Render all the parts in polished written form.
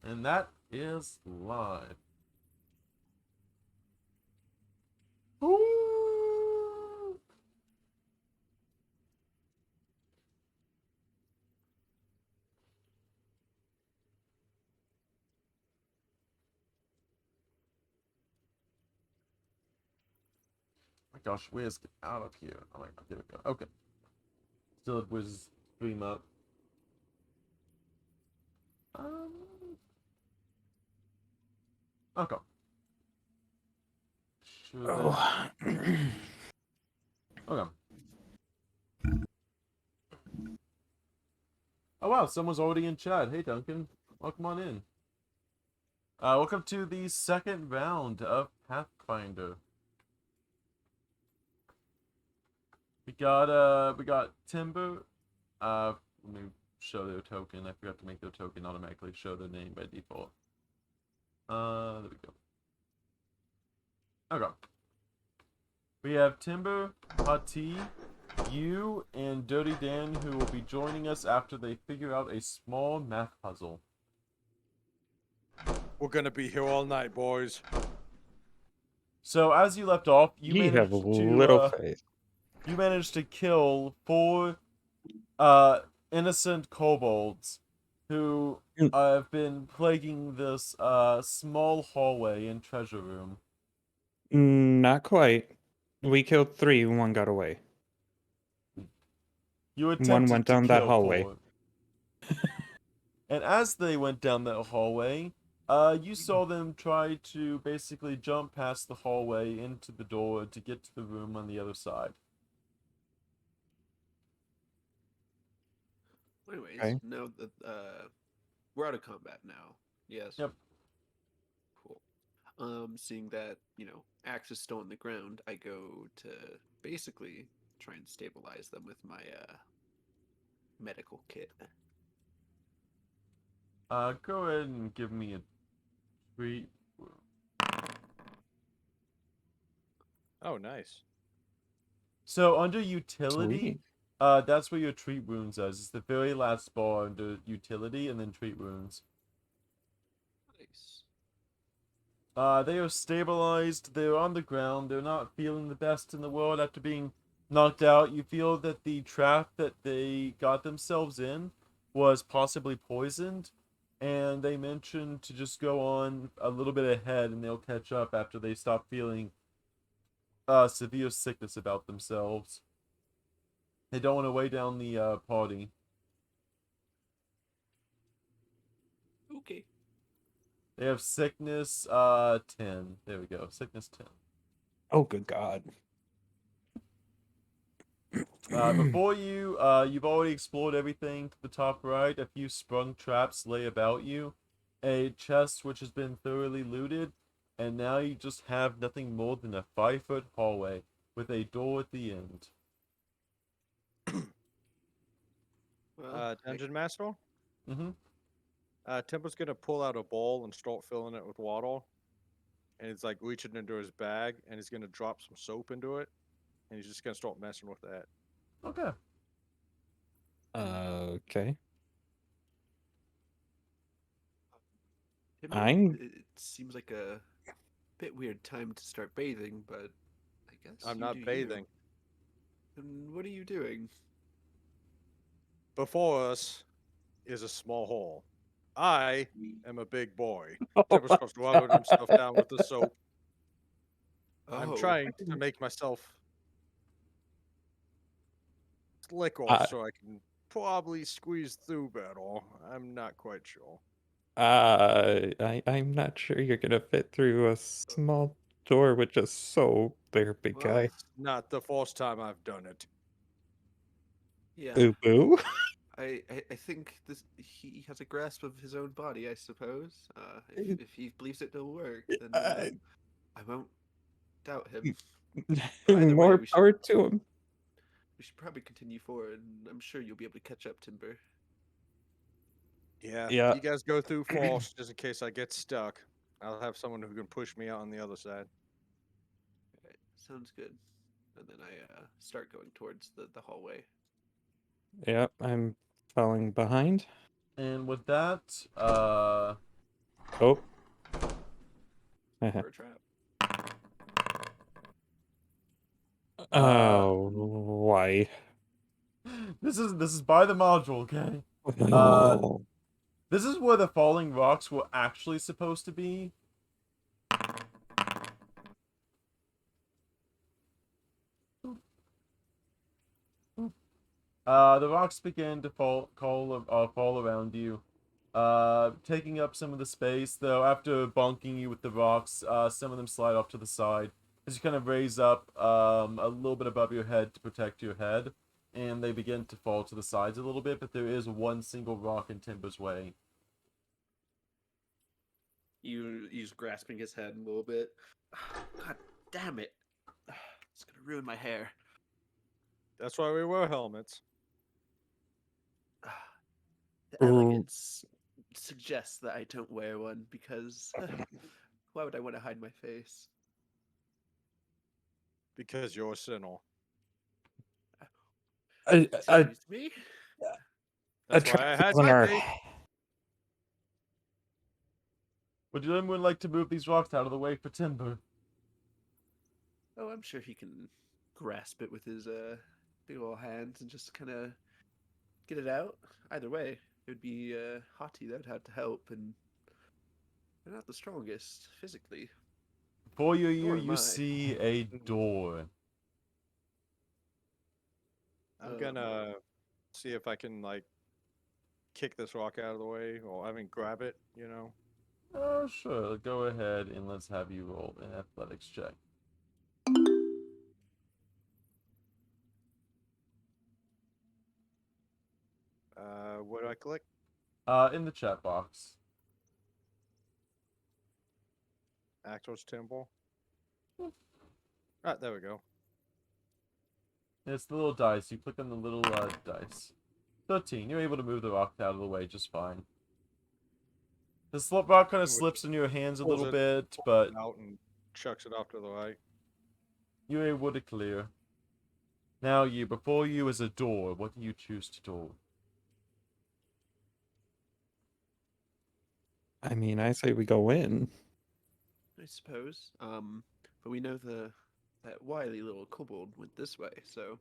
And that is live. Ooh. My gosh, Wiz, get out of here. Oh my god, there we go. Okay. Still at Wiz stream up. Um, okay. Should Oh. Okay. Oh wow, someone's already in chat. Hey Duncan, welcome on in. Welcome to the second round of Pathfinder. We got Timber. Let me show their token. I forgot to make their token automatically show their name by default. There we go. Okay. We have Timber, Hati, you, and Dirty Dan, who will be joining us after they figure out a small math puzzle. We're gonna be here all night, boys. So as you left off, You have a little faith. you managed to kill 4 innocent kobolds who have been plaguing this small hallway and treasure room. Not quite. We killed 3 and 1 got away. You attempted One went down to that kill hallway. 4. And as they went down that hallway, you saw them try to basically jump past the hallway into the door to get to the room on the other side. Anyways, Okay. now that we're out of combat now. Yes. Yep. Cool. Seeing that, axe is still on the ground, I go to basically try and stabilize them with my medical kit. Go ahead and give me a treat. Oh, nice. So under utility, Sweet. that's where your treat wounds is. It's the very last bar under utility and then treat wounds. Nice. They are stabilized. They're on the ground. They're not feeling the best in the world after being knocked out. You feel that the trap that they got themselves in was possibly poisoned, and they mentioned to just go on a little bit ahead and they'll catch up after they stop feeling severe sickness about themselves. They don't want to weigh down the party. Okay. They have sickness 10. There we go. Sickness 10. Oh, good God. Before you, you've already explored everything to the top right. A few sprung traps lay about you. A chest which has been thoroughly looted. And now you just have nothing more than a 5-foot hallway with a door at the end. Well, Dungeon Master? Mm-hmm. Timber's gonna pull out a bowl and start filling it with water. And he's like reaching into his bag and he's gonna drop some soap into it. And he's just gonna start messing with that. Okay. Okay. It seems like a bit weird time to start bathing, but I guess I'm you not do bathing. You. And what are you doing? Before us is a small hole. I am a big boy. Oh, Timber starts rubbing himself down with the soap. I'm Oh, trying to make myself slicker I- so I can probably squeeze through better. I'm not quite sure. I'm not sure you're gonna fit through a small door with just so there, big well, guy. It's not the first time I've done it. yeah. Ooh boo. I think he has a grasp of his own body, I suppose. If he believes it will work, then I won't doubt him. But either way, More power to him. we should probably continue forward, and I'm sure you'll be able to catch up, Timber. Yeah, Yeah. you guys go through first just in case I get stuck. I'll have someone who can push me out on the other side. Alright, sounds good. And then I start going towards the hallway. Yeah, I'm falling behind. And with that, Oh. For a trap. Oh, why? This is by the module, okay? No. This is where the falling rocks were actually supposed to be. The rocks begin to fall around you, taking up some of the space. Though after bonking you with the rocks, some of them slide off to the side as you kind of raise up a little bit above your head to protect your head, and they begin to fall to the sides a little bit. But there is one single rock in Timber's way. He's grasping his head a little bit. God damn it! It's gonna ruin my hair. That's why we wear helmets. The Ooh. elegance suggests that I don't wear one because why would I want to hide my face? Because you're Sinnoh. Excuse me? That's why I had on my our... face. Would anyone like to move these rocks out of the way for Timber? Oh, I'm sure he can grasp it with his big old hands and just kind of get it out. Either way, it would be Hati that would have to help, and they're not the strongest physically. Before you, Nor am you I. see a door. I'm gonna see if I can like kick this rock out of the way, or I mean grab it. You know. Oh, sure. Go ahead and let's have you roll an athletics check. What do I click? In the chat box. Actor's Temple. Ah, there we go. It's the little dice. You click on the little dice. 13. You're able to move the rock out of the way just fine. The rock kind of slips in your hands a Pulls little it- bit, but Out and chucks it off to the right. you're able to clear. Now before you is a door. What do you choose to do? I mean, I say we go in. I suppose. But we know that wily little kobold went this way, so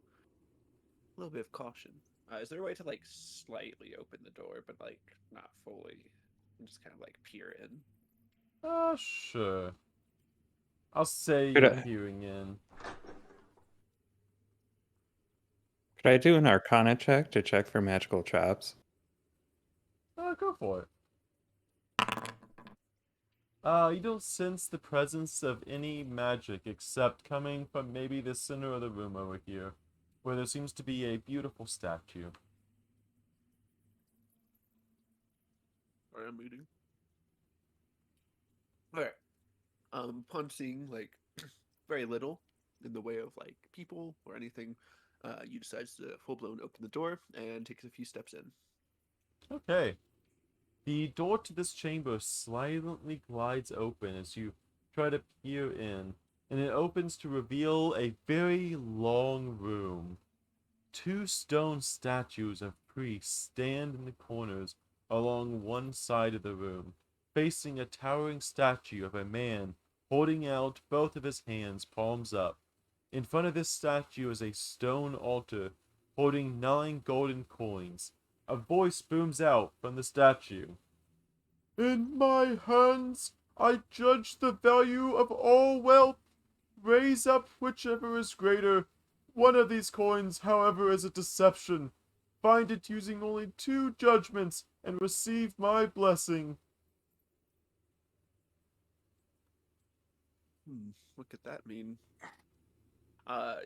a little bit of caution. Is there a way to like slightly open the door, but like not fully, and just kind of like peer in? Sure. I'll say Could you're I- peering in. Could I do an Arcana check to check for magical traps? Go for it. You don't sense the presence of any magic except coming from maybe the center of the room over here, where there seems to be a beautiful statue. Or I'm reading. Alright. Upon seeing like very little in the way of like people or anything, you decide to full blown open the door and takes a few steps in. Okay. The door to this chamber silently glides open as you try to peer in, and it opens to reveal a very long room. Two stone statues of priests stand in the corners along one side of the room, facing a towering statue of a man holding out both of his hands, palms up. In front of this statue is a stone altar holding 9 golden coins. A voice booms out from the statue. In my hands, I judge the value of all wealth. Raise up whichever is greater. One of these coins, however, is a deception. Find it using only 2 judgments and receive my blessing. What could that mean?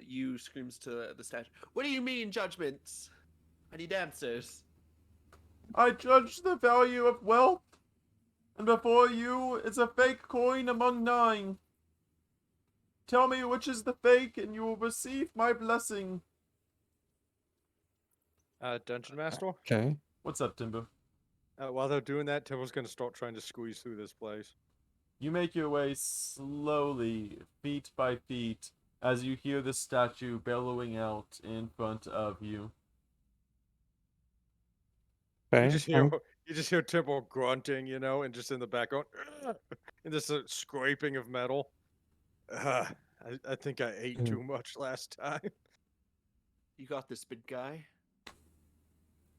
You screams to the statue. What do you mean, judgments? I need answers. I judge the value of wealth, and before you is a fake coin among 9. Tell me which is the fake, and you will receive my blessing. Dungeon Master. Okay. What's up, Timber? While they're doing that, Timber's gonna start trying to squeeze through this place. You make your way slowly, feet by feet, as you hear the statue bellowing out in front of you. You Okay. just hear You just hear Temple grunting, and just in the background, and just a scraping of metal. I think I ate Mm. too much last time. You got this, big guy.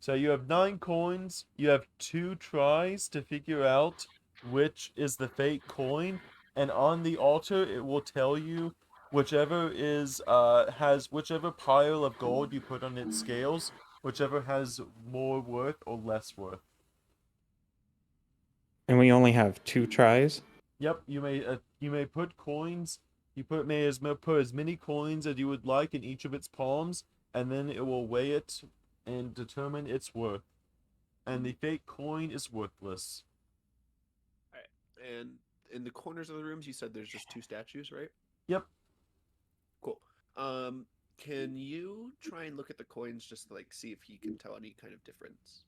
So you have 9 coins. You have 2 tries to figure out which is the fake coin, and on the altar it will tell you whichever has whichever pile of gold you put on its scales, whichever has more worth or less worth. And we only have 2 tries. Yep, you may put coins. Put as many coins as you would like in each of its palms, and then it will weigh it and determine its worth. And the fake coin is worthless. All right. And in the corners of the rooms, you said there's just 2 statues, right? Yep. Cool. Can you try and look at the coins just to like see if he can tell any kind of difference?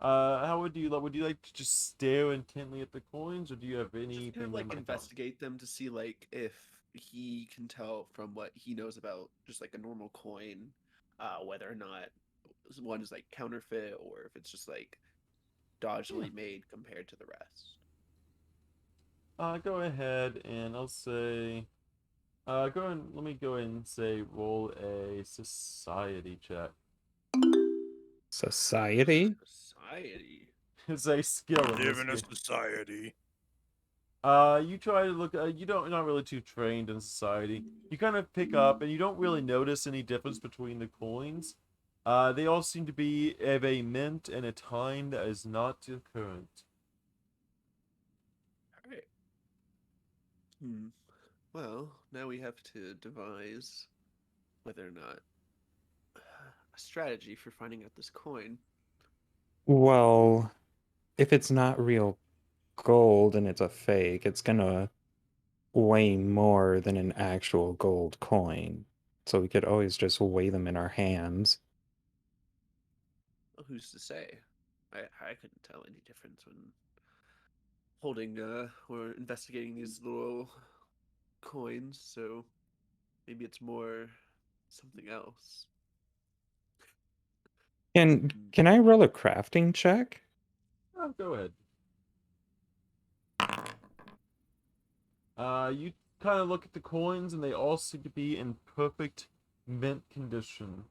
How would you like to just stare intently at the coins, or do you have Just anything kind of in like mind? investigate them to see like if he can tell from what he knows about just like a normal coin, whether or not one is like counterfeit or if it's just like dodgily made compared to the rest. Go ahead and I'll say, let me go and say roll a society check. Society? Society. It's a skill in this Live in a game. society. You try to look. You're not really too trained in society. You kind of pick up, and you don't really notice any difference between the coins. They all seem to be of a mint and a time that is not current. All right. Well, now we have to devise whether or not a strategy for finding out this coin. Well, if it's not real gold and it's a fake, it's gonna weigh more than an actual gold coin. So we could always just weigh them in our hands. Well, who's to say? I couldn't tell any difference when holding or investigating these little coins, so maybe it's more something else. Can I roll a crafting check? Go ahead. You kind of look at the coins, and they all seem to be in perfect mint condition.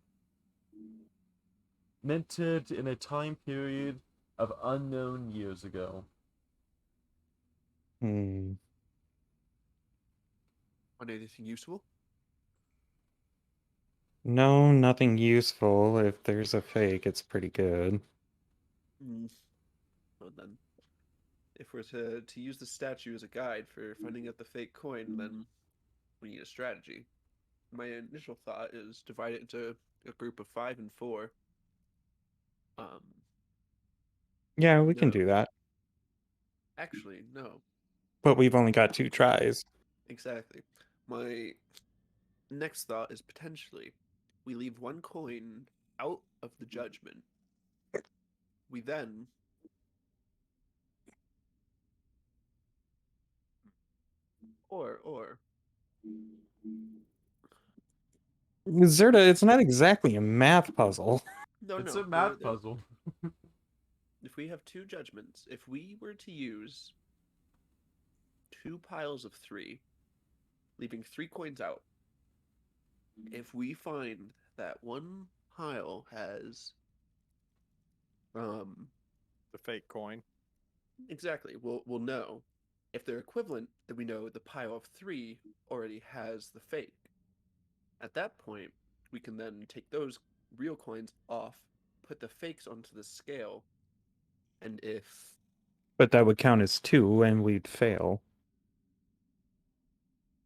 Minted in a time period of unknown years ago. Hmm. On anything useful? No, nothing useful. If there's a fake, it's pretty good. Well then, if we're to use the statue as a guide for finding out the fake coin, then we need a strategy. My initial thought is divide it into a group of 5 and 4. Um, Yeah, we can no, do that. actually, no. But we've only got 2 tries. Exactly. My next thought is potentially we leave one coin out of the judgment. We then or Zerda, it's not exactly a math puzzle. no It's no a there, math there, puzzle. if we have 2 judgments, if we were to use 2 piles of 3, leaving 3 coins out, if we find that one pile has The fake coin. exactly, we'll know. If they're equivalent, then we know the pile of 3 already has the fake. At that point, we can then take those real coins off, put the fakes onto the scale, and if But that would count as 2 and we'd fail.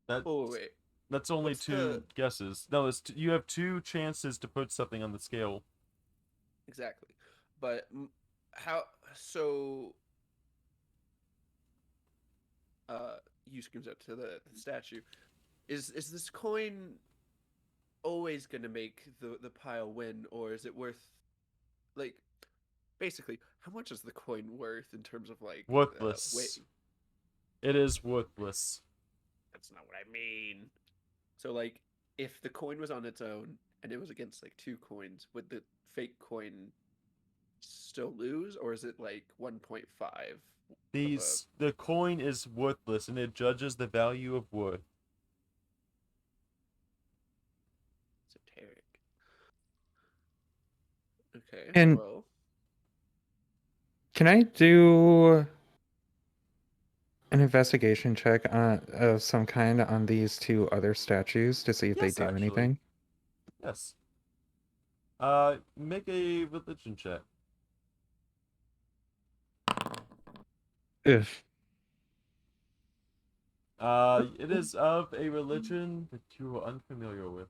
That oh wait, that's only what's 2 guesses. No, you have 2 chances to put something on the scale. exactly, but how so? You screams up to the statue. Is this coin always gonna make the pile win, or is it worth like basically how much is the coin worth in terms of like weight? Worthless. It is worthless. That's not what I mean. So like if the coin was on its own and it was against like 2 coins, would the fake coin still lose, or is it like 1.5? The coin is worthless, and it judges the value of worth. Esoteric. Okay, And- well, Can I do an investigation check of some kind on these two other statues to see if they Yes, do actually. anything? Yes. Make a religion check. Ugh. It is of a religion that you are unfamiliar with.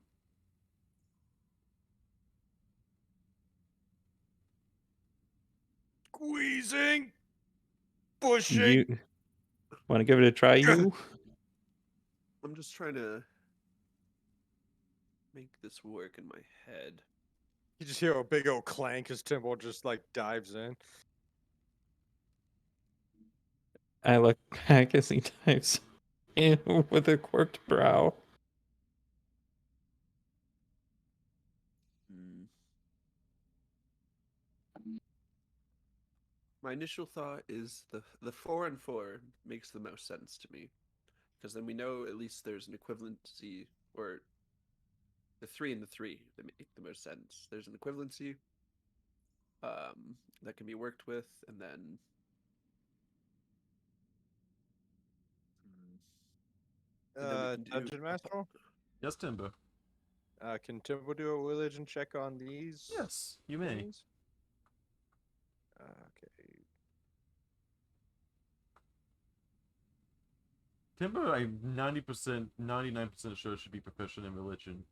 Squeezing, pushing. You want to give it a try, you? I'm just trying to make this work in my head. You just hear a big old clank as Timbo just like dives in. I look back as he types in with a quirked brow. Hmm. My initial thought is the 4 and 4 makes the most sense to me, because then we know at least there's an equivalency, or the 3 and the 3 that make the most sense. There's an equivalency that can be worked with, and then and then we can do Dungeon Master? Yes, Timber. Can Timbo do a religion check on these? Yes, you may. things? Okay. Timber, I'm 90%, 99% sure should be proficient in religion.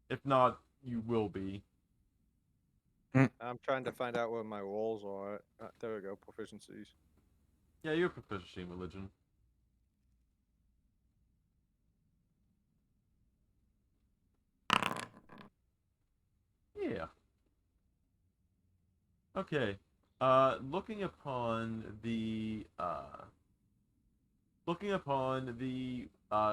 If not, you will be. I'm trying to find out what my rolls are. There we go, proficiencies. Yeah, you're proficient in religion. Yeah. Okay. Looking upon the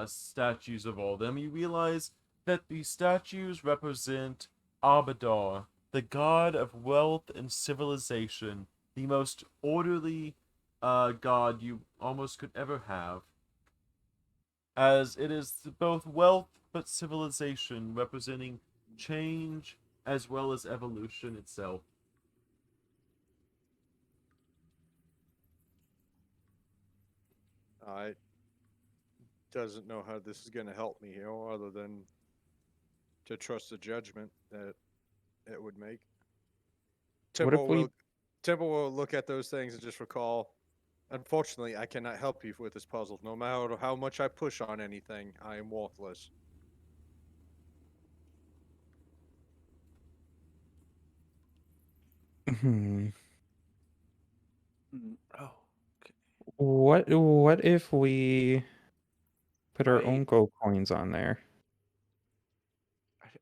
statues of all them, you realize that the statues represent Abadar, the god of wealth and civilization, the most orderly god you almost could ever have, as it is both wealth but civilization, representing change as well as evolution itself. I doesn't know how this is going to help me here, other than to trust the judgment that it would make. What if we Timbo will look at those things and just recall. Unfortunately, I cannot help you with this puzzle. No matter how much I push on anything, I am worthless. Hmm. Oh, okay. What if we put our I own gold coins on there?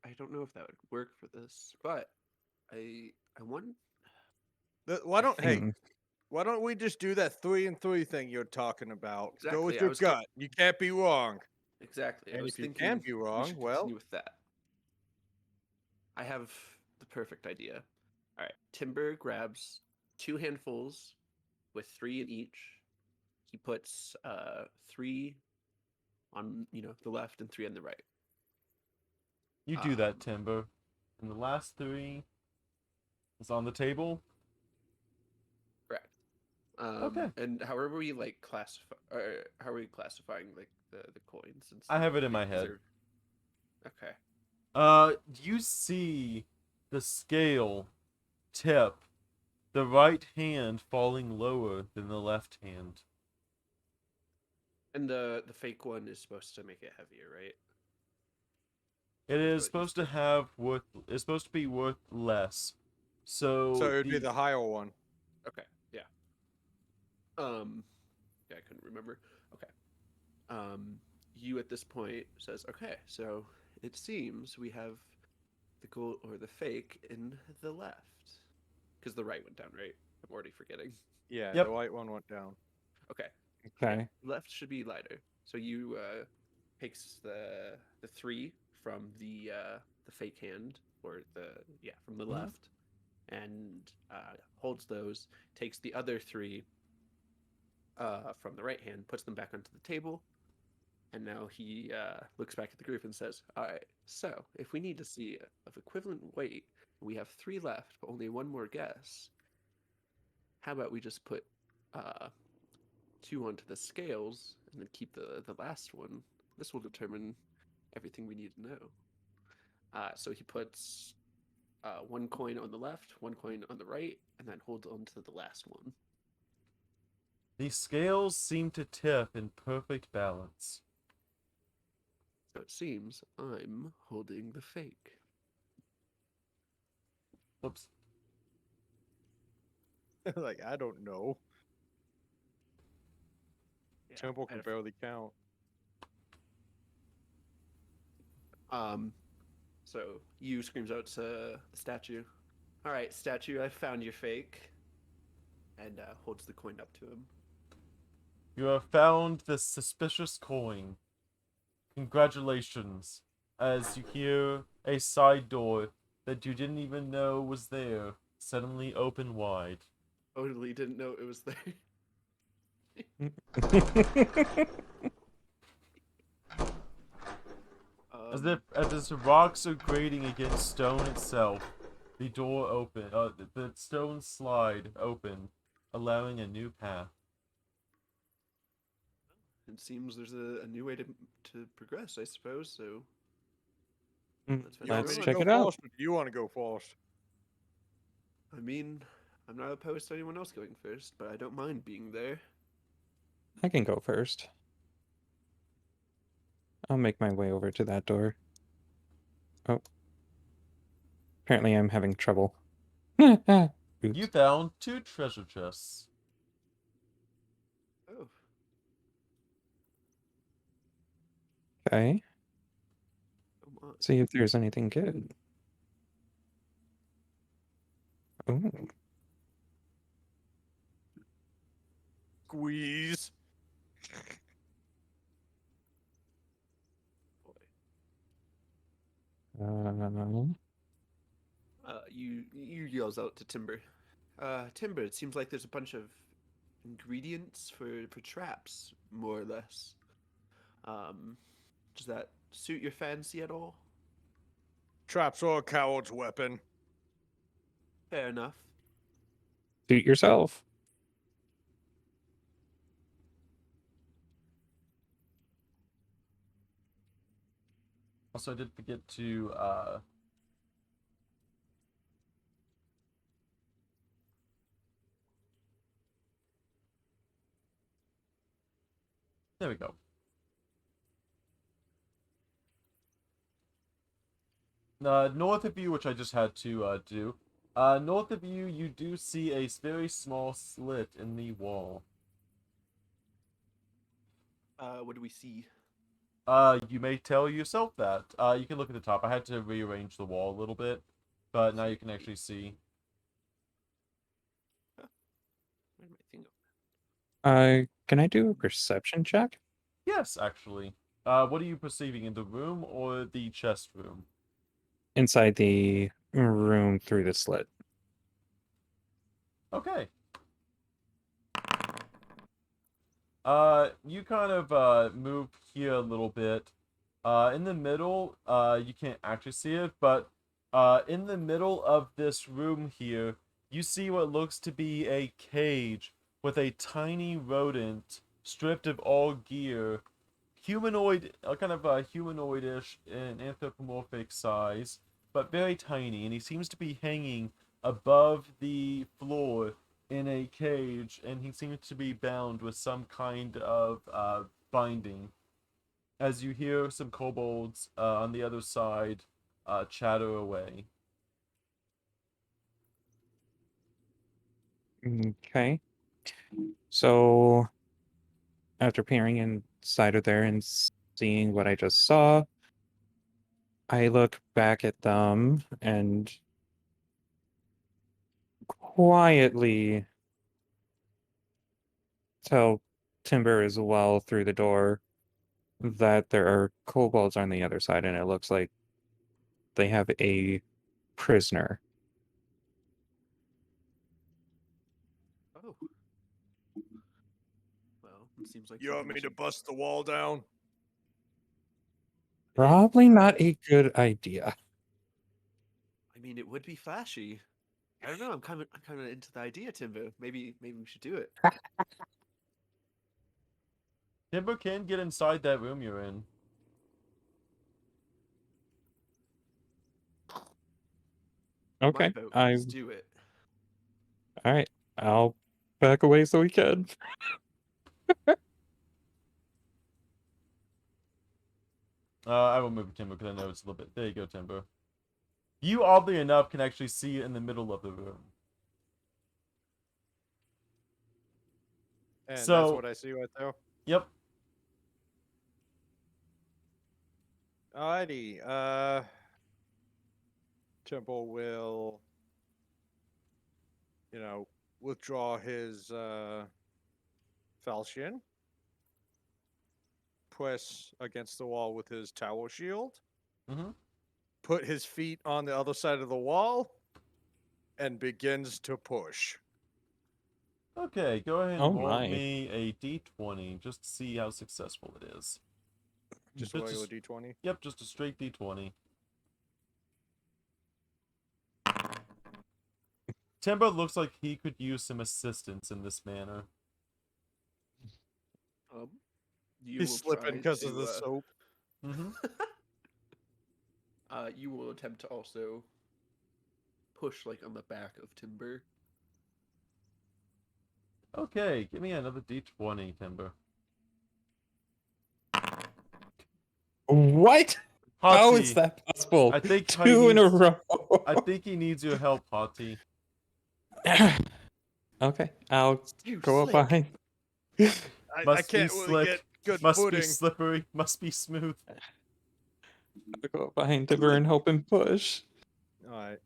I don't know if that would work for this, but I want. Why I don't think hey? Why don't we just do that 3 and 3 thing you're talking about? Go Exactly, with I your was gut. You can't be wrong. exactly. I And was if you can thinking be we wrong, should well, continue with that. I have the perfect idea. All right, Timber grabs 2 handfuls with 3 in each. He puts 3 on the left and 3 on the right. You do that, Timber. And the last 3 is on the table. Correct. Okay. And however we like classify, how are we classifying like the coins and I stuff? have it in my Is head. Okay. You see the scale tip, the right hand falling lower than the left hand. And the fake one is supposed to make it heavier, right? It That's is what it supposed used to have worth. It's supposed to be worth less. So it would be the higher one. Okay. Yeah. Yeah, I couldn't remember. Okay. You at this point says, okay, so it seems we have the gold or the fake in the left, because the right went down, right? I'm already forgetting. Yeah, Yep. the white one went down. Okay. Okay. Left should be lighter. So you takes the 3 from the fake hand, or from the Mhm. left, and holds those, takes the other three from the right hand, puts them back onto the table, and now he looks back at the group and says, "All right, so if we need to see of equivalent weight, we have 3 left, but only one more guess. How about we just put uh, 2 onto the scales and then keep the last one? This will determine everything we need to know." So he puts 1 coin on the left, 1 coin on the right, and then holds on to the last one. The scales seem to tip in perfect balance. So it seems I'm holding the fake. Whoops. Like, I don't know. Yeah, Temple can barely count. So you screams out to the statue, "All right, statue, I found your fake," and holds the coin up to him. You have found this suspicious coin. Congratulations, as you hear a side door that you didn't even know was there suddenly open wide. Totally didn't know it was there. As the rocks are grating against stone itself, the door open, the stones slide open, allowing a new path. It seems there's a new way to progress, I suppose. So let's You want Let's me to check go it out. first, or do you want to go first? I mean, I'm not opposed to anyone else going first, but I don't mind being there. I can go first. I'll make my way over to that door. Oh. Apparently I'm having trouble. Oops. You found 2 treasure chests. Oh, Okay. come on. See if there's anything good. Ooh. Squeeze. Um, You yells out to Timber. Timber, it seems like there's a bunch of ingredients for traps, more or less. Does that suit your fancy at all? Traps are a coward's weapon. Fair enough. suit yourself. Also, I did forget to, there we go. North of you, which I just had to do. North of you, you do see a very small slit in the wall. What do we see? You may tell yourself that. You can look at the top. I had to rearrange the wall a little bit, but now you can actually see. Where did my thing go? Can I do a perception check? Yes, actually. What are you perceiving in the room or the chest room? Inside the room through the slit. Okay. You kind of move here a little bit. In the middle, you can't actually see it, but in the middle of this room here, you see what looks to be a cage with a tiny rodent stripped of all gear, humanoid, kind of humanoidish in anthropomorphic size, but very tiny, and he seems to be hanging above the floor in a cage, and he seems to be bound with some kind of binding. As you hear some kobolds on the other side chatter away. Okay. So after peering inside of there and seeing what I just saw, I look back at them and quietly tell Timber as well through the door that there are kobolds on the other side, and it looks like they have a prisoner. Seems like You want something me we to should- bust the wall down? Probably not a good idea. I mean, it would be flashy. I don't know. I'm kind of into the idea, Timbo. Maybe we should do it. Timber can get inside that room you're in. My Okay. vote. I Let's do it. all right. I'll back away so we can. I will move Timber because I know it's a little bit. There you go, Timber. You, oddly enough, can actually see in the middle of the room. And that's So- what I see right there. Yep. Alrighty. Temple will, withdraw his falchion, press against the wall with his tower shield, Mm-hmm. put his feet on the other side of the wall, and begins to push. Okay, go ahead and Oh roll my. me a d20 just to see how successful it is. Just Just a a regular s- d20. Yep, just a straight d20. Timber looks like he could use some assistance in this manner. You He's will slipping try because of the to, soap. Mm-hmm. You will attempt to also push like on the back of Timber. Okay, give me another d20, Timber. What? How is Hati, that possible? I think he Two in a needs- row. I think he needs your help, Hati. Okay, I'll You go up slick. behind. I Must be can't really slick, get good must footing. be slippery, must be smooth. I'll go up behind Timber and help him push. Alright.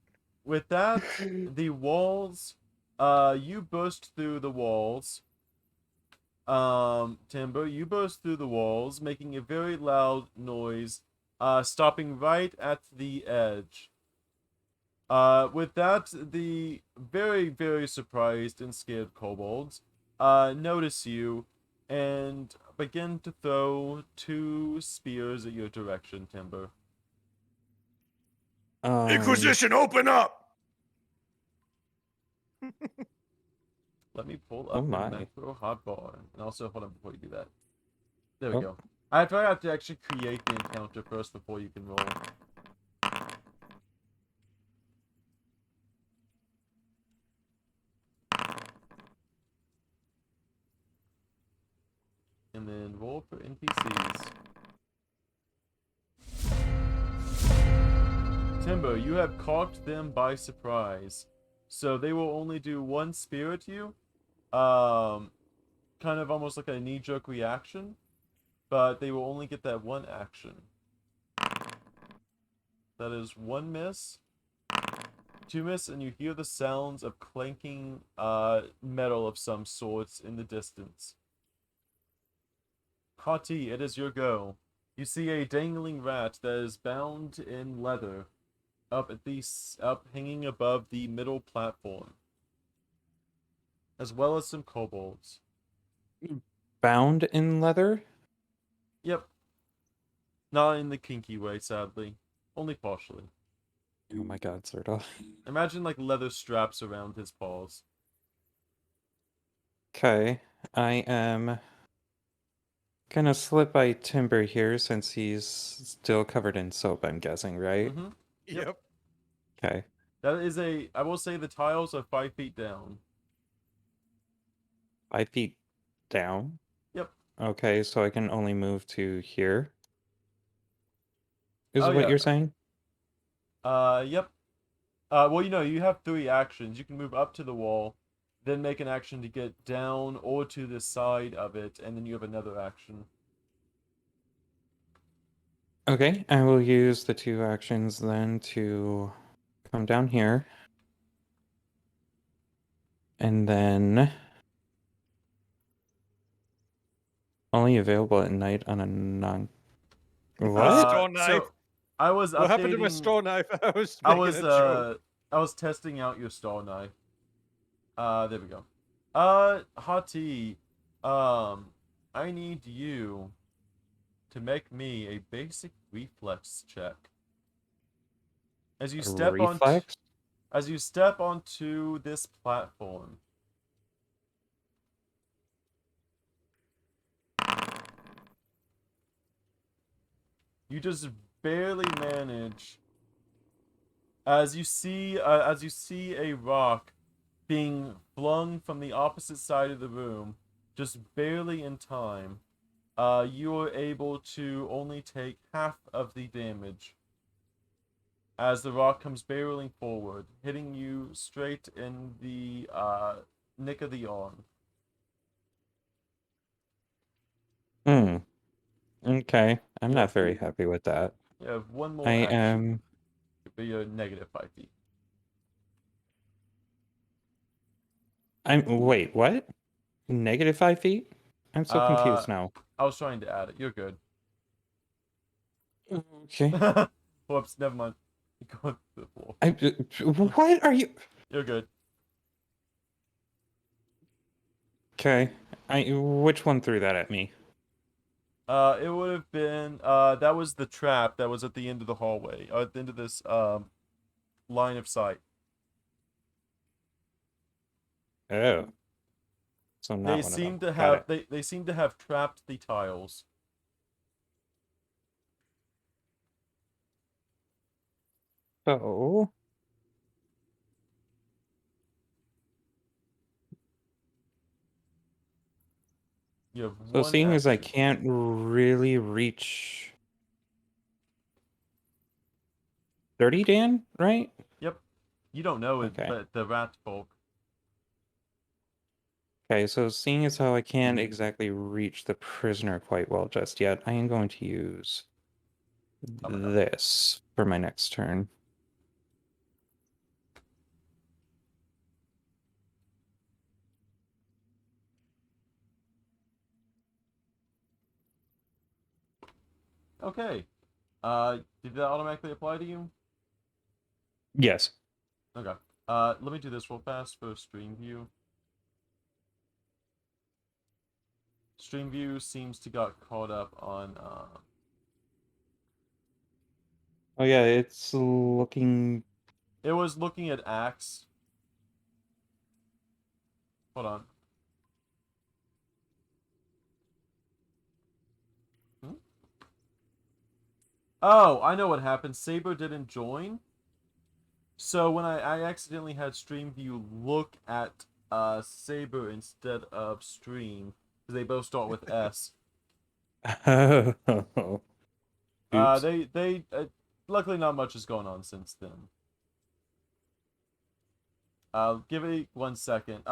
With that, the walls, you burst through the walls. Timber, you burst through the walls, making a very loud noise, stopping right at the edge. With that, the very, very surprised and scared kobolds, notice you and begin to throw 2 spears at your direction, Timber. Inquisition, open up! Let me pull Oh up the my. macro hotbar. And also, hold on before you do that. There we Oh. go. I have to actually create the encounter first before you can roll. And then roll for NPCs. Timber, you have caught them by surprise. So they will only do 1 spear at you. Kind of almost like a knee-jerk reaction. But they will only get that 1 action. That is 1 miss. 2 miss, and you hear the sounds of clanking metal of some sorts in the distance. Hati, it is your go. You see a dangling rat that is bound in leather up hanging above the middle platform, as well as some kobolds. Bound in leather? Yep. Not in the kinky way, sadly. Only partially. Oh my god, Zerda. Imagine like leather straps around his paws. Okay, I am gonna slip by Timber here since he's still covered in soap, I'm guessing, right? Mm-hmm. Yep. Yep. Okay. That is I will say the tiles are 5 feet down. 5 feet down? Yep. Okay, so I can only move to here. Is Oh, what yeah. you're saying? Yep. Well, you have 3 actions. You can move up to the wall, then make an action to get down or to the side of it, and then you have another action. Okay, I will use the 2 actions then to come down here. And then only available at night on a non. What? Store knife. So I was What happened to my updating. store knife? I was making a joke. I was testing out your star knife. There we go. Hati, I I need you to make me a basic reflex check. As you step on Reflex? as you step onto this platform. You just barely manage as you see a rock being flung from the opposite side of the room, just barely in time. You are able to only take half of the damage as the rock comes barreling forward, hitting you straight in the nick of the arm. Hmm. Okay. I'm Yeah. not very happy with that. You have one more I action. am. But you're negative 5 feet. Wait, what? -5 feet? I'm so confused now. I was trying to add it. You're good. Okay. Whoops, never mind. Go to the floor. What are you? You're good. Okay. Which one threw that at me? It would have been that was the trap that was at the end of the hallway, at the end of this line of sight. Oh. So not They one of seem them. to Got have it. they seem to have trapped the tiles. So. You have So one seeing as I action. can't really reach 30 Dan, right? Yep. You don't know it, Okay. but the rat folk. Okay, so seeing as how I can't exactly reach the prisoner quite well just yet, I am going to use Oh my god. this for my next turn. Okay. Did that automatically apply to you? Yes. Okay. Let me do this real fast for stream view. Stream view seems to got caught up on Oh yeah, it's looking. it was looking at Axe. Hold on. Hmm? Oh, I know what happened. Saber didn't join. So when I accidentally had stream view look at Saber instead of stream, because they both start with S. Oh. Oops. They luckily not much has gone on since then. Give it 1 second.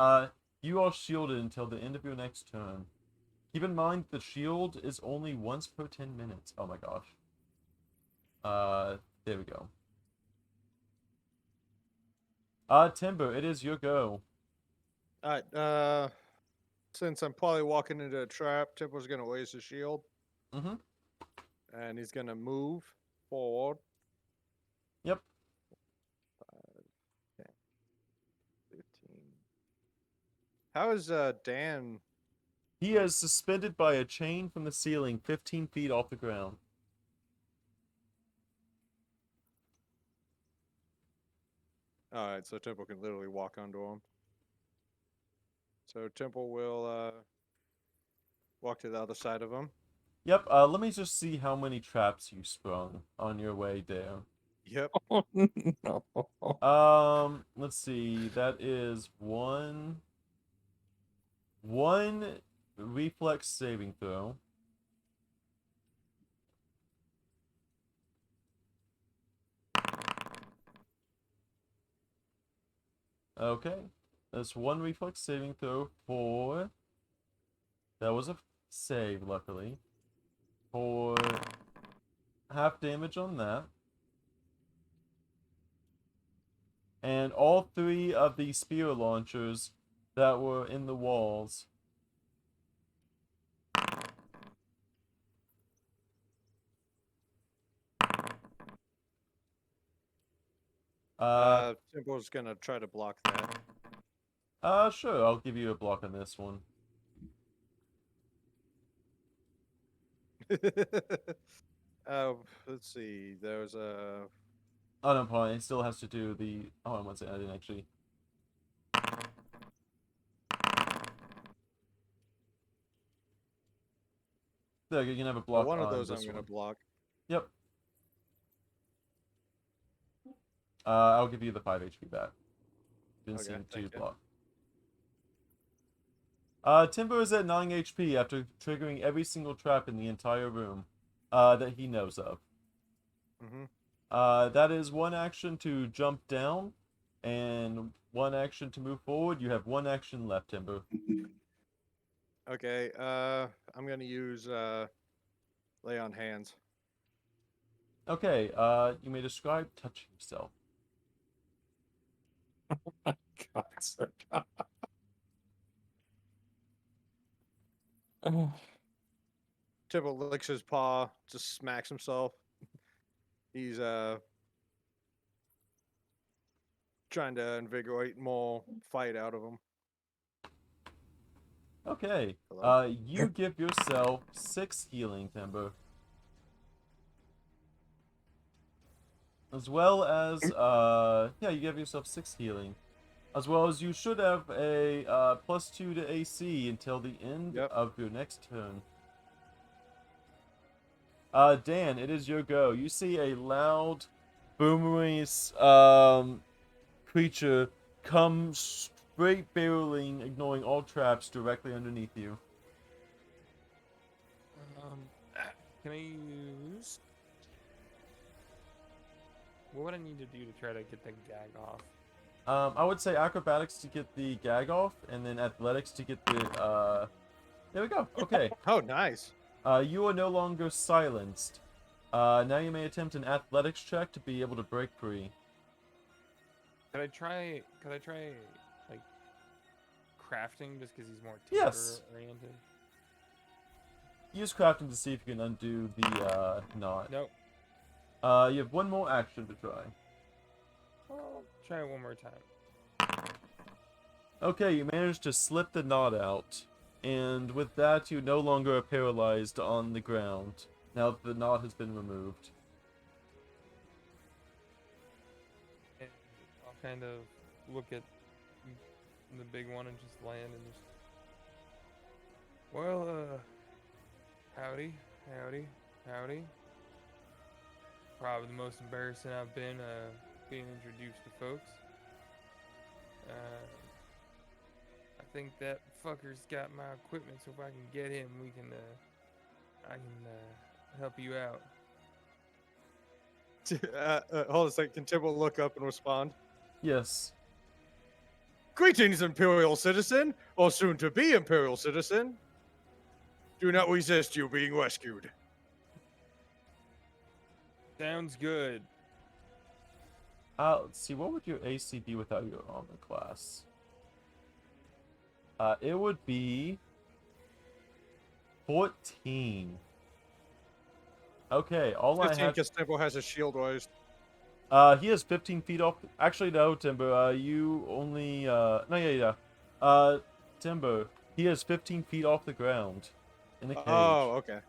You are shielded until the end of your next turn. Keep in mind the shield is only once per 10 minutes. Oh my gosh. There we go. Timber, it is your go. Alright, since I'm probably walking into a trap, Timber's gonna raise his shield. Mm-hmm. And he's gonna move forward. Yep. 5, 10, 15. How is Dan? He is suspended by a chain from the ceiling 15 feet off the ground. Alright, so Temple can literally walk onto him. So Temple will walk to the other side of him. Yep, let me just see how many traps you sprung on your way there. Yep. Oh, no. Let's see. That is one reflex saving throw. Okay. That's one reflex saving throw for... That was a save, luckily. For half damage on that. And all three of the spear launchers that were in the walls. Temple's gonna try to block that. Sure, I'll give you a block on this one. Let's see. There's a. Oh no, point. It still has to do the. Oh, one second. I didn't actually. There, you can have a block One of on those this I'm gonna one. block. Yep. I'll give you the 5 HP back. Didn't Okay, seem thank to you. block. Timber is at 9 HP after triggering every single trap in the entire room that he knows of. Mm-hmm. That is one action to jump down, and one action to move forward. You have one action left, Timber. Okay. I'm gonna use lay on hands. Okay, you may describe touching yourself. God, sir. Oh, Timber licks his paw, just smacks himself. He's trying to invigorate more fight out of him. Okay, Hello? you give yourself 6 healing, Timber. As well as, yeah, you give yourself 6 healing. As well as you should have a +2 to AC until the end Yep. of your next turn. Dan, it is your go. You see a loud, boomerous creature come straight barreling, ignoring all traps directly underneath you. Can I use? What would I need to do to try to get the gag off? I would say acrobatics to get the gag off, and then athletics to get the There we go. Okay. Oh, nice. You are no longer silenced. Now you may attempt an athletics check to be able to break free. Could I try? Like crafting, just because he's more timber Yes. oriented? Use crafting to see if you can undo the knot. Nope. You have one more action to try. I'll try it one more time. Okay, you managed to slip the knot out, and with that, you no longer are paralyzed on the ground. Now that the knot has been removed. And I'll kind of look at the big one and just land and just. Well, howdy. Probably the most embarrassing I've been being introduced to folks. I think that fucker's got my equipment, so if I can get him, I can help you out. Hold on a second. Can Timber look up and respond? Yes. Greetings, Imperial citizen, or soon to be Imperial citizen. Do not resist you being rescued. Sounds good. Let's see, what would your AC be without your armor class? It would be 14. Okay, all I 15 have. because Timber has a shield raised. He is 15 feet off. Actually, no, Timber. You only. No, yeah. Timber. He is 15 feet off the ground, in a cage. Oh, okay.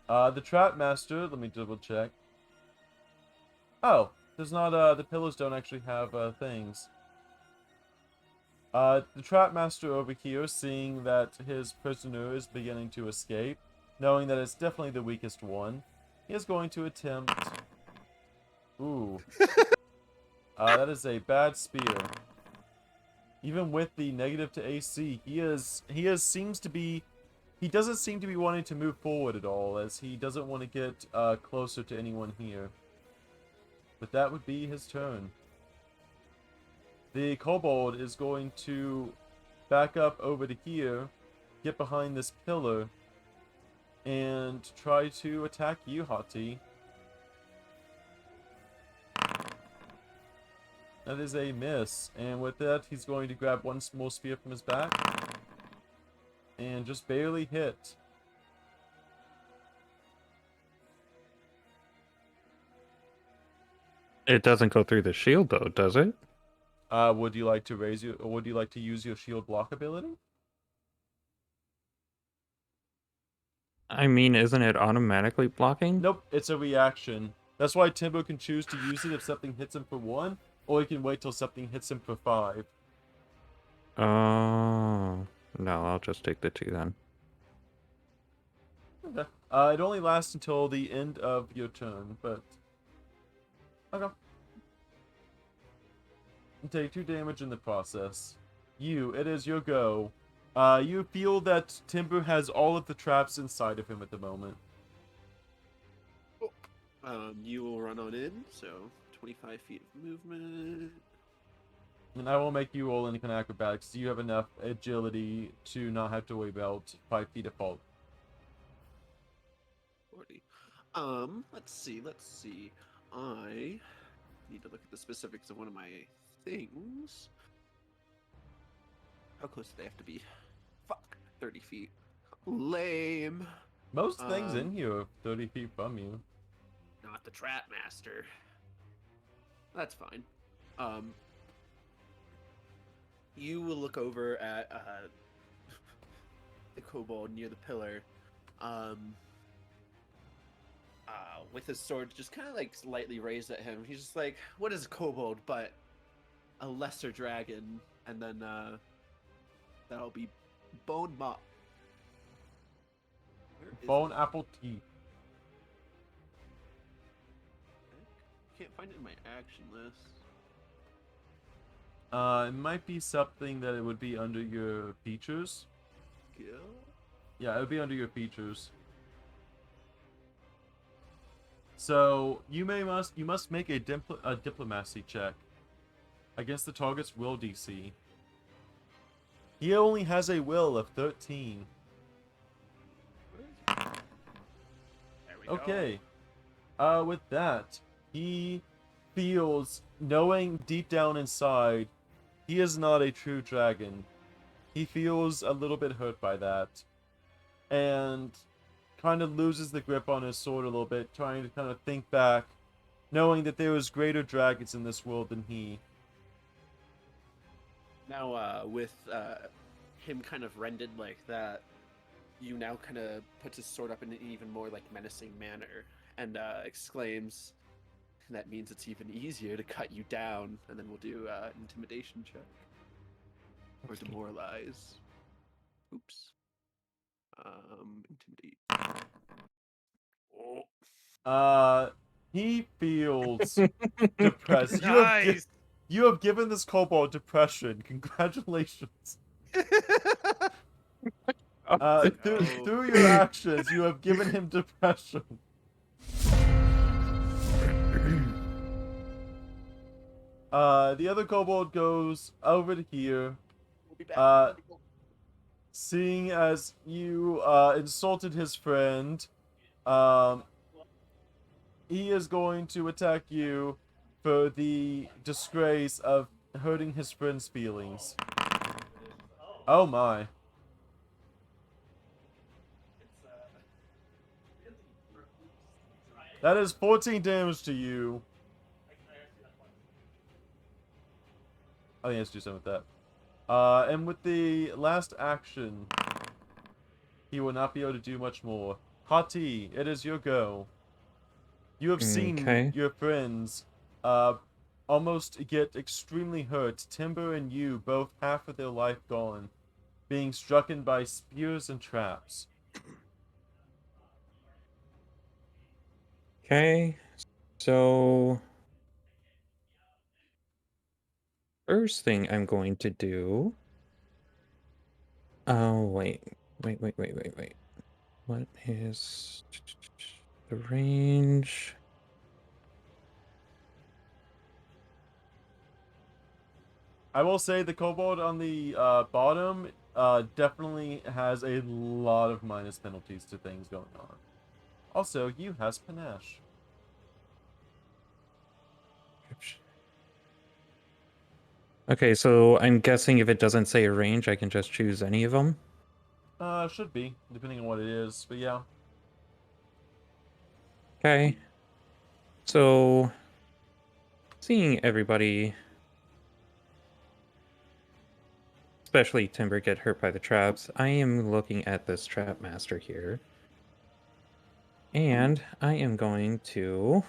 The trap master. Let me double check. Oh, there's not. The pillars don't actually have things. The trap master over here, seeing that his prisoner is beginning to escape, knowing that it's definitely the weakest one, he is going to attempt. Ooh. That is a bad spear. Even with the negative to AC, he doesn't seem to be wanting to move forward at all, as he doesn't want to get closer to anyone here. But that would be his turn. The kobold is going to back up over to here, get behind this pillar, and try to attack you, Hati. That is a miss, and with that, he's going to grab one small spear from his back, and just barely hit. it doesn't go through the shield, though, does it? Would you like to use your shield block ability? I mean, isn't it automatically blocking? Nope, it's a reaction. That's why Timbo can choose to use it if something hits him for 1, or he can wait till something hits him for 5. Oh. No, I'll just take the 2 then. Okay. It only lasts until the end of your turn, but... Okay. You take 2 damage in the process. It is your go. You feel that Timber has all of the traps inside of him at the moment. You will run on in, so 25 feet of movement. And I will make you roll any kind of acrobatics. You have enough agility to not have to worry about 5 feet of fall. 40. Let's see. I need to look at the specifics of one of my things. How close do they have to be? Fuck, 30 feet. Lame. Most things in here are 30 feet from you. Not the Trap Master. That's fine. You will look over at the kobold near the pillar, with his sword just kind of like lightly raised at him. He's just like, "What is a kobold but a lesser dragon?" And then that'll be Bone Mop. Where is Bone it? apple teeth. Can't find it in my action list. It might be something that it would be under your features. Go. Yeah, it would be under your features. So you must make a diplomacy check against the target's will DC. He only has a will of 13. There we go. Okay. With that, he feels, knowing deep down inside, he is not a true dragon. He feels a little bit hurt by that. And kind of loses the grip on his sword a little bit, trying to kind of think back, knowing that there is greater dragons in this world than he. Now, with him kind of rendered like that, you now kind of puts his sword up in an even more like menacing manner and exclaims, "That means it's even easier to cut you down." And then we'll do intimidation check or demoralize. Oops. Intimidate. He feels depressed. Nice. You have given this kobold depression. Congratulations. Through your actions, you have given him depression. The other kobold goes over to here. We'll be back. Seeing as you insulted his friend, he is going to attack you for the disgrace of hurting his friend's feelings. Oh my. That is 14 damage to you. I think he has to do something with that. And with the last action, he will not be able to do much more. Hati, it is your go. You have seen Okay. your friends almost get extremely hurt. Timber and you, both half of their life gone, being struck by spears and traps. Okay. So first thing I'm going to do. Oh, wait. What is the range? I will say the kobold on the bottom definitely has a lot of minus penalties to things going on. Also, you has panache. Okay, so I'm guessing if it doesn't say a range, I can just choose any of them. Should be, depending on what it is, but yeah. Okay. So, seeing everybody, especially Timber, get hurt by the traps, I am looking at this trap master here. And I am going to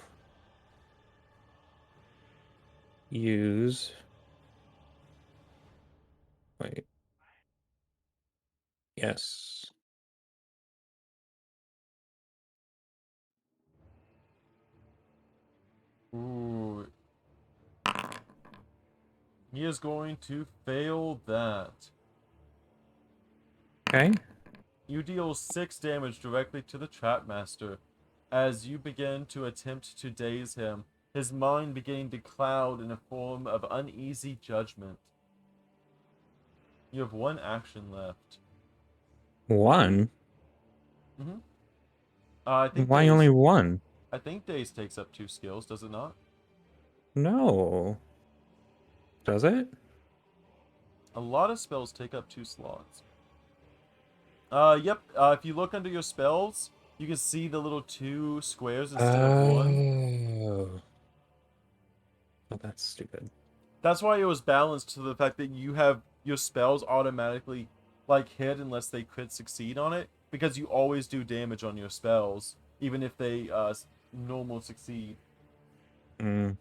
use. Wait. Yes. Ooh. He is going to fail that. Okay. You deal 6 damage directly to the Trapmaster. As you begin to attempt to daze him, his mind beginning to cloud in a form of uneasy judgment. You have 1 action left. 1. Mm-hmm. I think Why daze. only 1? I think daze takes up 2 skills, does it not? No. Does it? A lot of spells take up 2 slots. Yep. If you look under your spells, you can see the little 2 squares instead of 1. Oh. Oh, that's stupid. That's why it was balanced to the fact that you have your spells automatically like hit unless they crit succeed on it, because you always do damage on your spells, even if they normal succeed. Mm.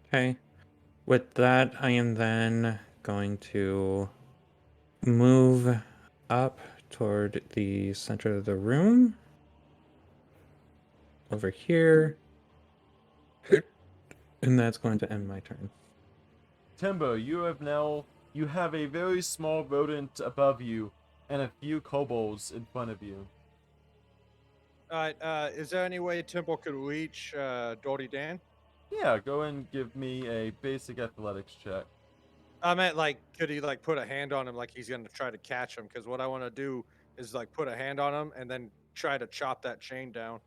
Okay. With that, I am then going to move up toward the center of the room. Over here. And that's going to end my turn. Timber, you have a very small rodent above you and a few kobolds in front of you. All right. Is there any way Temple could reach Dirty Dan? Yeah, go and give me a basic athletics check. I meant like, could he like put a hand on him like he's gonna try to catch him? Because what I want to do is like put a hand on him and then try to chop that chain down.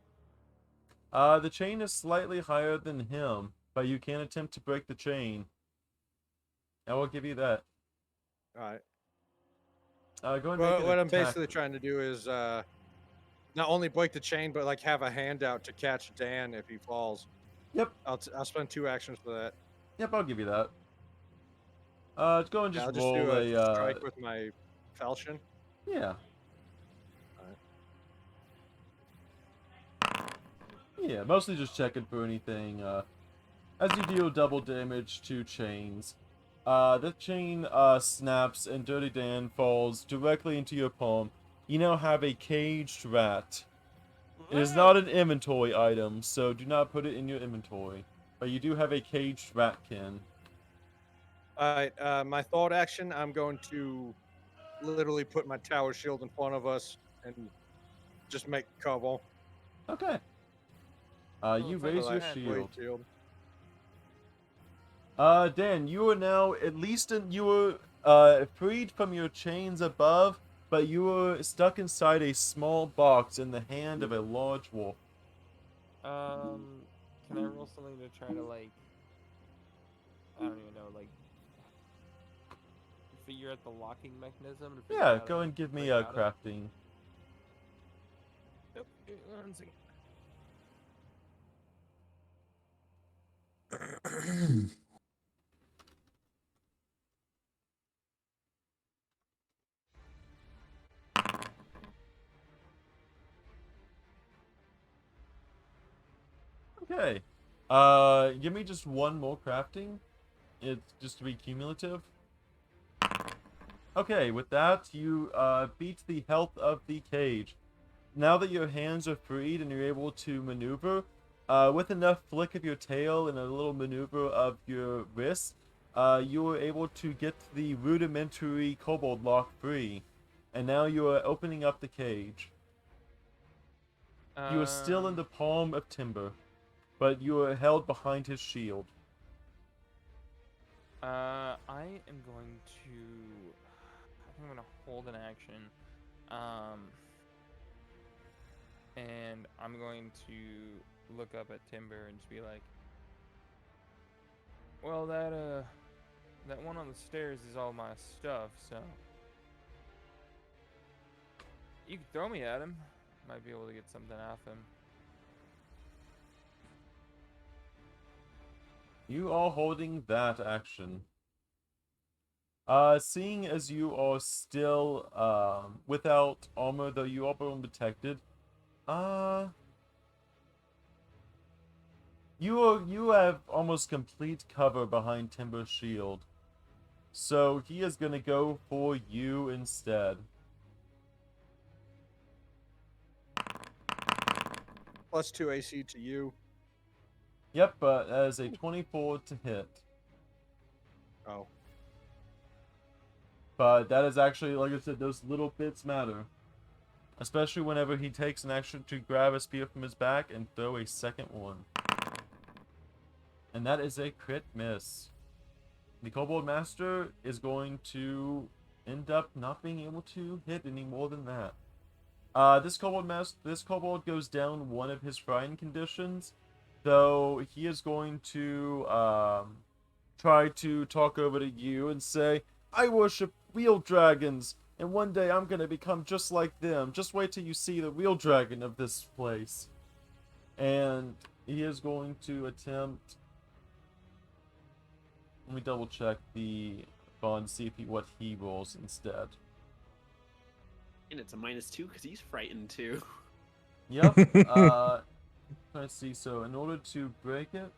The chain is slightly higher than him, but you can attempt to break the chain. I will give you that. All right. Go and make Well, an what I'm attack. basically trying to do is not only break the chain, but like have a hand out to catch Dan if he falls. Yep, I'll spend 2 actions for that. yep, I'll give you that. Go and Yeah, just I'll just do roll a a, strike with my falchion. yeah. Alright. Yeah, mostly just checking for anything, as you deal double damage to chains. The chain, snaps and Dirty Dan falls directly into your palm. You now have a caged rat. It is not an inventory item, so do not put it in your inventory. But you do have a caged ratkin. Alright, my thought action, I'm going to literally put my tower shield in front of us and just make cover. Okay. Oh, You it's like raise a your hat. Blade shield. shield. Dan, you are now at least you were freed from your chains above, but you were stuck inside a small box in the hand of a large wolf. Can I roll something to try to like, I don't even know, like figure out the locking mechanism to figure Yeah, out how go to and give me break a out of it? crafting. Yep, give me 1 second. Okay. Give me just 1 more crafting. It's just to be cumulative. Okay, with that, you beat the health of the cage. Now that your hands are freed and you're able to maneuver, with enough flick of your tail and a little maneuver of your wrist, you were able to get the rudimentary kobold lock free. And now you are opening up the cage. You are still in the palm of Timber, but you are held behind his shield. I am going to. I think I'm gonna hold an action, and I'm going to look up at Timber and just be like, "Well, that one on the stairs is all my stuff, so you can throw me at him. Might be able to get something off him." You are holding that action. Seeing as you are still without armor, though you are bone protected, you have almost complete cover behind Timber's shield. So he is gonna go for you instead. +2 AC to you. Yep, but as a 24 to hit. Oh. But that is actually, like I said, those little bits matter. Especially whenever he takes an action to grab a spear from his back and throw a second one. And that is a crit miss. The Kobold Master is going to end up not being able to hit any more than that. This Kobold goes down one of his frying conditions, though he is going to try to talk over to you and say, I worship real dragons, and one day I'm gonna become just like them. Just wait till you see the real dragon of this place. And he is going to attempt. Let me double check the bond, see if what he rolls instead. And it's a -2 because he's frightened too. Yep. Let's see. So in order to break it,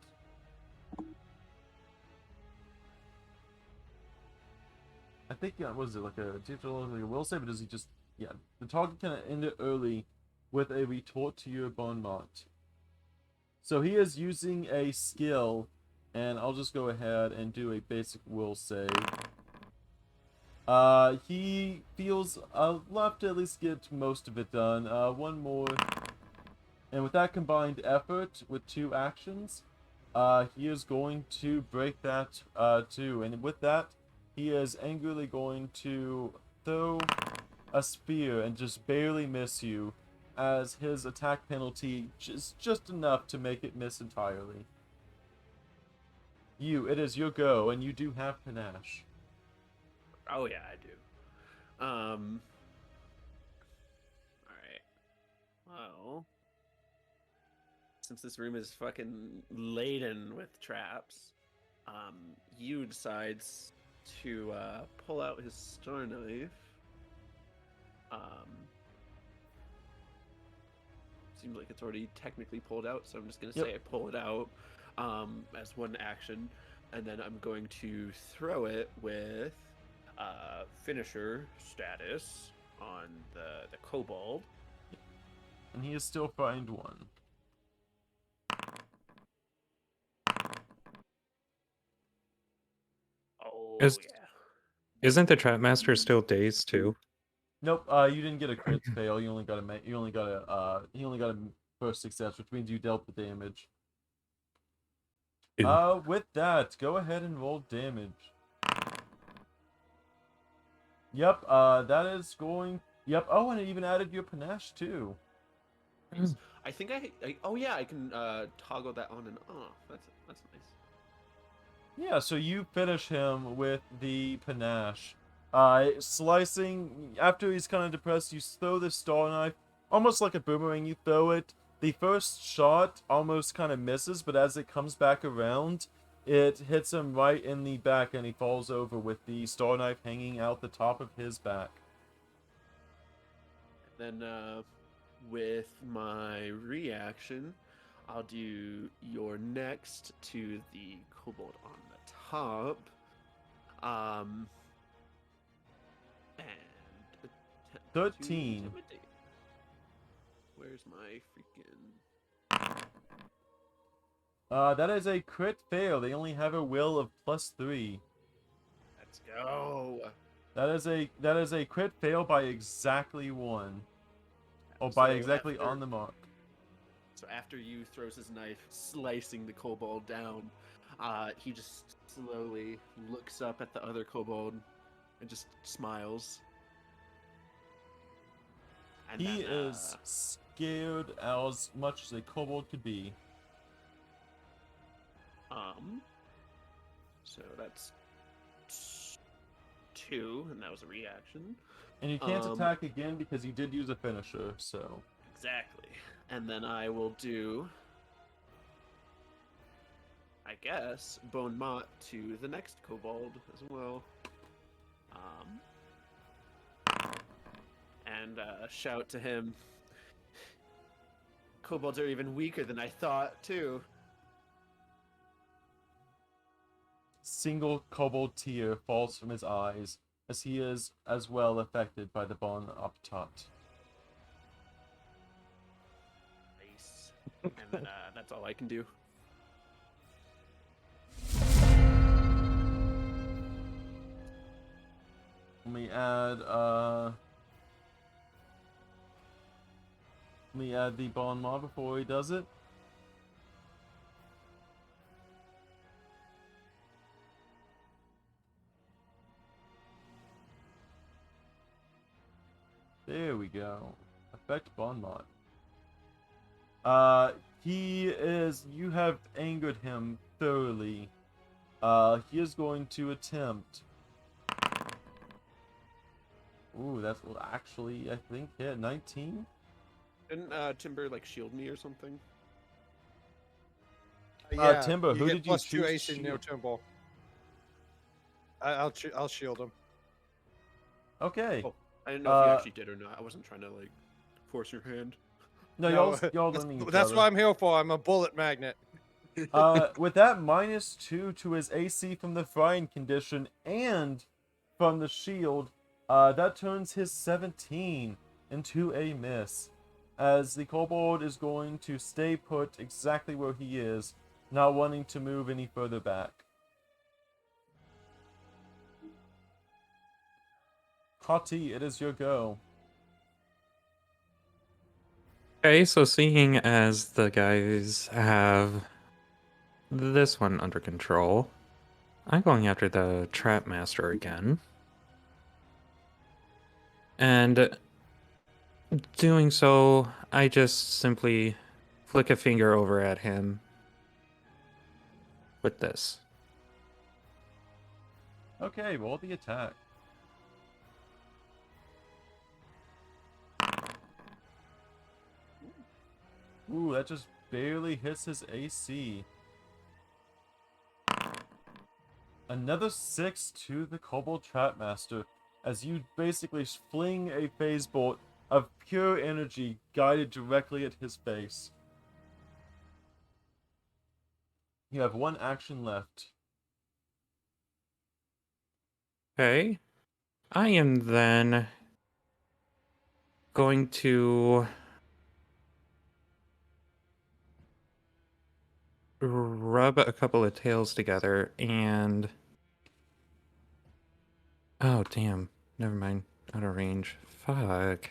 I think was it like a will save, or does he just the target can end it early with a retort to your bon mot. So he is using a skill, and I'll just go ahead and do a basic will save. He feels left to at least get most of it done. One more. And with that combined effort, with 2 actions, he is going to break that too. And with that, he is angrily going to throw a spear and just barely miss you, as his attack penalty is just enough to make it miss entirely. It is your go, and you do have panache. Oh yeah, I do. All right. Well, since this room is fucking laden with traps, Yu decides to pull out his star knife. Seems like it's already technically pulled out, so I'm just gonna say I pull it out as one action, and then I'm going to throw it with finisher status on the kobold. And he is still find 1. Oh Is- yeah. Isn't the Trap Master still dazed too? Nope. You didn't get a crit fail. You only got a he only got a first success, which means you dealt the damage. Ew. With that, go ahead and roll damage. Yep. That is going. Yep. Oh, and it even added your panache too. I think oh yeah, I can toggle that on and off. That's nice. Yeah. So you finish him with the panache. Slicing after he's kind of depressed. You throw the star knife almost like a boomerang. You throw it. The first shot almost kind of misses, but as it comes back around, it hits him right in the back, and he falls over with the star knife hanging out the top of his back. Then with my reaction, I'll do your next to the kobold on the top. And attempt to 13. intimidate. Where's my freaking... That is a crit fail. They only have a will of +3. Let's go. That is a crit fail by exactly 1. Or by So exactly after- on the mark. So after Yu throws his knife, slicing the kobold down, he just slowly looks up at the other kobold and just smiles. And He then, is scared as much as a kobold could be. So that's 2, and that was a reaction. And you can't attack again because you did use a finisher, so. Exactly. And then I will do, I guess, Bone Mott to the next kobold as well. and shout to him. Kobolds are even weaker than I thought, too. Single kobold tear falls from his eyes, as he is as well affected by the Bon Appetit. Nice. And then that's all I can do. Let me add the Bon Mot before he does it. There we go. Affect Bon Mot. You have angered him thoroughly. He is going to attempt. Ooh, that will actually, I think, hit 19. Didn't Timber like shield me or something? Timber, you who get did you plus 2 choose AC near shield? Timber. I'll shield him. Okay. Oh, I didn't know if you actually did or not. I wasn't trying to like force your hand. No, y'all learning each That's other. what I'm here for. I'm a bullet magnet. With that -2 to his AC from the frying condition and from the shield, that turns his 17 into a miss. As the kobold is going to stay put exactly where he is, not wanting to move any further back. Hati, it is your go. Okay, so seeing as the guys have this one under control, I'm going after the Trap Master again. And doing so, I just simply flick a finger over at him with this. Okay, roll the attack. Ooh, that just barely hits his AC. Another 6 to the Kobold Trapmaster, as you basically fling a phase bolt of pure energy guided directly at his face. You have one action left. Okay. I am then going to rub a couple of tails together and... Oh, damn. Never mind. Out of range. Fuck.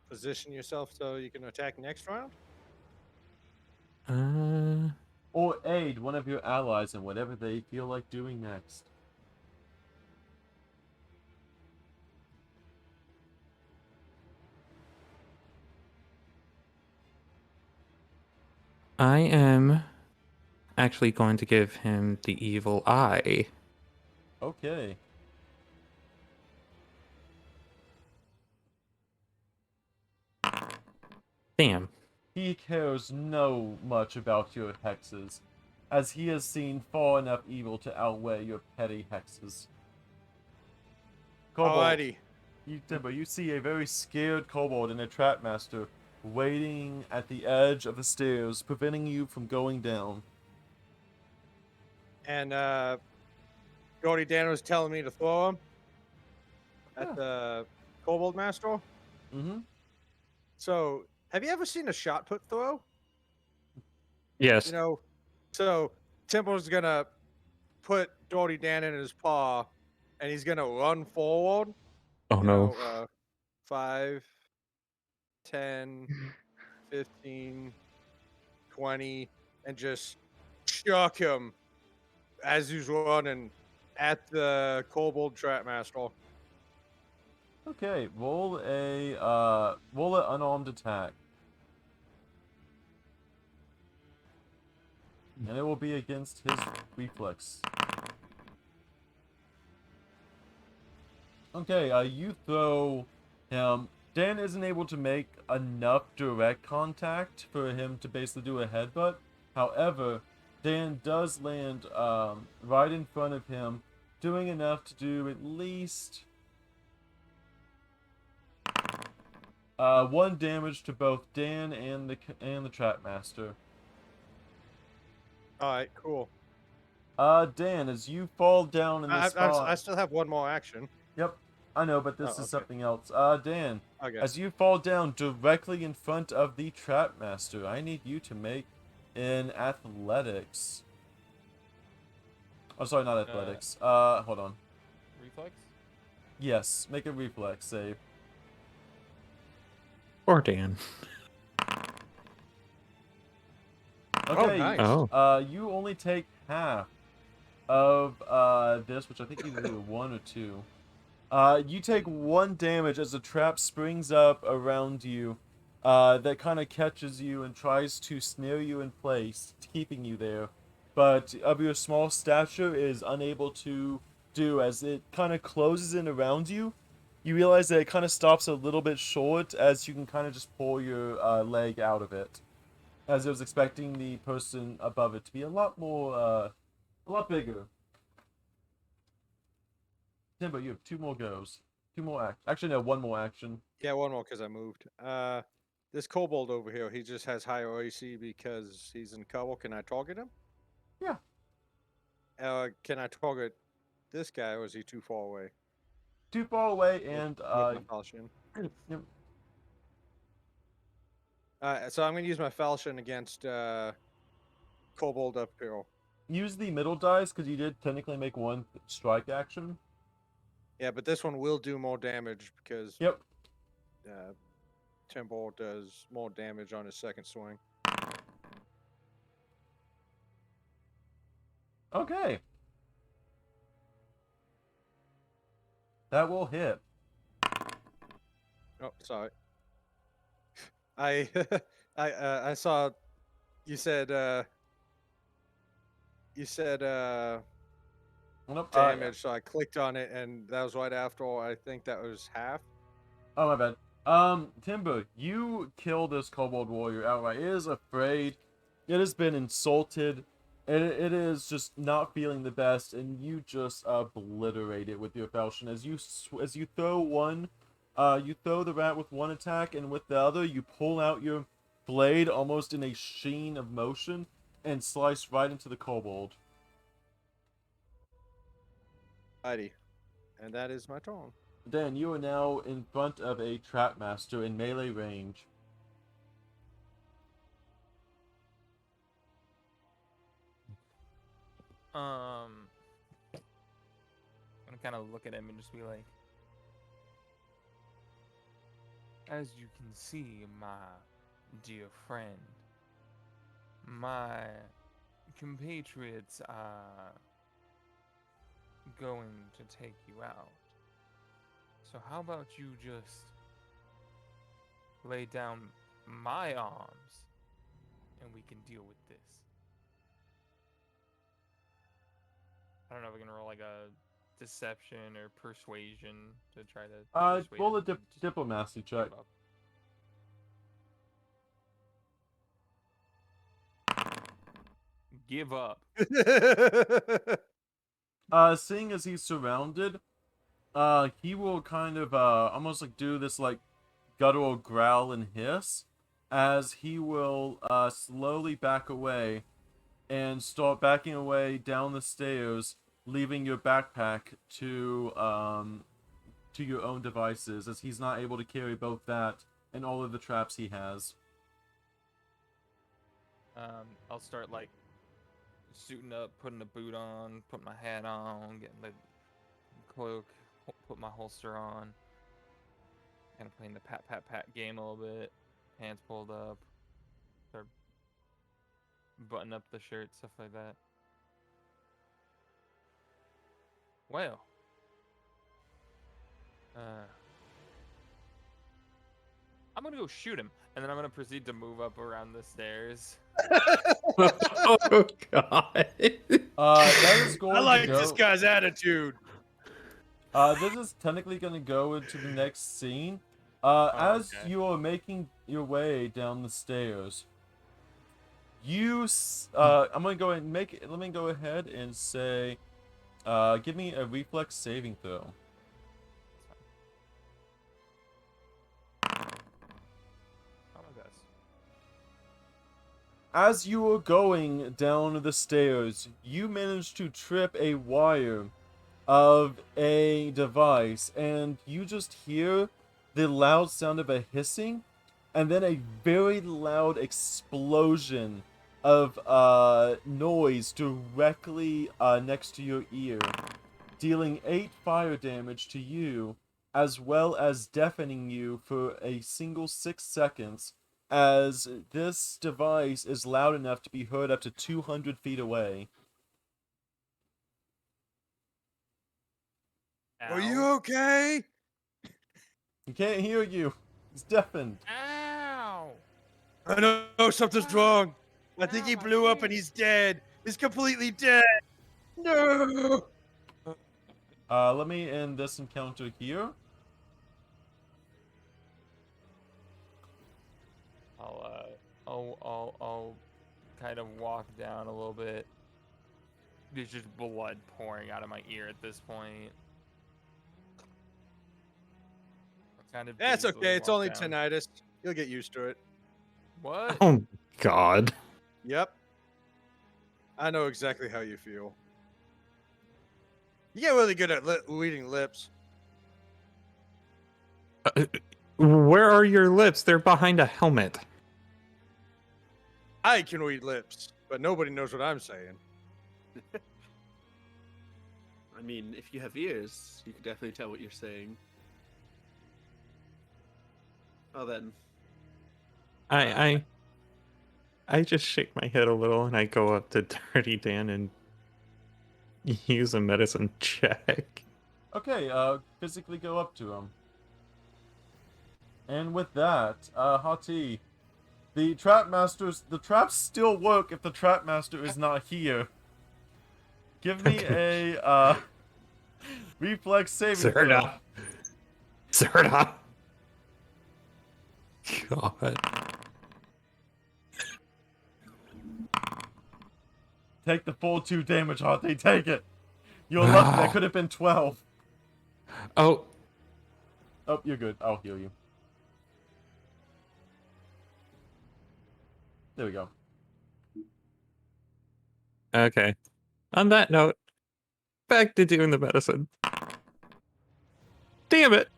Position yourself so you can attack next round. Or aid one of your allies in whatever they feel like doing next. I am actually going to give him the evil eye. Okay. Damn. He cares no much about your hexes, as he has seen far enough evil to outweigh your petty hexes. Kobold, Alrighty. Timber, you see a very scared kobold and a trapmaster waiting at the edge of the stairs, preventing you from going down. And Gordy Dan was telling me to throw him at Yeah. the Kobold Master. Mm-hmm. So, have you ever seen a shot put throw? Yes. You know, so Temple's gonna put Gordy Dan in his paw, and he's gonna run forward. Oh You no. know, 5, 10, 15, 20, and just chuck him as he's running at the Kobold Trapmaster. Okay, roll an unarmed attack. And it will be against his reflex. Okay, you throw him. Dan isn't able to make enough direct contact for him to basically do a headbutt. However, Dan does land right in front of him, doing enough to do at least 1 damage to both Dan and the Trap Master. All right, cool. Dan, as you fall down in the spot. I still have one more action. Yep, I know, but this Oh, is okay. something else. Dan, Okay. as you fall down directly in front of the Trap Master, I need you to make an athletics. Oh, sorry, not athletics. Hold on. Reflex? Yes, make a reflex save. Or Dan. Okay, nice. Oh. you only take half of this, which I think either 1 or 2. You take 1 damage as the trap springs up around you, that kind of catches you and tries to snare you in place, keeping you there. But of your small stature is unable to do, as it kind of closes in around you. You realize that it kind of stops a little bit short, as you can kind of just pull your leg out of it. As it was expecting the person above it to be a lot more, a lot bigger. Timbo, you have 2 more goes. 2 more actually, no, 1 more action. Yeah, one more because I moved. This kobold over here, he just has higher AC because he's in cover. Can I target him? Yeah. Can I target this guy, or is he too far away? Too far away, With- and with my falchion. yep. So I'm gonna use my falchion against kobold up here. Use the middle dice because you did technically make 1 strike action. Yeah, but this one will do more damage because Yep. Timber does more damage on his second swing. Okay. That will hit. Oh, sorry. I I saw you said Nope. damage, so I clicked on it, and that was right after. I think that was half. Oh, my bad. Timber, you kill this kobold warrior outright. It is afraid. It has been insulted. It is just not feeling the best, and you just obliterate it with your falchion. As you throw one, you throw the rat with 1 attack, and with the other, you pull out your blade almost in a sheen of motion and slice right into the kobold. Righty. And that is my turn. Dan, you are now in front of a trap master in melee range. I'm gonna kind of look at him and just be like, as you can see, my dear friend, my compatriots are going to take you out. So how about you just lay down my arms and we can deal with this? I don't know if we can roll like a deception or persuasion to try to persuade Roll a him to just diplomacy check. give up. Seeing as he's surrounded, he will kind of almost like do this like guttural growl and hiss, as he will slowly back away and start backing away down the stairs, leaving your backpack to your own devices, as he's not able to carry both that and all of the traps he has. I'll start like suiting up, putting a boot on, put my hat on, getting the cloak, put my holster on. Kind of playing the pat pat pat game a little bit. Hands pulled up. Start button up the shirt, stuff like that. Well. I'm gonna go shoot him, and then I'm gonna proceed to move up around the stairs. Oh god. That is going I like to go... this guy's attitude. This is technically going to go into the next scene. As okay. you are making your way down the stairs, I'm gonna go ahead and make it. Let me go ahead and say, give me a reflex saving throw. Oh my best. As you are going down the stairs, you manage to trip a wire of a device, and you just hear the loud sound of a hissing, and then a very loud explosion of noise directly next to your ear, dealing 8 fire damage to you, as well as deafening you for a single 6 seconds, as this device is loud enough to be heard up to 200 feet away. Are Ow. you okay? He can't hear you. He's deafened. Ow! I know something's wrong. I think Ow, he my blew up and ear. he's dead. He's completely dead. No. Let me end this encounter here. I'll kind of walk down a little bit. There's just blood pouring out of my ear at this point. I kind of That's dazedly okay. It's walk only down. tinnitus. You'll get used to it. What? Oh God. Yep. I know exactly how you feel. You get really good at reading lips. Where are your lips? They're behind a helmet. I can read lips, but nobody knows what I'm saying. I mean, if you have ears, you can definitely tell what you're saying. Oh, then. I just shake my head a little and I go up to Dirty Dan and use a medicine check. Okay, physically go up to him. And with that, Hati, the traps still work if the trap master is not here. Give me Okay. a, reflex saving throw. Zerda. Zerda. God. Take the full 2 damage, Hati, take it! You're lucky, that Wow. could have been 12. Oh, Oh, you're good, I'll heal you. There we go. okay. On that note, back to doing the medicine. Damn it.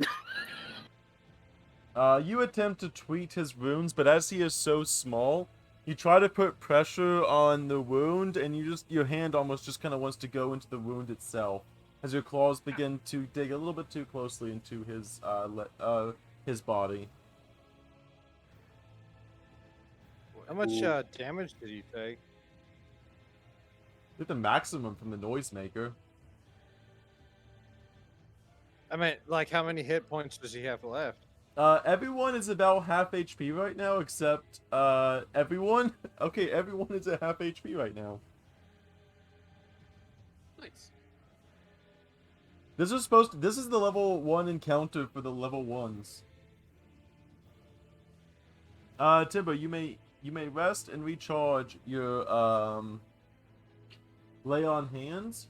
You attempt to treat his wounds, but as he is so small, you try to put pressure on the wound, and your hand almost just kind of wants to go into the wound itself, as your claws begin to dig a little bit too closely into his body. How much damage did you take? Get the maximum from the noisemaker. I mean, like, how many hit points does he have left? Everyone is about half HP right now, except, everyone? Okay, everyone is at half HP right now. Nice. This is the level 1 encounter for the level 1s. Timber, you may rest and recharge your, lay on hands.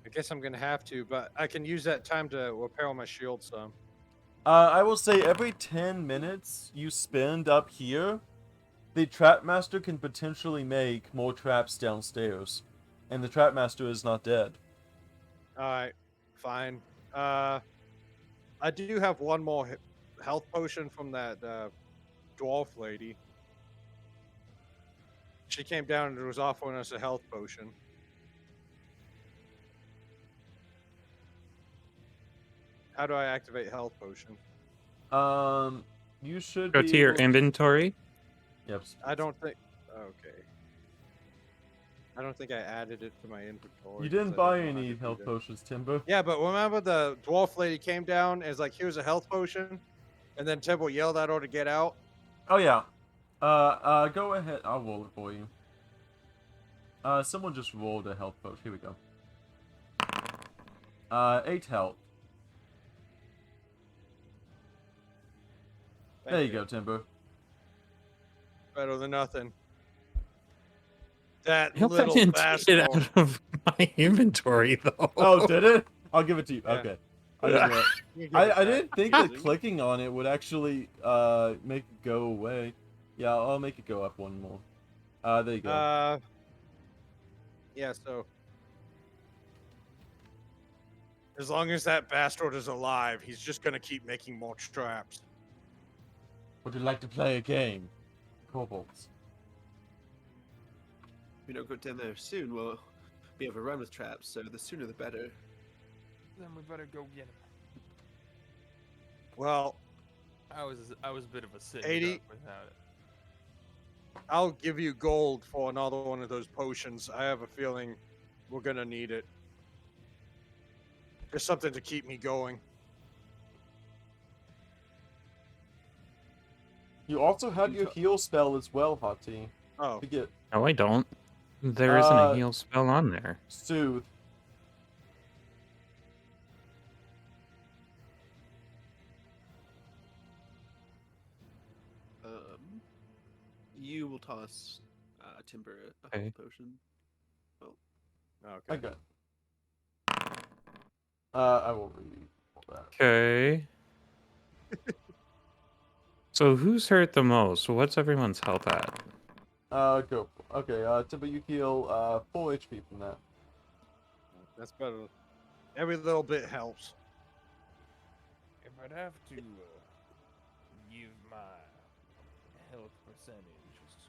I guess I'm gonna have to, but I can use that time to repair my shield some. I will say every 10 minutes you spend up here, the trap master can potentially make more traps downstairs. And the trap master is not dead. Alright, fine. I do have one more health potion from that dwarf lady. She came down and was offering us a health potion. How do I activate health potion? You should Go be to your able... inventory. Yep. I don't think... Okay. I don't think I added it to my inventory. You 'cause didn't I buy know how to any do health that. potions, Timber. Yeah, but remember the dwarf lady came down and was like, here's a health potion? And then Timber yelled at her to get out? Oh yeah. Go ahead. I'll roll it for you. Someone just rolled a health potion. Here we go. 8 health. Thank There you go, Timber. Better than nothing. That I hope that little didn't take it bastard. out of my inventory, though. Oh, did it? I'll give it to you. Yeah. Okay. I didn't know. You give it I back. didn't think that Amazing. clicking on it would actually make it go away. Yeah, I'll make it go up one more. There you go. Yeah, so as long as that bastard is alive, he's just gonna keep making more traps. Would you like to play a game? Kobolds. If we don't go down there soon, we'll be able to run with traps, so the sooner the better. Then we better go get him. Well, I was a bit of a sitting 80 duck without it. I'll give you gold for another one of those potions. I have a feeling we're gonna need it. Just something to keep me going. You also have your heal spell as well, Hati. Oh, Forget No, I don't. There isn't a Uh, heal spell on there. Soothe. You will toss Timber a Okay. health potion. okay. Okay. I will read that. Okay. So who's hurt the most? What's everyone's health at? Go. Okay, Timber, you heal 4 HP from that. That's better. Every little bit helps. If I'd have to give my health percentage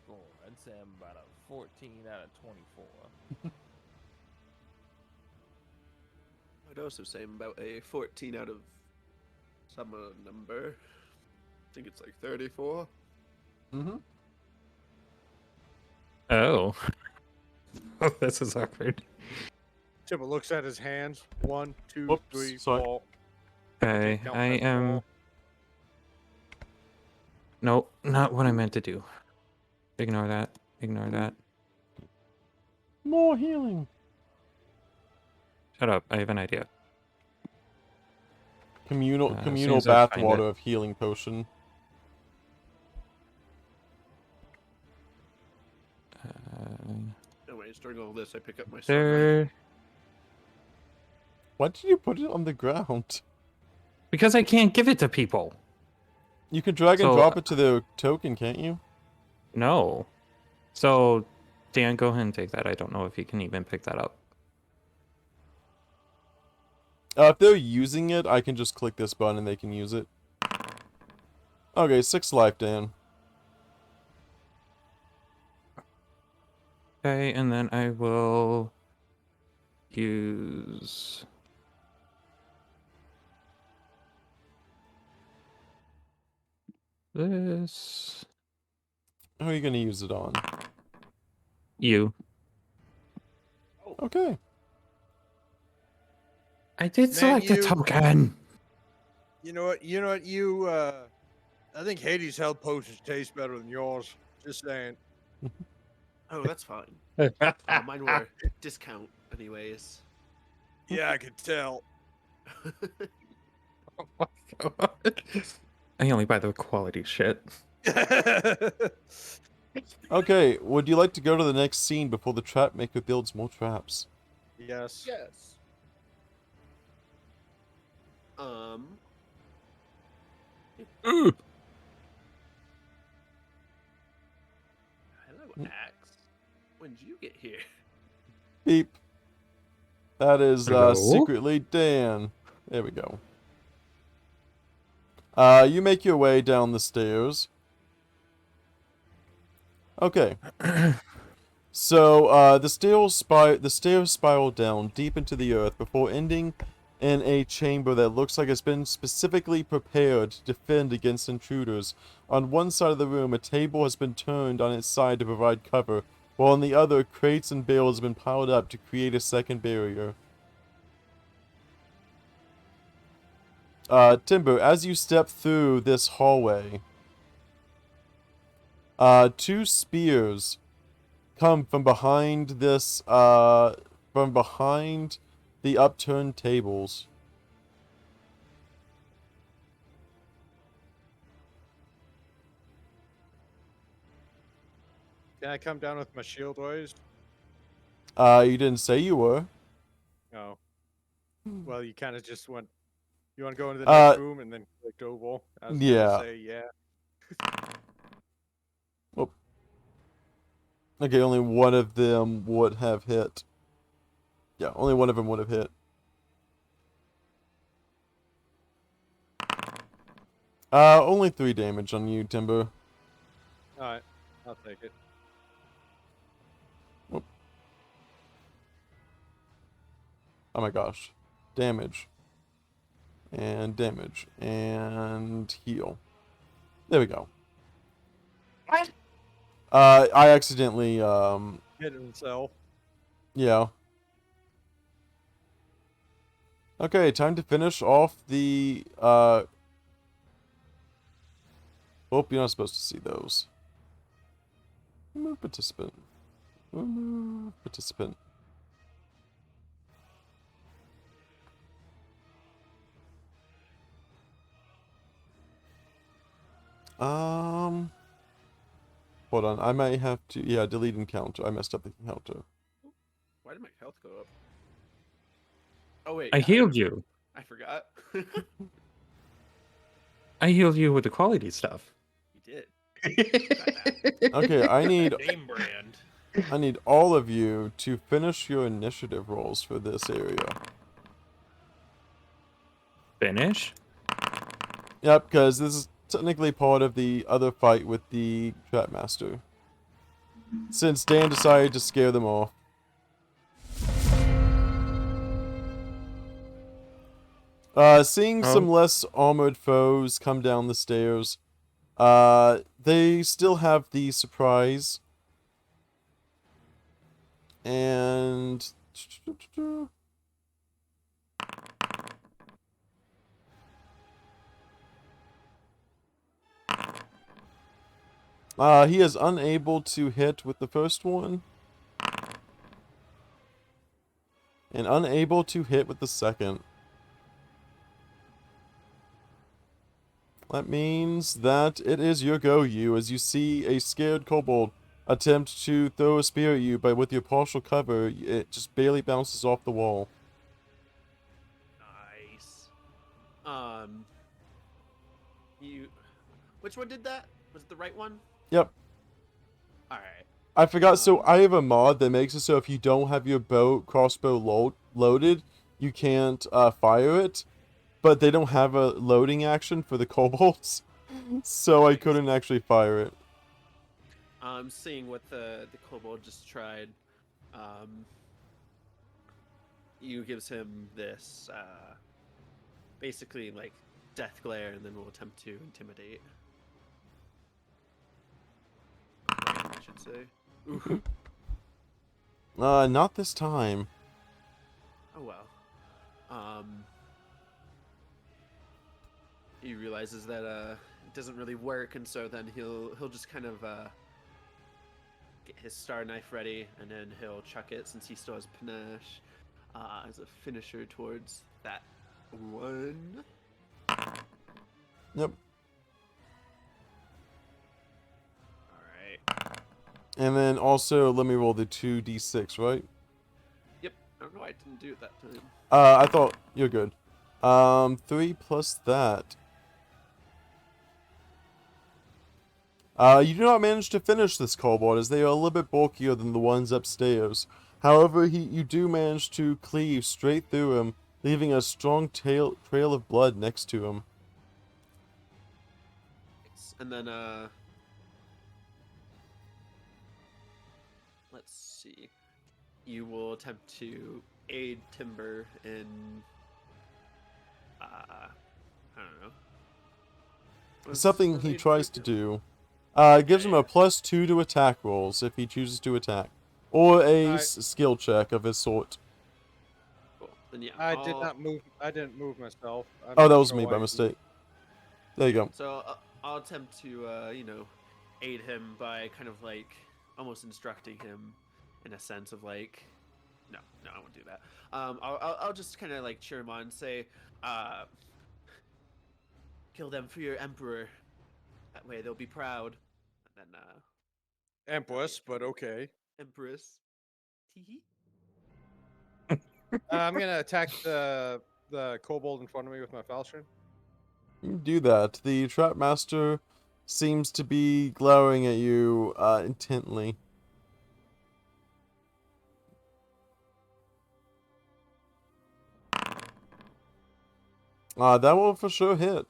score, I'd say I'm about a 14 out of 24. I'd also say I'm about a 14 out of some number. I think it's like 34. Mm-hmm. Oh. Oh, this is awkward. Timber looks at his hands. 1, 2, Whoops, 3, sorry. 4. Okay, Can't count I that am... small. Nope, not what I meant to do. Ignore that. Ignore that. More healing. Shut up, I have an idea. Communal As communal soon as I find bathwater it. of healing potion. Anyways, during all this, I pick up my sword. There... Why did you put it on the ground? Because I can't give it to people. You can drag and So, drop it to the token, can't you? No. So, Dan, go ahead and take that. I don't know if you can even pick that up. If they're using it, I can just click this button and they can use it. Okay, 6 life, Dan. Okay, and then I will use... this... Who are you going to use it on? You. Okay. I did select a you- token! You know what? I think Hades' health potions taste better than yours. Just saying. Oh, that's fine. Mine were discount, anyways. Yeah, I could tell. Oh my god. I only buy the quality shit. Okay, would you like to go to the next scene before the trap maker builds more traps? Yes. Yes. Ooh. Hello, Axe. When did you get here? Beep. That is Hello? secretly Dan. There we go. You make your way down the stairs. Okay. So the stairs spiral down deep into the earth before ending in a chamber that looks like it's been specifically prepared to defend against intruders. On one side of the room, a table has been turned on its side to provide cover, while on the other, crates and bales have been piled up to create a second barrier. Timber, as you step through this hallway, 2 spears come from behind this, from behind the upturned tables. Can I come down with my shield raised? You didn't say you were. No. Well, you kind of just went. You want to go into the Uh, next room and then clicked oval. I was gonna yeah. say yeah. Okay, only one of them would have hit. Yeah, only one of them would have hit. Only 3 damage on you, Timber. All right, I'll take it. Oh my gosh. Damage. And damage. And heal. There we go. What? I accidentally, Hit himself. yeah. Okay, time to finish off the, oh, you're not supposed to see those. Remove participant. Remove participant. Hold on, I might have to, yeah, delete encounter. I messed up the encounter. Why did my health go up? Oh wait, I yeah, healed you. I forgot. I healed you with the quality stuff. You did. Okay, I need Name brand. I need all of you to finish your initiative rolls for this area. Finish? Yep, because this is technically part of the other fight with the Trapmaster. Since Dan decided to scare them off. Seeing some less armored foes come down the stairs, they still have the surprise. And... he is unable to hit with the first one. And unable to hit with the second. That means that it is your go, you, as you see a scared kobold attempt to throw a spear at you, but with your partial cover, it just barely bounces off the wall. Nice. You. Which one did that? Was it the right one? Yep. All right. I forgot, so I have a mod that makes it so if you don't have your crossbow loaded, you can't fire it. But they don't have a loading action for the kobolds, so I couldn't actually fire it. Seeing what the kobold just tried, you gives him this basically like death glare, and then we'll attempt to intimidate. I should say. Ooh. Not this time. Oh well. He realizes that it doesn't really work, and so then he'll just kind of get his star knife ready, and then he'll chuck it since he still has panache as a finisher towards that one. Yep. All right. And then also, let me roll the 2d6, right? Yep. I don't know why I didn't do it that time. I thought you're good. 3 plus that. You do not manage to finish this kobold, as they are a little bit bulkier than the ones upstairs. However, you do manage to cleave straight through him, leaving a strong trail of blood next to him. And then let's see. You will attempt to aid Timber in I don't know. Something he tries to do. It gives him a +2 to attack rolls if he chooses to attack. Or a skill check of his sort. Cool. Then yeah, I didn't move myself. I'm Oh, not that was sure me why by you- mistake. There you go. So I'll attempt to, aid him by kind of like almost instructing him in a sense of like, no, I won't do that. I'll just kind of like cheer him on and say, kill them for your emperor. That way they'll be proud. And then Empress, but okay. Empress. Tee-hee. I'm gonna attack the kobold in front of me with my falchion. You do that. The trap master seems to be glowering at you intently. That will for sure hit.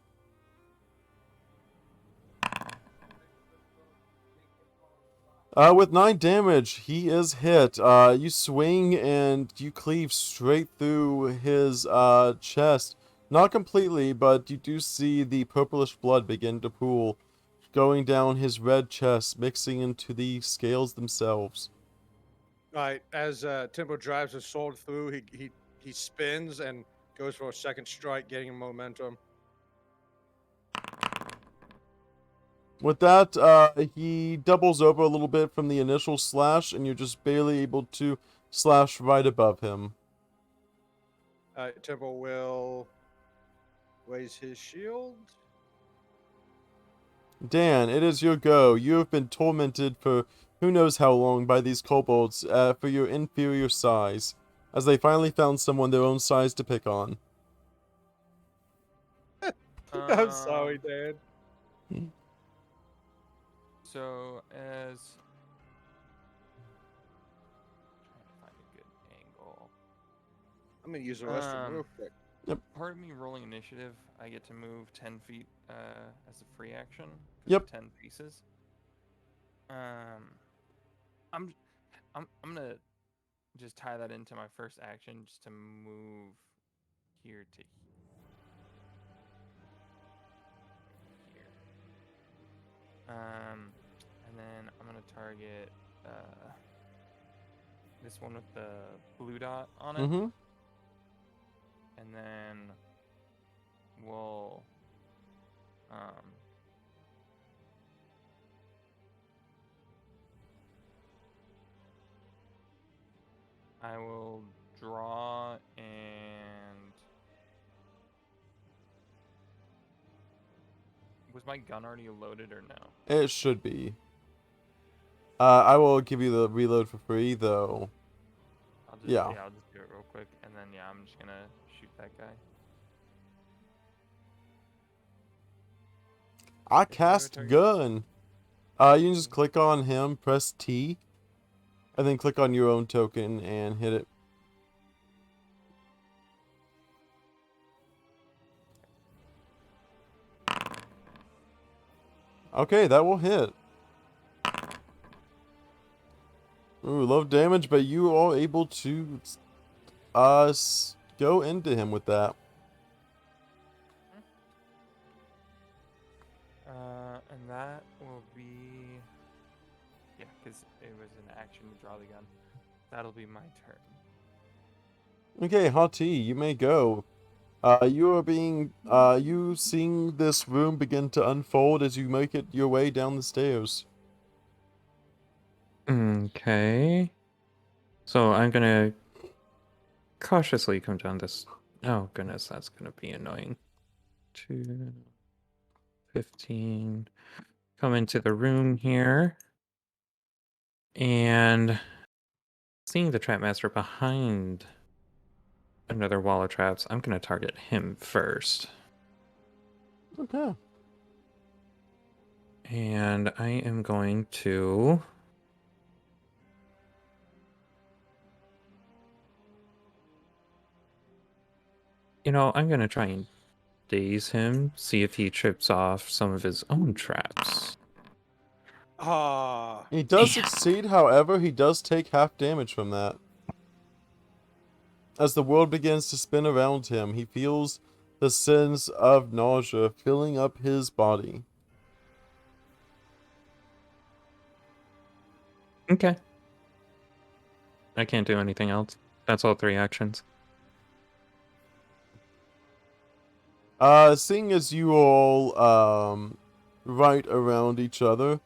With 9 damage, he is hit. You swing and you cleave straight through his chest. Not completely, but you do see the purplish blood begin to pool, going down his red chest, mixing into the scales themselves. All right, as Timbo drives his sword through, he spins and goes for a second strike, getting momentum. With that, he doubles over a little bit from the initial slash, and you're just barely able to slash right above him. Timbo will raise his shield. Dan, it is your go. You have been tormented for who knows how long by these kobolds for your inferior size, as they finally found someone their own size to pick on. I'm sorry, Dan. So as trying to find a good angle. I'm gonna use the restroom real quick. Part of me rolling initiative, I get to move 10 feet as a free action. 'Cause Yep. of 10 pieces. I'm gonna just tie that into my first action just to move here to here. And then I'm gonna target this one with the blue dot on it. Mm-hmm. And then we'll I will draw and was my gun already loaded or no? It should be. I will give you the reload for free, though. I'll just Yeah. I'll just do it real quick and then I'm just gonna shoot that guy. I Okay, do cast target. gun. You can just click on him, press T, and then click on your own token and hit it. Okay, that will hit. Ooh, low damage, but you are able to go into him with that. And that will be yeah, because it was an action to draw the gun. That'll be my turn. Okay, Hati, you may go. You are being, you seeing this room begin to unfold as you make it your way down the stairs. Okay. So I'm gonna cautiously come down this. Oh goodness, that's gonna be annoying. 2, 15. Come into the room here. And seeing the trapmaster behind another wall of traps, I'm gonna target him first. Okay. And I am going to I'm gonna try and daze him, see if he trips off some of his own traps. Ah, He does Damn. succeed, however, he does take half damage from that. As the world begins to spin around him, he feels the sense of nausea filling up his body. Okay. I can't do anything else. That's all 3 actions. Seeing as you all, right around each other,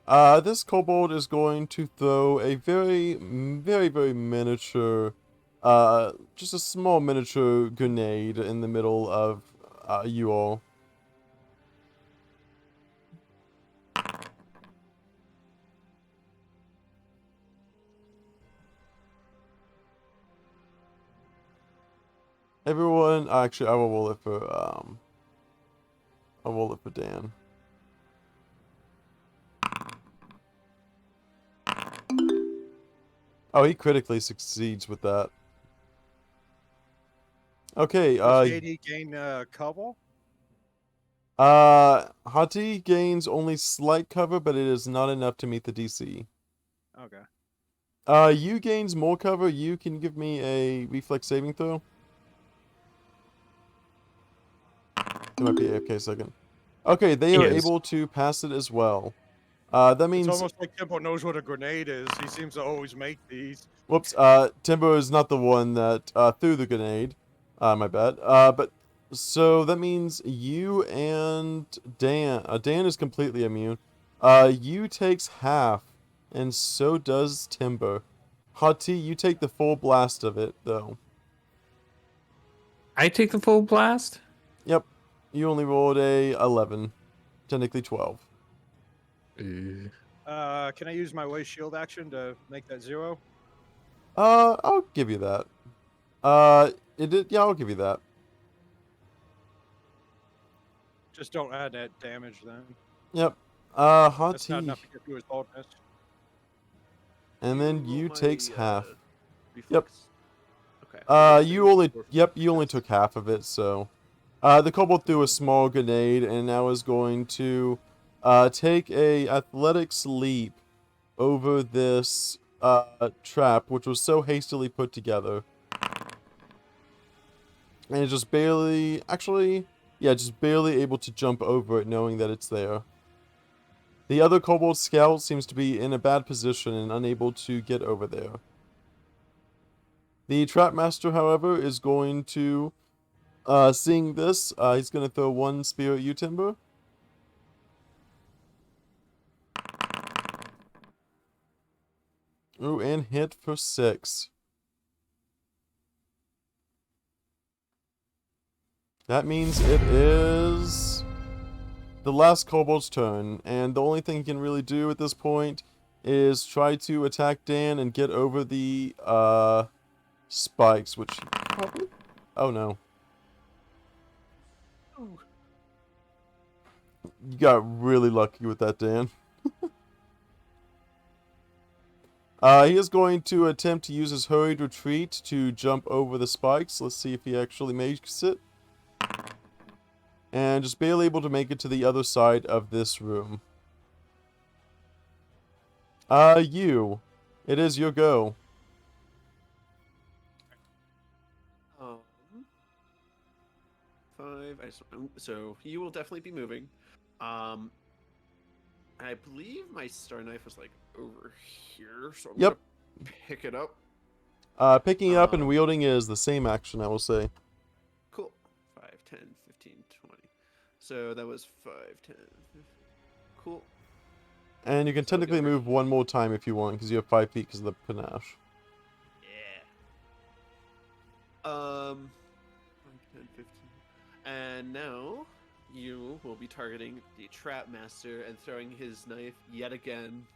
this kobold is going to throw a very, very, very miniature, just a small miniature grenade in the middle of, you all. Everyone, actually, I will roll it for I'll roll it for Dan. Oh, he critically succeeds with that. Okay, Does AD gain cover? Hati gains only slight cover, but it is not enough to meet the DC. Okay. You gains more cover. You can give me a reflex saving throw. It might be AFK a second. Okay, they He are is. able to pass it as well. That It's means, almost like Tempo knows what a grenade is. He seems to always make these. whoops, Timbo is not the one that threw the grenade. My bad. But so that means you and Dan. Dan is completely immune. You takes half, and so does Timber. Hati, you take the full blast of it, though. I take the full blast? Yep. You only rolled a 11. Technically 12. Ooh. Can I use my way shield action to make that 0? I'll give you that. Yeah, I'll give you that. Just don't add that damage then. Yep. That's not Hati. enough to get through his boldness. And then roll you my, takes half. reflex? Okay. You only took half of it, so. The kobold threw a small grenade and now is going to, take a athletics leap over this, trap, which was so hastily put together. And it's just barely, actually, yeah, just barely able to jump over it knowing that it's there. The other kobold scout seems to be in a bad position and unable to get over there. The trapmaster, however, is going to, seeing this, he's going to throw one spear at you, Timber. Ooh, and hit for 6. That means it is the last kobold's turn, and the only thing he can really do at this point is try to attack Dan and get over the, spikes, which he probably... Oh, no. You got really lucky with that, Dan. He is going to attempt to use his hurried retreat to jump over the spikes. Let's see if he actually makes it. And just barely able to make it to the other side of this room. You. It is your go. Um, 5. So you will definitely be moving. I believe my star knife was like over here, so I'm Yep. gonna pick it up. Picking it up and wielding is the same action, I will say. Cool. 5, 10, 15, 20. So that was 5, 10. Cool. And you can So I'll go technically over move one more time if you want, because you have 5 feet because of the panache. Yeah. 5, 10, 15. And now you will be targeting the trap master and throwing his knife yet again.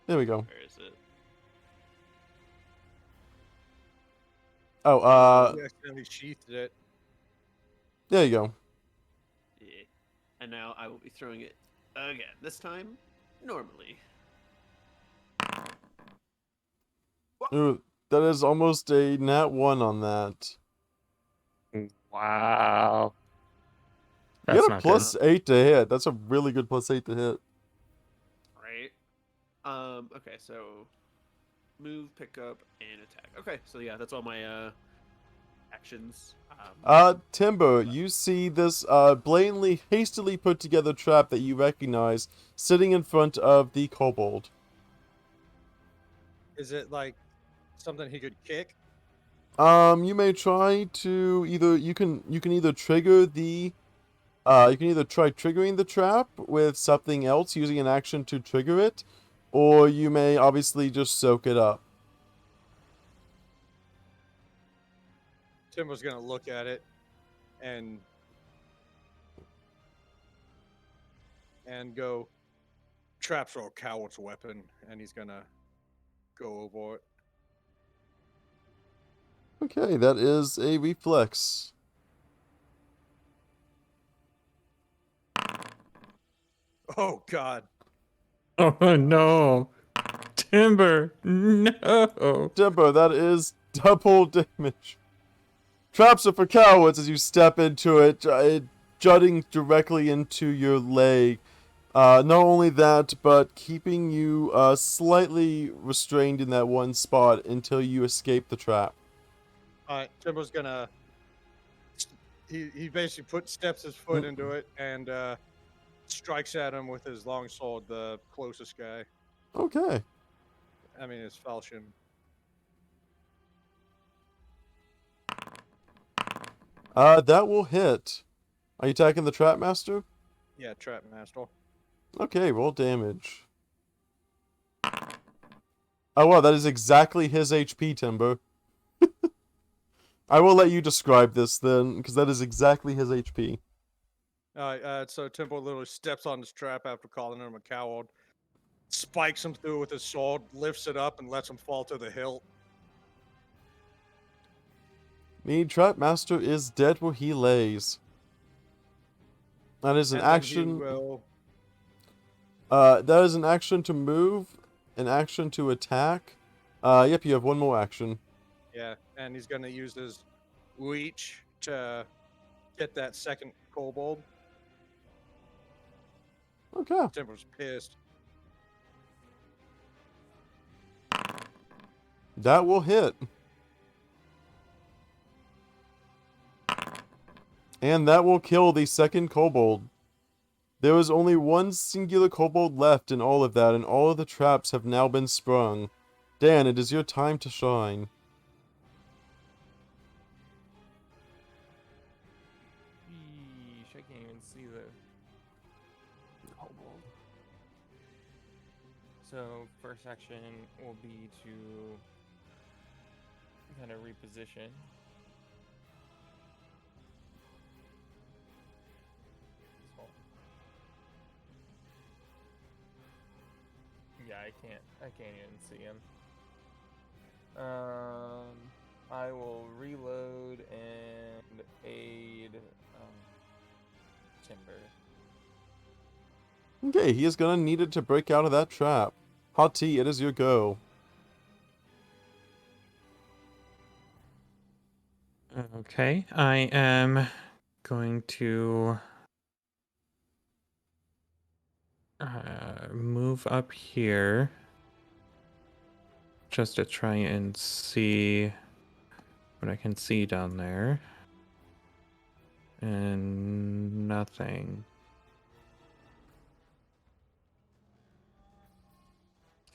There we go. Where is it? Oh, You accidentally sheathed it. there you go. Yeah. And now I will be throwing it again. This time, normally. Ooh, that is almost a nat 1 on that. Wow. You That's got a not plus 8 to hit. That's a really good plus 8 to hit. Right. Okay, so move, pick up, and attack. Okay, so yeah, that's all my actions. Timber, you see this blatantly, hastily put together trap that you recognize sitting in front of the kobold. Is it like something he could kick? You may try to you can either trigger the you can either try triggering the trap with something else using an action to trigger it, or you may obviously just soak it up. Tim was gonna look at it and go, traps are a coward's weapon, and he's gonna go over it. Okay, that is a reflex. Oh God. Oh no. Timber, no. Timbo, that is double damage. Traps are for cowards as you step into it, jutting directly into your leg. Not only that, but keeping you slightly restrained in that one spot until you escape the trap. Alright, Timbo's gonna he basically steps his foot into it and strikes at him with his long sword, the closest guy. Okay. I mean, it's falchion. That will hit. Are you attacking the trap master? Yeah, trap master. Okay, roll damage. Oh wow, that is exactly his HP, Timber. I will let you describe this then, because that is exactly his HP. Alright, so Timbo literally steps on this trap after calling him a coward, spikes him through with his sword, lifts it up, and lets him fall to the hilt. The trap master is dead where he lays. That is an And then action. he will. That is an action to move, an action to attack. Yep, you have one more action. Yeah, and he's gonna use his reach to get that second kobold. Okay. Timber's pissed. That will hit. And that will kill the second kobold. There is only one singular kobold left in all of that, and all of the traps have now been sprung. Dan, it is your time to shine. Yeesh, I can't even see the kobold. So first action will be to kind of reposition. So, yeah, I can't even see him. I will reload and aid Timber. Okay, he is gonna need it to break out of that trap. Hot tea, it is your go. Okay, I am going to move up here just to try and see what I can see down there. And nothing.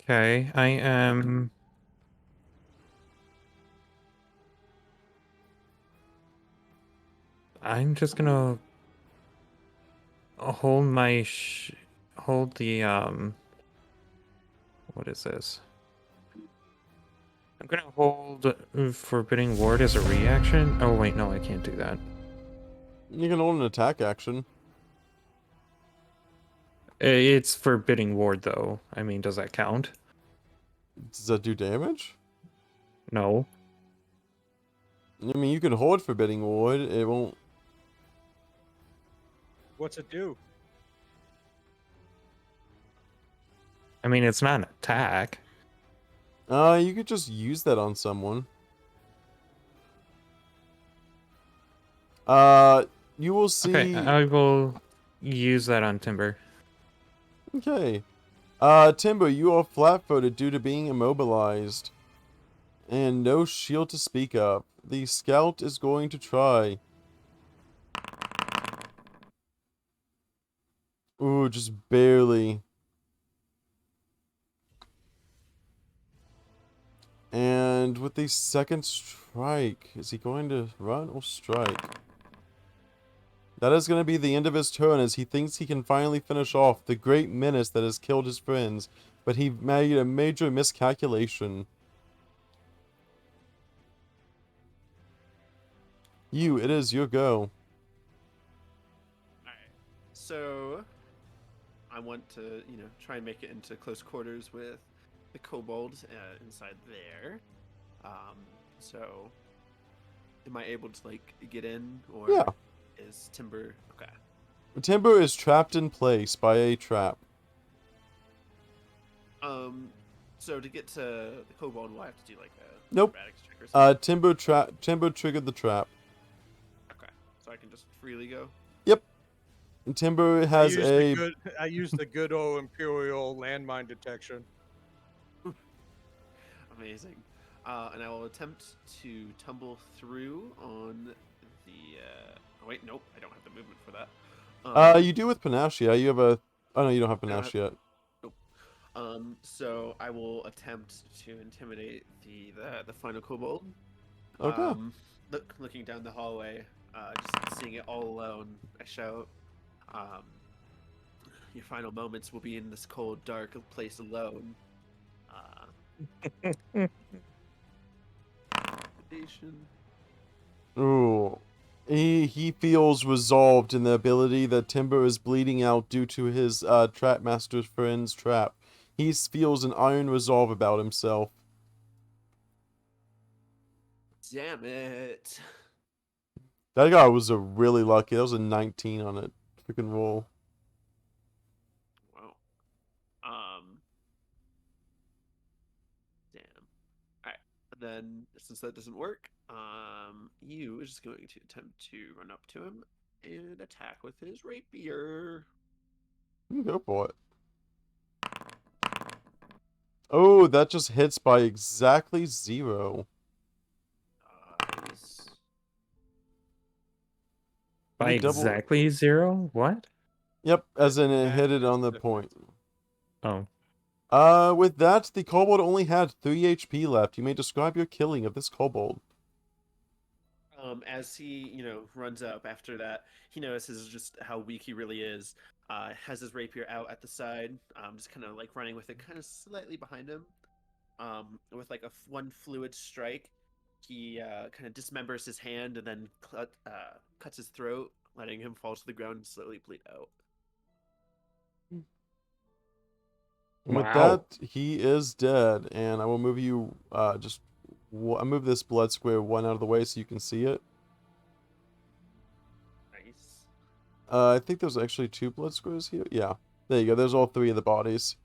Okay, I am. I'm just gonna hold my hold the what is this? I'm gonna hold Forbidding Ward as a reaction. Oh wait, no, I can't do that. You can hold an attack action. It's Forbidding Ward though. I mean, does that count? Does that do damage? No. I mean, you can hold Forbidding Ward, it won't... What's it do? I mean, it's not an attack. You could just use that on someone. You will see... Okay, I will use that on Timber. Okay. Timber, you are flat-footed due to being immobilized. And no shield to speak of. The scout is going to try. Ooh, just barely. And with the second strike, is he going to run or strike? That is going to be the end of his turn as he thinks he can finally finish off the great menace that has killed his friends, but he made a major miscalculation. You, it is your go. Alright. So I want to, try and make it into close quarters with the kobold inside there. So am I able to like get in, or Yeah. is Timber okay? Timber is trapped in place by a trap. So to get to the kobold, we'll have to do like a Nope. acrobatics check or something. Timber triggered the trap. Okay, so I can just freely go. And Timber has I used the good old Imperial landmine detection. Amazing. And I will attempt to tumble through on the. Oh wait, nope, I don't have the movement for that. You do with Panacea. You have a. Oh no, you don't have I don't have- Panacea yet. So I will attempt to intimidate the final kobold. Okay. Looking down the hallway, just seeing it all alone, I shout, "Your final moments will be in this cold, dark place alone." Intimidation. Ooh. He feels resolved in the ability that Timber is bleeding out due to his trap master's friend's trap. He feels an iron resolve about himself. Damn it! That guy was a really lucky. That was a 19 on it. Freaking roll. Wow. Damn. Alright. Then, since that doesn't work, you is just going to attempt to run up to him and attack with his rapier. You go for it. Oh, that just hits by exactly 0. Nice. By You double- exactly 0? What? Yep, as in it hit it That's on the different. point. Oh. With that, the kobold only had 3 HP left. You may describe your killing of this kobold. As he, runs up after that, he notices just how weak he really is. Has his rapier out at the side, just kind of like running with it, kind of slightly behind him. With like one fluid strike, he kind of dismembers his hand and then cuts his throat, letting him fall to the ground and slowly bleed out. With Wow. that, he is dead, and I will move you, I move this blood square 1 out of the way so you can see it. Nice. I think there's actually 2 blood squares here. Yeah, there you go. There's all 3 of the bodies.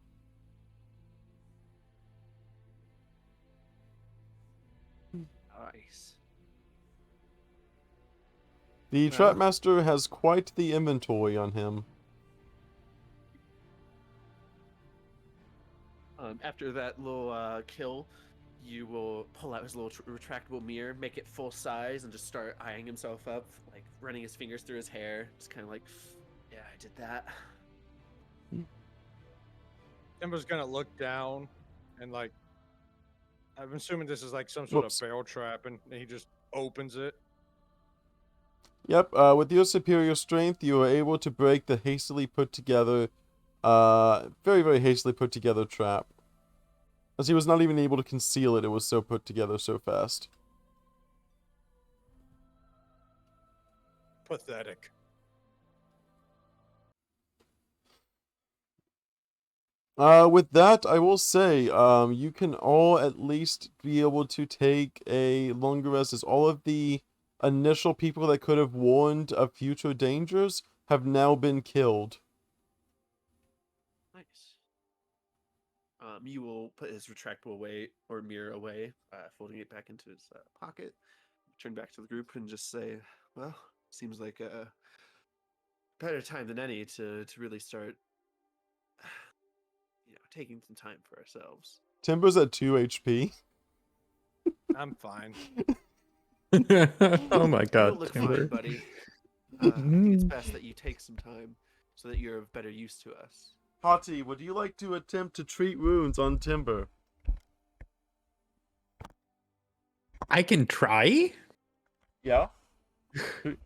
Nice. The Well. Trapmaster has quite the inventory on him. After that little kill, you will pull out his little retractable mirror, make it full size, and just start eyeing himself up, like running his fingers through his hair, just kind of like, yeah, I did that. Timber's gonna look down and like, I'm assuming this is like some sort Whoops. of barrel trap, and he just opens it. Yep, with your superior strength, you are able to break the hastily put together, very, very hastily put together trap. As he was not even able to conceal it, it was so put together so fast. Pathetic. With that, I will say, you can all at least be able to take a longer rest, as all of the initial people that could have warned of future dangers have now been killed. Nice. You will put his retractable away or mirror away, folding it back into his pocket. Turn back to the group and just say, "Well, seems like a better time than any to really start, taking some time for ourselves." Timber's at 2 HP. I'm fine. Oh my You god, don't look Timber. fine, buddy. I think it's best that you take some time so that you're of better use to us. Hati, would you like to attempt to treat wounds on Timber? I can try? Yeah. Wait,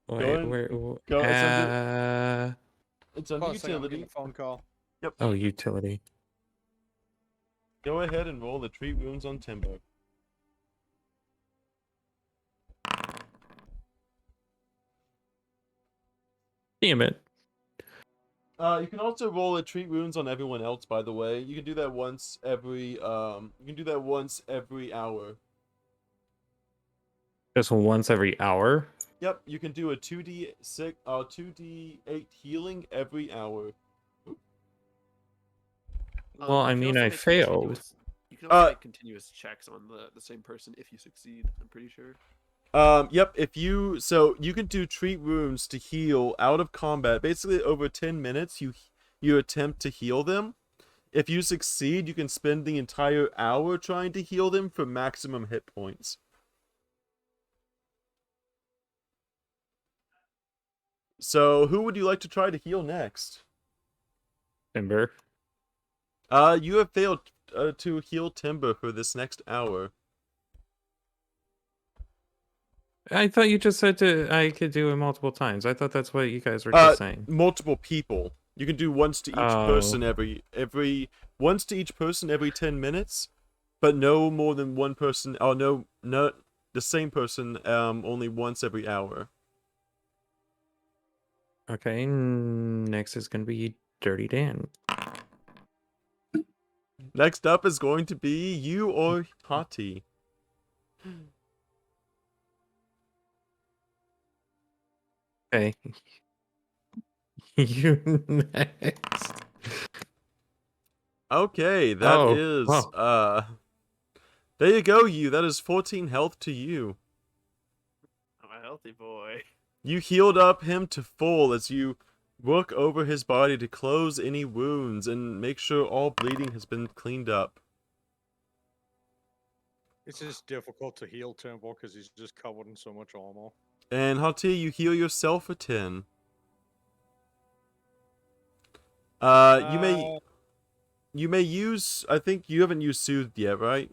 and- where? go- it's under- It's under Hold on a second, I'm getting utility. a phone call. Yep. Oh, utility. Go ahead and roll the treat wounds on Timber. Damn it. You can also roll a treat wounds on everyone else, by the way. You can do that once every hour. Just once every hour? Yep, you can do a 2d8 healing every hour. Well, I you can mean, also I make failed. You can also Uh, make continuous checks on the same person if you succeed. I'm pretty sure. Yep, if you so you can do treat wounds to heal out of combat. Basically over 10 minutes you attempt to heal them. If you succeed, you can spend the entire hour trying to heal them for maximum hit points. So, who would you like to try to heal next? Timber. You have failed to heal Timber for this next hour. I thought you just said I could do it multiple times. I thought that's what you guys were just saying. Multiple people. You can do once to each person every once to each person every 10 minutes, but no more than one person. Oh no, not the same person. Only once every hour. Okay, next is gonna be Dirty Dan. Next up is going to be you or Hati. Okay. You next. Okay, that Oh, is wow. there you go, you. That is 14 health to you. I'm a healthy boy. You healed up him to full as you work over his body to close any wounds and make sure all bleeding has been cleaned up. It's just difficult to heal Timber because he's just covered in so much armor. And Hati, you heal yourself for 10. You may use. I think you haven't used soothed yet, right?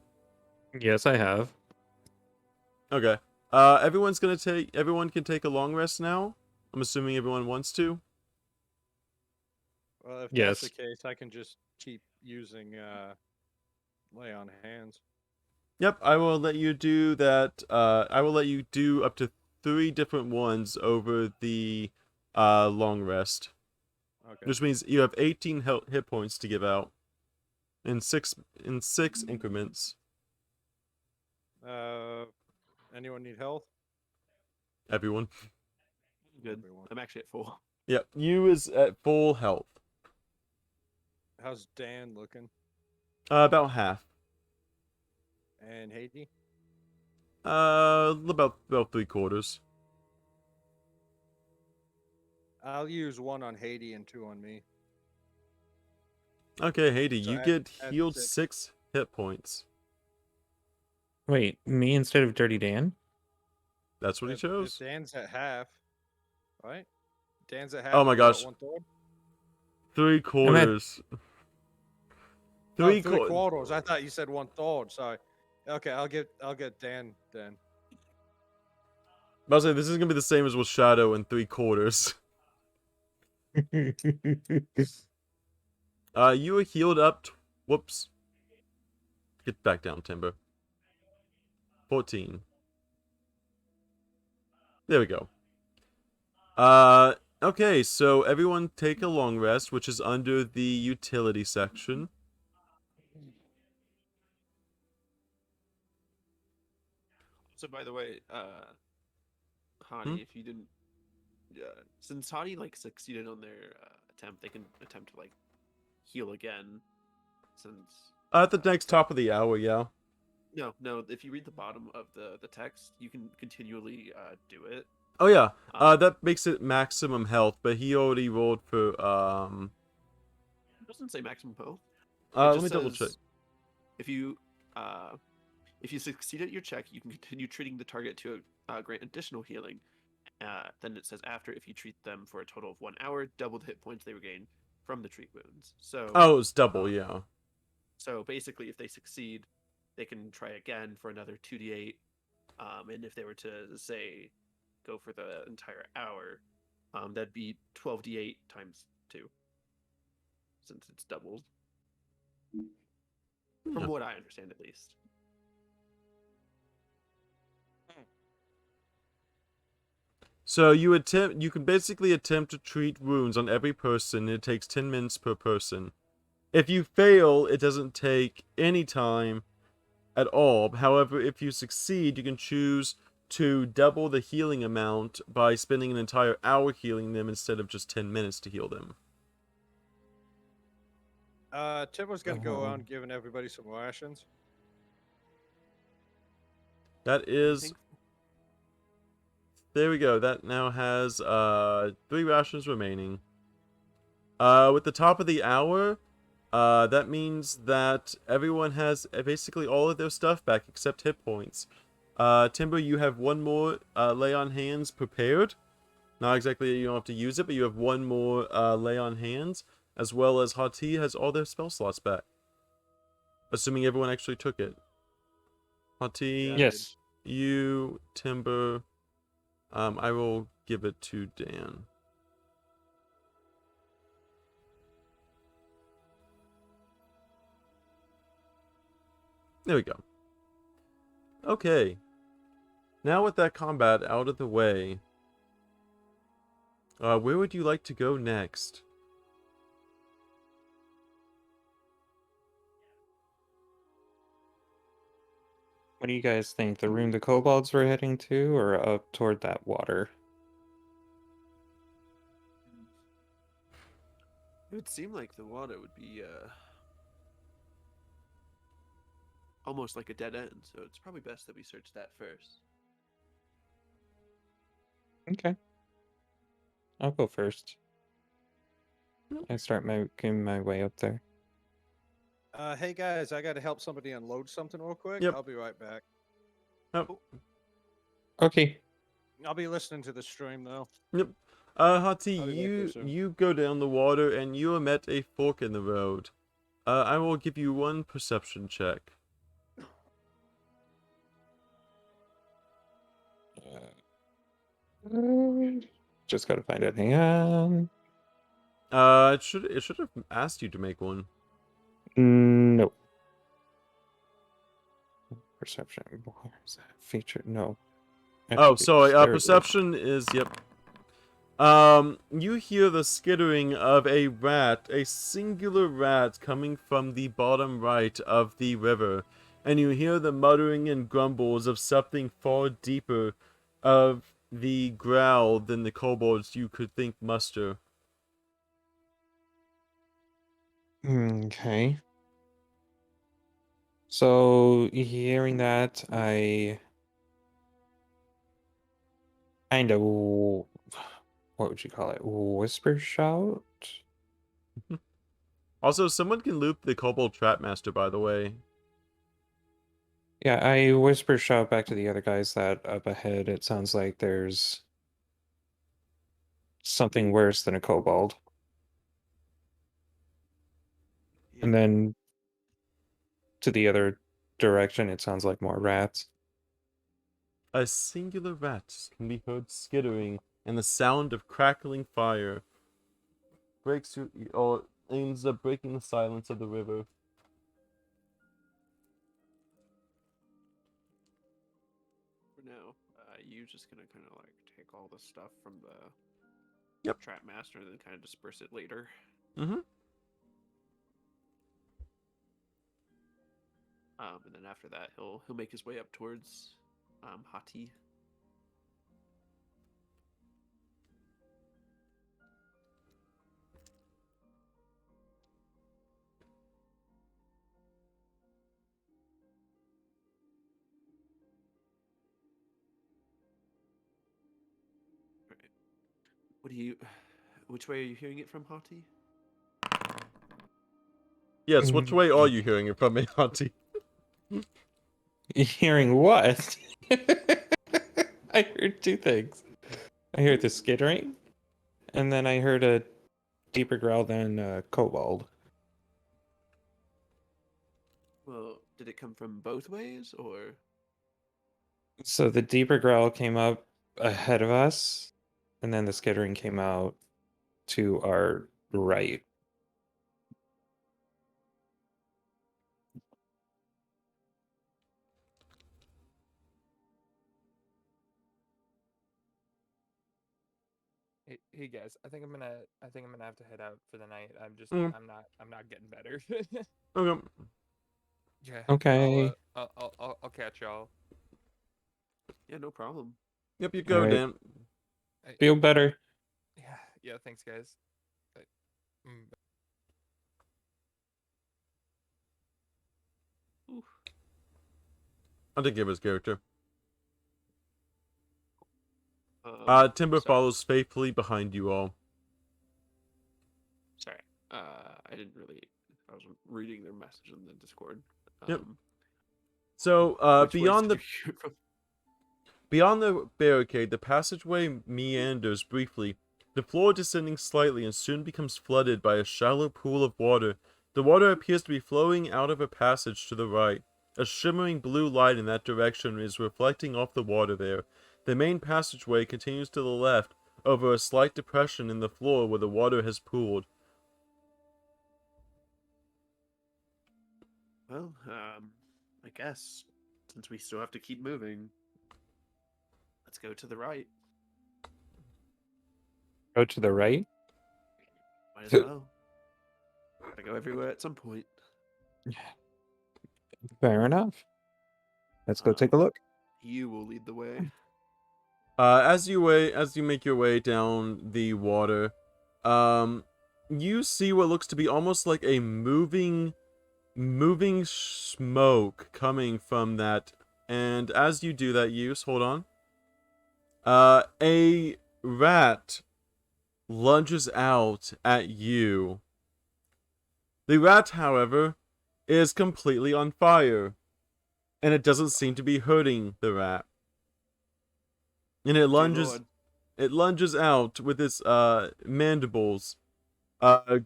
Yes, I have. Okay. Everyone can take a long rest now. I'm assuming everyone wants to. Well, if Yes. that's the case, I can just keep using lay on hands. Yep, I will let you do that. I will let you do up to 3 different ones over the long rest. Okay. Which means you have 18 hit points to give out in 6 increments. Anyone need health? Everyone. Good. Everyone. I'm actually at full. Yep, you is at full health. How's Dan looking? About half. And Haiti? About 3/4. I'll use 1 on Haiti and 2 on me. Okay, Haiti, So you add- get add healed 6. 6 hit points. Wait, me instead of Dirty Dan? That's what he If chose. Dan's at half, right? Dan's at half. Oh my and you're at gosh. 1/3? 3/4. Oh, 3/4. 3/4. I thought you said 1/3. Sorry. Okay, I'll get Dan then. I was saying this is gonna be the same as with Shadow in 3/4. You were healed up. Whoops. Get back down, Timber. 14. There we go. Okay, so everyone take a long rest, which is under the utility section. So, by the way, Hadi, if you didn't, since Hadi like succeeded on their attempt, they can attempt to like heal again. Since At the next top of the hour, yeah. no, if you read the bottom of the text, you can continually do it. Oh yeah. That makes it maximum health, but he already rolled for It doesn't say maximum health. let me double check. If you succeed at your check, you can continue treating the target to grant additional healing. Then it says after, if you treat them for a total of 1 hour, double the hit points they regain from the treat wounds. So Oh, it's double, yeah. So basically, if they succeed, they can try again for another 2d8. And if they were to say go for the entire hour, that'd be 12d8 times 2, since it's doubled. From what I understand, at least. So you can basically attempt to treat wounds on every person, and it takes 10 minutes per person. If you fail, it doesn't take any time at all. However, if you succeed, you can choose to double the healing amount by spending an entire hour healing them instead of just 10 minutes to heal them. Timber's gonna go Oh. around giving everybody some rations. That is... think There we go. That now has 3 rations remaining. With the top of the hour, that means that everyone has basically all of their stuff back except hit points. Timber, you have one more lay on hands prepared. Not exactly you don't have to use it, but you have one more lay on hands, as well as Hati has all their spell slots back. Assuming everyone actually took it. Hati, Yeah. Yes. you, Timber, I will give it to Dan. There we go. Okay. Now with that combat out of the way, where would you like to go next? What do you guys think? The room the kobolds were heading to, or up toward that water? it would seem like the water would be almost like a dead end, so it's probably best that we search that first. Okay. I'll go first. I start making my way up there. Hey guys, I gotta help somebody unload something real quick. Yep. I'll be right back. Oh, Okay. I'll be listening to the stream though. yep. Hati, I'll be back there soon. you go down the water and you met a fork in the road. I will give you one perception check. Just gotta find it. Hang on. It should have asked you to make one. No. Perception. Where is that feature? No. Oh, sorry. Attributes. There it is. Perception is yep. You hear the skittering of a rat, a singular rat coming from the bottom right of the river, and you hear the muttering and grumbles of something far deeper of the growl than the kobolds you could think muster. Okay. So, hearing that, I kind of, what would you call it? Whisper shout? Also, someone can loop the kobold trapmaster, by the way. Yeah, I whisper shout back to the other guys that up ahead it sounds like there's something worse than a kobold. Yeah. And then to the other direction it sounds like more rats. A singular rat can be heard skittering, and the sound of crackling fire breaks through, or ends up breaking the silence of the river. For now, you just gonna kind of like take all the stuff from the Yep. trap master and then kind of disperse it later. Mm-hmm. And then after that, he'll make his way up towards Hati. Right. Which way are you hearing it from, Hati? Yes, which way are you hearing it from, Auntie? Hearing what? I heard two things. I heard the skittering, and then I heard a deeper growl than kobold. Well, did it come from both ways, or? So the deeper growl came up ahead of us, and then the skittering came out to our right. Hey guys, I think I'm gonna have to head out for the night. Mm. I'm not getting better. Okay. Yeah. Okay. I'll catch y'all. Yeah, no problem. Yep, you go, Alright. Dan. Feel better. Yeah, thanks, guys. Mm, Oof. I'll take care of his character. Timber Sorry. follows faithfully behind you all. Sorry. I didn't really. I was reading their message in the Discord. Yep. So, Which ways beyond did the you shoot from? beyond the barricade, the passageway meanders briefly, the floor descending slightly and soon becomes flooded by a shallow pool of water. The water appears to be flowing out of a passage to the right. A shimmering blue light in that direction is reflecting off the water there. The main passageway continues to the left, over a slight depression in the floor where the water has pooled. Well, I guess since we still have to keep moving, let's go to the right. Go to the right. Might as well. Gotta go everywhere at some point. Fair enough. Let's go take a look. You will lead the way. As you make your way down the water, you see what looks to be almost like a moving smoke coming from that. And as you do that hold on. A rat lunges out at you. The rat, however, is completely on fire, and it doesn't seem to be hurting the rat. And it lunges out with its mandibles,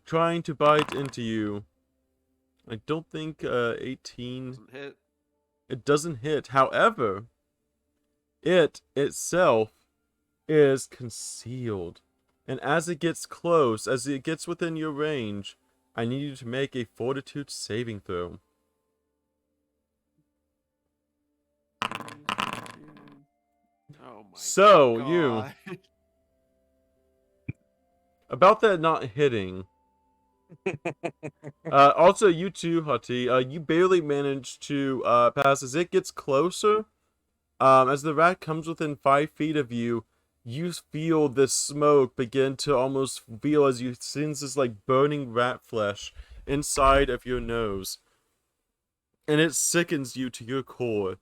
trying to bite into you. I don't think 18. Doesn't hit. It doesn't hit. However, it itself is concealed. And as it gets close, as it gets within your range, I need you to make a fortitude saving throw. Oh my So, god. about that not hitting. Also, you too, Hati. You barely manage to pass as it gets closer. As the rat comes within 5 feet of you, you feel this smoke begin to almost feel as you sense this like burning rat flesh inside of your nose, and it sickens you to your core.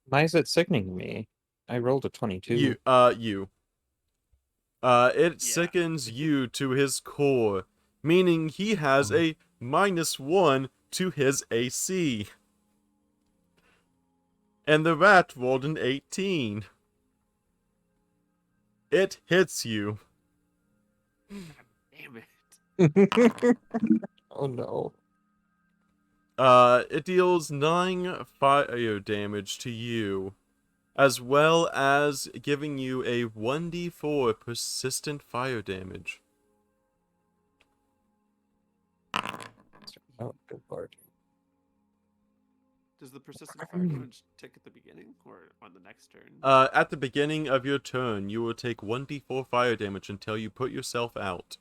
Why is it sickening me? I rolled a 22. It sickens you to his core, meaning he has a -1 to his AC. And the rat rolled an 18. It hits you. Damn it. Oh no. It deals 9 fire damage to you, as well as giving you a 1d4 persistent fire damage. Oh, good lord. Does the persistent fire damage tick at the beginning or on the next turn? At the beginning of your turn, you will take 1d4 fire damage until you put yourself out.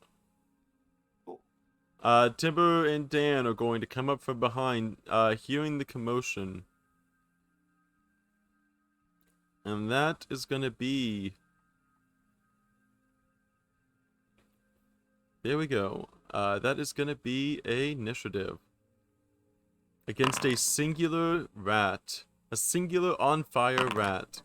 Cool. Timber and Dan are going to come up from behind, hearing the commotion. And that is going to be... There we go. That is going to be a initiative. Against a singular rat. A singular on-fire rat.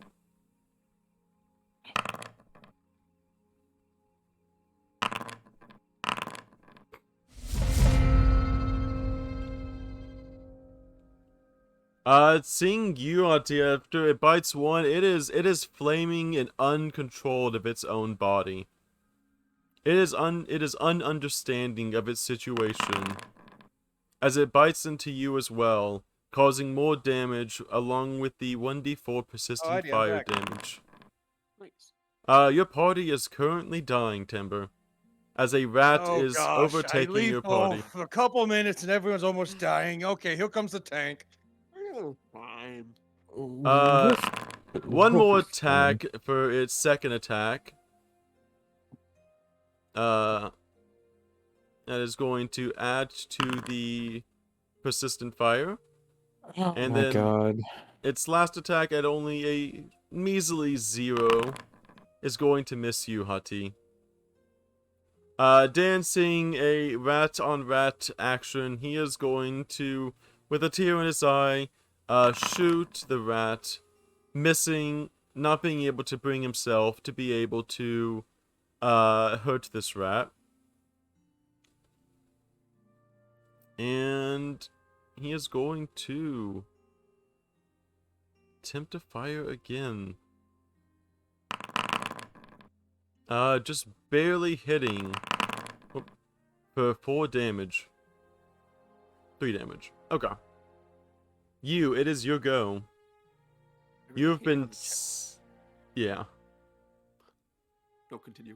Seeing you, after it bites one, it is flaming and uncontrolled of its own body. It is ununderstanding of its situation, as it bites into you as well, causing more damage along with the 1d4 persistent Alrighty, I'm fire back. damage. Nice. Your party is currently dying, Timber, as a rat is overtaking your party. For a couple minutes and everyone's almost dying. Okay, here comes the tank. Fine. One more attack for its second attack. That is going to add to the persistent fire. Oh And my then- god. its last attack at only a measly 0 is going to miss you, Hati. Dancing a rat on rat action, he is going to, with a tear in his eye, shoot the rat, missing, not being able to bring himself to be able to hurt this rat. And he is going to attempt to fire again. Just barely hitting for 4 damage. 3 damage. Okay. It is your go. You have been... Yeah. No, continue.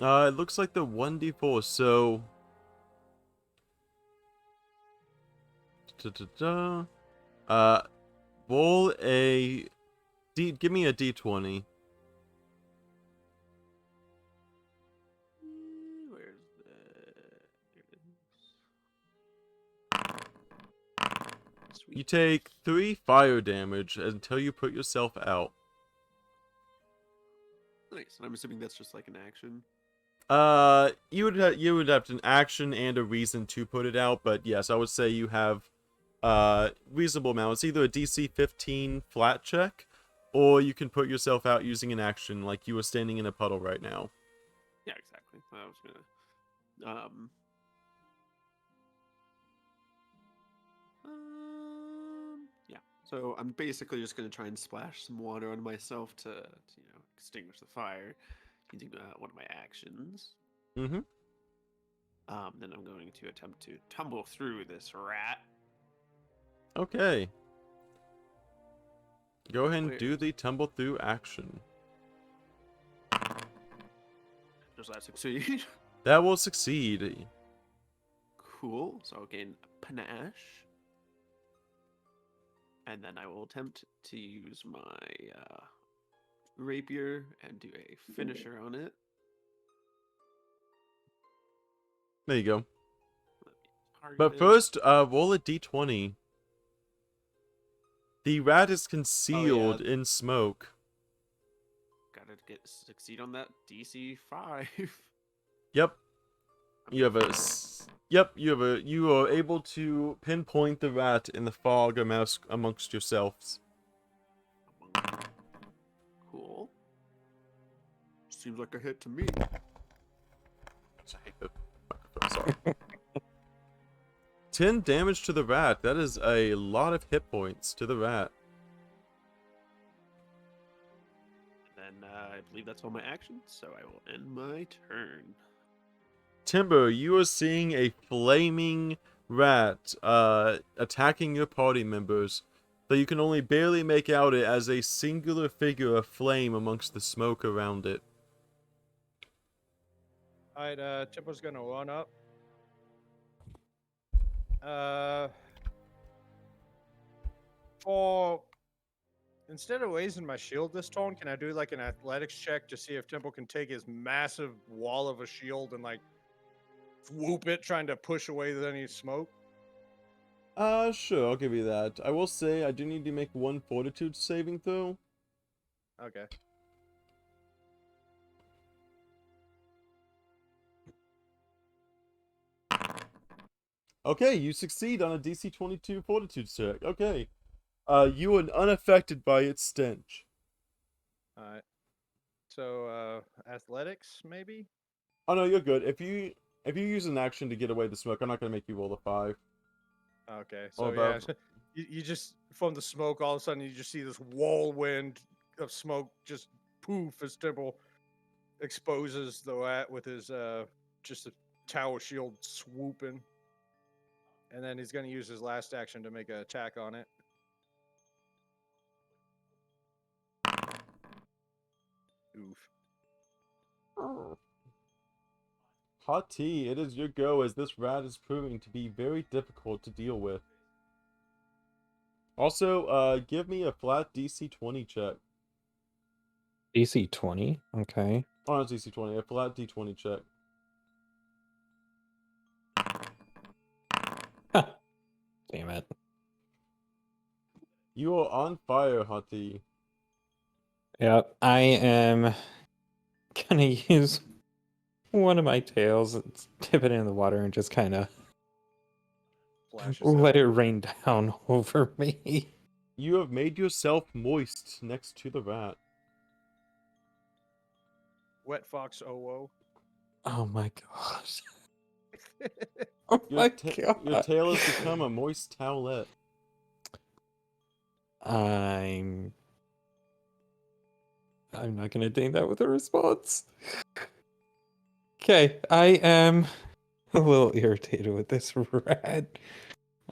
It looks like the 1d4, so... Roll a... Give me a d20. Where's the... Here it is. You Sweet. take 3 fire damage until you put yourself out. Nice. And I'm assuming that's just like an action. You would have an action and a reason to put it out, but yes, I would say you have reasonable amount. It's either a DC 15 flat check, or you can put yourself out using an action, like you are standing in a puddle right now. Yeah, exactly. I was gonna. Yeah. So I'm basically just gonna try and splash some water on myself to extinguish the fire using one of my actions. Mm-hmm. Then I'm going to attempt to tumble through this rat. Okay. Go ahead and Where- do the tumble through action. Does that succeed? That will succeed. Cool. So I'll gain panache. And then I will attempt to use my rapier and do a finisher on it. There you go. Target But it. first, roll a d20. The rat is concealed in smoke. Gotta succeed on that DC 5. Yep. You are able to pinpoint the rat in the fog amongst yourselves. Cool. Seems like a hit to me. Sorry. 10 damage to the rat. That is a lot of hit points to the rat. And then I believe that's all my actions, so I will end my turn. Timber, you are seeing a flaming rat attacking your party members, though you can only barely make out it as a singular figure of flame amongst the smoke around it. Alright, Timbo's gonna run up. Instead of raising my shield this turn, can I do like an athletics check to see if Temple can take his massive wall of a shield and like whoop it, trying to push away any smoke? Sure, I'll give you that. I will say I do need to make 1 fortitude saving throw. Okay. Okay, you succeed on a DC 22 fortitude check. Okay. You are unaffected by its stench. Alright. So, athletics, maybe? Oh no, you're good. If you use an action to get away the smoke, I'm not gonna make you roll a 5. Okay, All so about- yeah, you just, from the smoke, all of a sudden you just see this whirlwind of smoke just poof as Temple exposes the rat with his, just a tower shield swooping. And then he's going to use his last action to make an attack on it. Oof. Hot tea, it is your go as this rat is proving to be very difficult to deal with. Also, give me a flat DC 20 check. DC 20? Okay. Oh, not DC 20, a flat D20 check. Damn it. You are on fire, Hati. Yep, I am gonna use one of my tails and dip it in the water and just kind of Flashes let out. it rain down over me. You have made yourself moist next to the rat. Wet Fox OO. Oh my gosh. Oh Your, my your god. tail has become a moist towelette. I'm not gonna ding that with a response. Okay, I am a little irritated with this rat.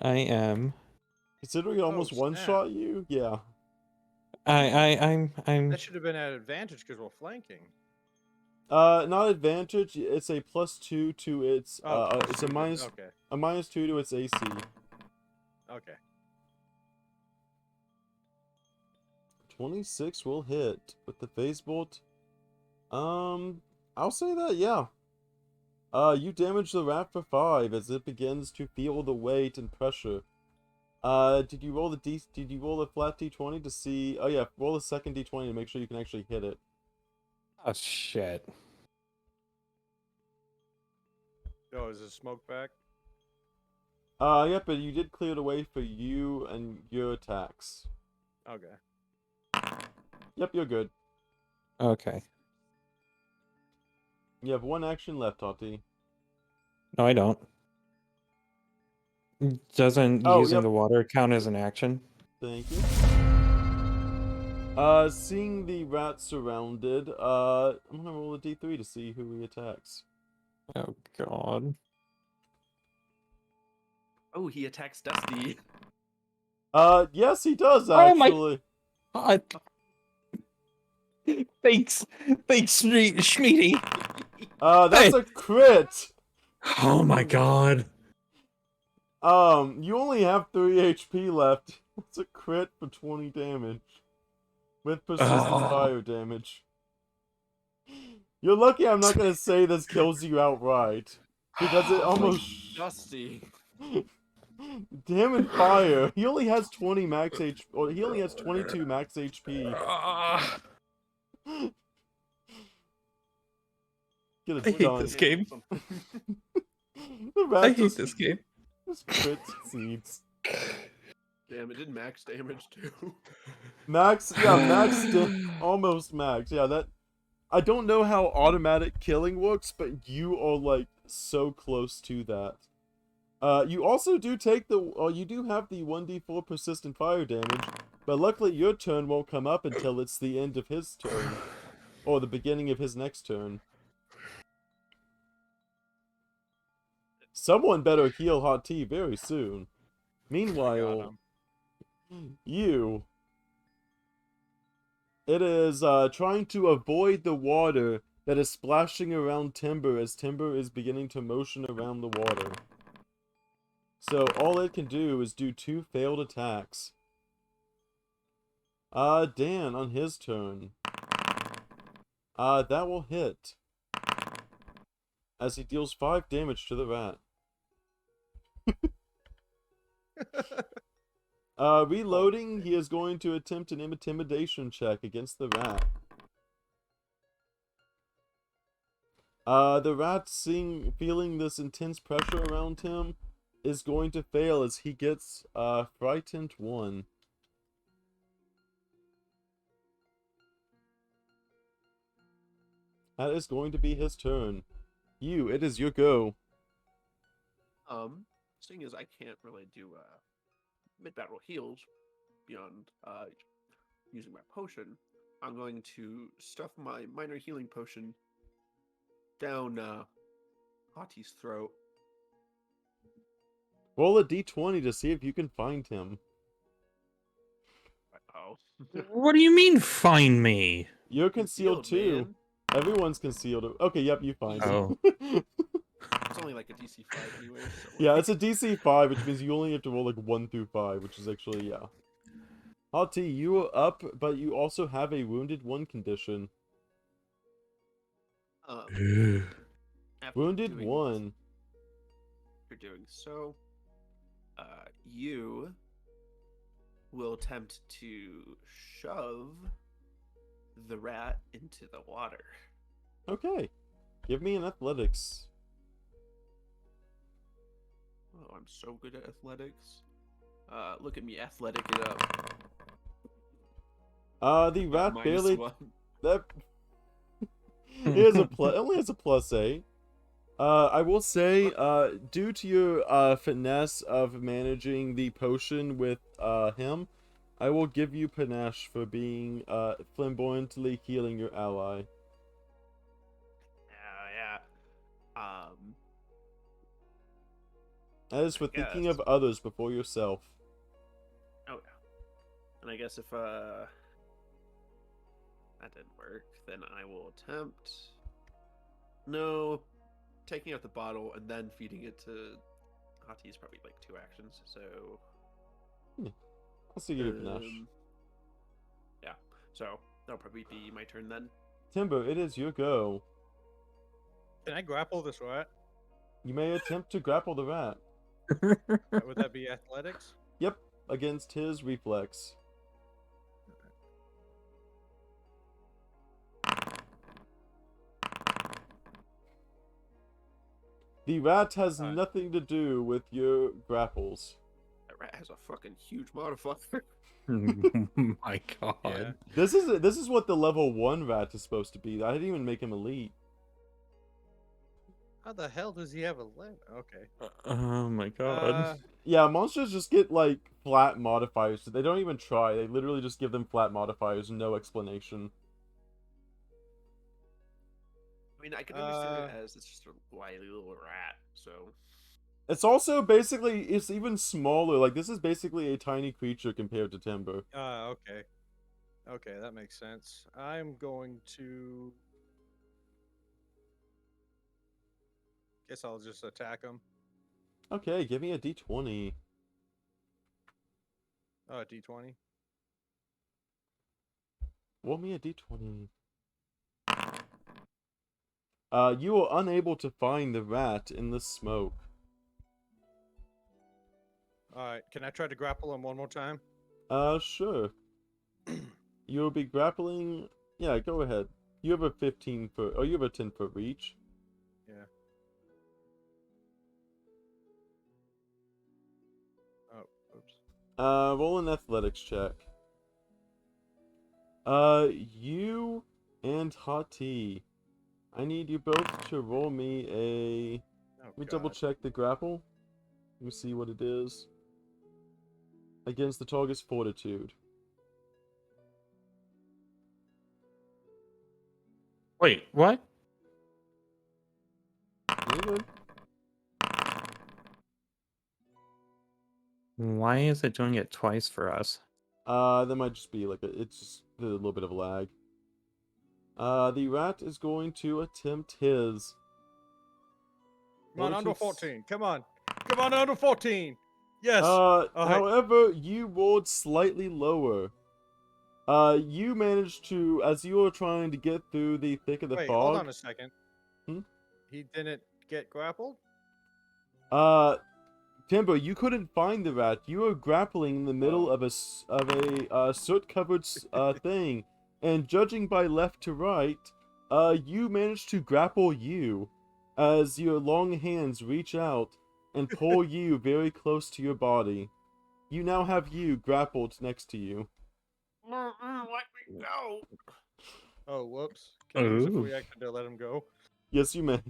I am. Considering he almost snap. one-shot you, yeah. I'm That should have been at advantage because we're flanking. Not advantage. It's a +2 to its. It's a minus. Okay. A -2 to its AC. Okay. 26 will hit with the phase bolt. I'll say that, yeah. You damage the rat for 5 as it begins to feel the weight and pressure. Did you roll did you roll a flat d20 to see? Oh yeah, roll a second d20 to make sure you can actually hit it. Oh shit. Oh, is the smoke back? Yeah, but you did clear the way for you and your attacks. Okay. Yep, you're good. Okay. You have 1 action left, Tati. No, I don't. Doesn't Oh, using yep. the water count as an action? Thank you. Seeing the rat surrounded, I'm gonna roll a d3 to see who he attacks. Oh god. Oh, he attacks Dusty. Yes, he does Oh my- actually. Thanks, Schmeedy. That's Hey. a crit. Oh my god. You only have 3 HP left. It's a crit for 20 damage. With persistent fire damage. You're lucky I'm not gonna say this kills you outright. Because it almost... Dusty. Damn and fire. He only has 20 max HP, or he only has 22 max HP. Get it I hate done. this game. The rat I hate just, this game. just crit succeeds. Damn, it did max damage too. Max, almost max. Yeah, that... I don't know how automatic killing works, but you are, like, so close to that. You also do take the... you do have the 1d4 persistent fire damage, but luckily your turn won't come up until it's the end of his turn. Or the beginning of his next turn. Someone better heal Hot Tea very soon. Meanwhile, you... It is trying to avoid the water that is splashing around Timber as Timber is beginning to motion around the water. So all it can do is do 2 failed attacks. Dan on his turn. That will hit. As he deals 5 damage to the rat. Reloading, he is going to attempt an intimidation check against the rat. The rat, feeling this intense pressure around him, is going to fail as he gets frightened 1. That is going to be his turn. You, it is your go. Seeing as I can't really do mid-battle heals beyond using my potion, I'm going to stuff my minor healing potion down Hati's throat. Roll a d20 to see if you can find him. Oh. What do you mean, find me? You're concealed too. Man. Everyone's concealed. Okay, yep, you find him. It's only like a DC 5 anyway. So Yeah, it's a DC 5, which means you only have to roll like 1 through 5, which is actually, yeah. Hati, you are up, but you also have a wounded 1 condition. after Wounded doing 1. You're doing so. You will attempt to shove the rat into the water. Okay. Give me an athletics. Oh, I'm so good at athletics. Look at me, athletic it up. The rat Minus barely. one. That. It has a plus. Only has a +8. I will say, due to your finesse of managing the potion with him, I will give you panache for being flamboyantly healing your ally. Yeah. That is for I thinking guess. of others before yourself. Oh yeah. And I guess if that didn't work, then I will attempt. No, taking out the bottle and then feeding it to Hati is probably like 2 actions. So I'll still give you panache. yeah. So that'll probably be my turn then. Timber, it is your go. Can I grapple this rat? You may attempt to grapple the rat. Would that be athletics? Yep, against his reflex. The rat has Alright. nothing to do with your grapples. That rat has a fucking huge motherfucker. My God. Yeah. This is what the level 1 rat is supposed to be. I didn't even make him elite. How the hell does he have a leg? Okay. Oh my God. Yeah, monsters just get like flat modifiers. So they don't even try. They literally just give them flat modifiers, no explanation. I mean, I can understand it as it's just a wily little rat. So It's also basically, it's even smaller. Like, this is basically a tiny creature compared to Timber. Okay. Okay, that makes sense. I'm going to. Guess I'll just attack him. Okay, give me a d20. Oh, D20. Roll me a d20. You are unable to find the rat in the smoke. Alright, can I try to grapple him one more time? Sure. You'll be grappling. Yeah, go ahead. You have a 15-foot. Oh, you have a 10-foot reach. Yeah. Oh, oops. Roll an athletics check. You and Hati. I need you both to roll me a. Oh, Let me double God. check the grapple. Let me see what it is. Against the target's fortitude. Wait, what? You're good. Why is it doing it twice for us? That might just be like it's just a little bit of a lag. The rat is going to attempt his. Come on, under Fortitude's- 14. Come on. Come on, under 14. Yes. Alright. However, you rolled slightly lower. You managed to, as you were trying to get through the thick of the Wait, fog. hold on a second. Hmm? He didn't get grappled? Timber, you couldn't find the rat. You were grappling in the middle Oh. of a soot-covered thing, and judging by left to right, you managed to grapple you, as your long hands reach out and pull you very close to your body. You now have you grappled next to you. let me go. Oh, whoops. Can I use a Ooh. free action to let him go? Yes, you may.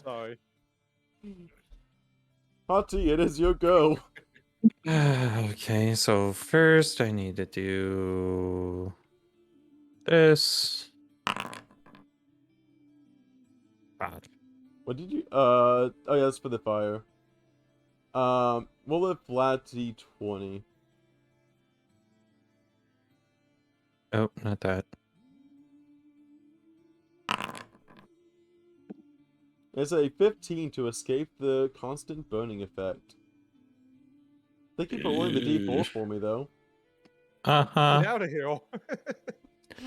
Sorry. Hati, it is your go. Okay, so first I need to do this. God. What did you? Oh yeah, that's for the fire. Roll a flat d20. Oh, not that. It's a 15 to escape the constant burning effect. Thank you for rolling the d4 for me, though. Uh-huh. Get out of here.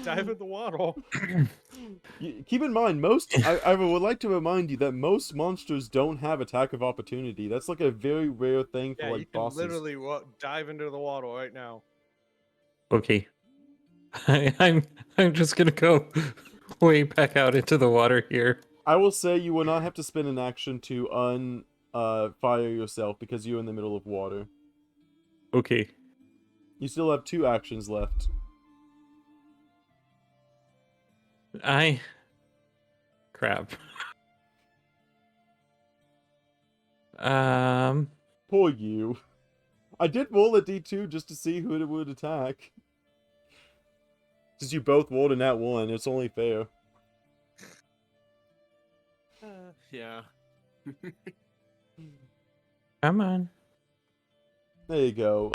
Dive in the water. Keep in mind, I would like to remind you that most monsters don't have attack of opportunity. That's like a very rare thing for Yeah, you like can bosses. literally dive into the water right now. Okay. I'm just gonna go way back out into the water here. I will say you will not have to spend an action to fire yourself because you're in the middle of water. Okay. You still have 2 actions left. Crap. Um. Poor you. I did roll a d2 just to see who it would attack. Since you both rolled in that one, it's only fair. Yeah. Come on. There you go.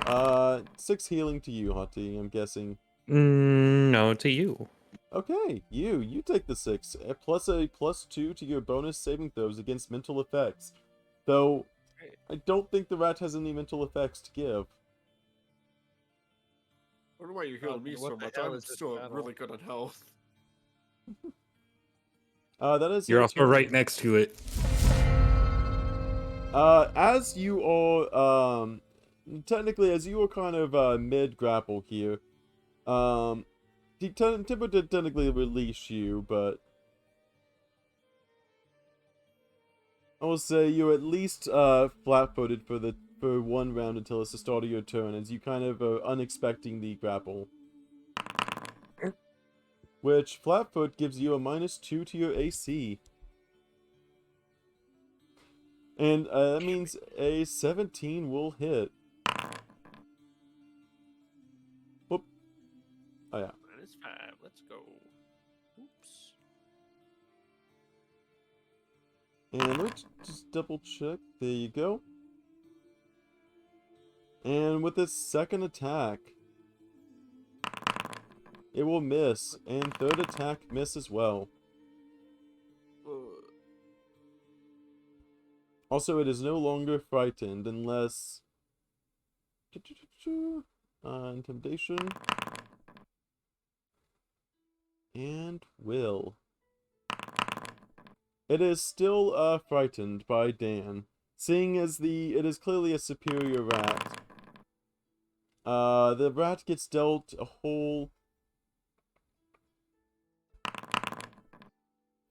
6 healing to you, Hottie, I'm guessing. No, to you. Okay, you take the 6, plus a +2 to your bonus saving throws against mental effects. Though, Great. I don't think the rat has any mental effects to give. I wonder why you're healing me what so the much. hell I'm is this still battle? really good on health. That is You're your also turn. right next to it. As you are, technically, as you are kind of, mid-grapple here, Timber did technically release you, but I will say you're at least, flat-footed for 1 round until it's the start of your turn, as you kind of are unexpecting the grapple. Which, flat-foot gives you a -2 to your AC. And, that means a 17 will hit. Whoop. Oh, yeah. -5. Let's go. Oops. And let's just double check. There you go. And with its second attack, it will miss. And third attack miss as well. Also, it is no longer frightened unless... intimidation. And will. It is still frightened by Dan, seeing as it is clearly a superior rat. The rat gets dealt a whole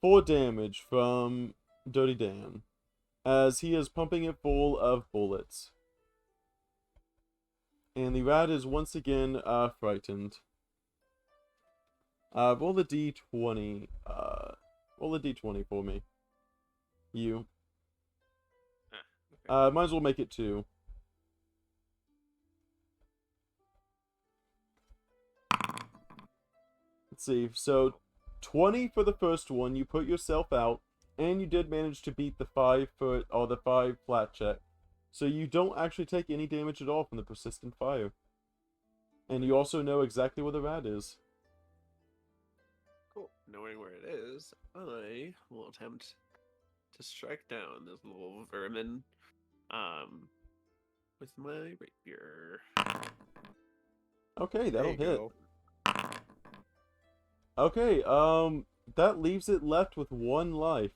4 damage from Dirty Dan, as he is pumping it full of bullets. And the rat is once again frightened. Roll the d20. Roll a d20 for me. You. Okay. Might as well make it 2. Let's see. So, 20 for the first one. You put yourself out, and you did manage to beat the 5-foot or the 5 flat check. So you don't actually take any damage at all from the persistent fire. And you also know exactly where the rat is. Cool. Knowing where it is, I will attempt to strike down this little vermin with my rapier. Okay, that'll There you hit. go. Okay, that leaves it left with 1 life.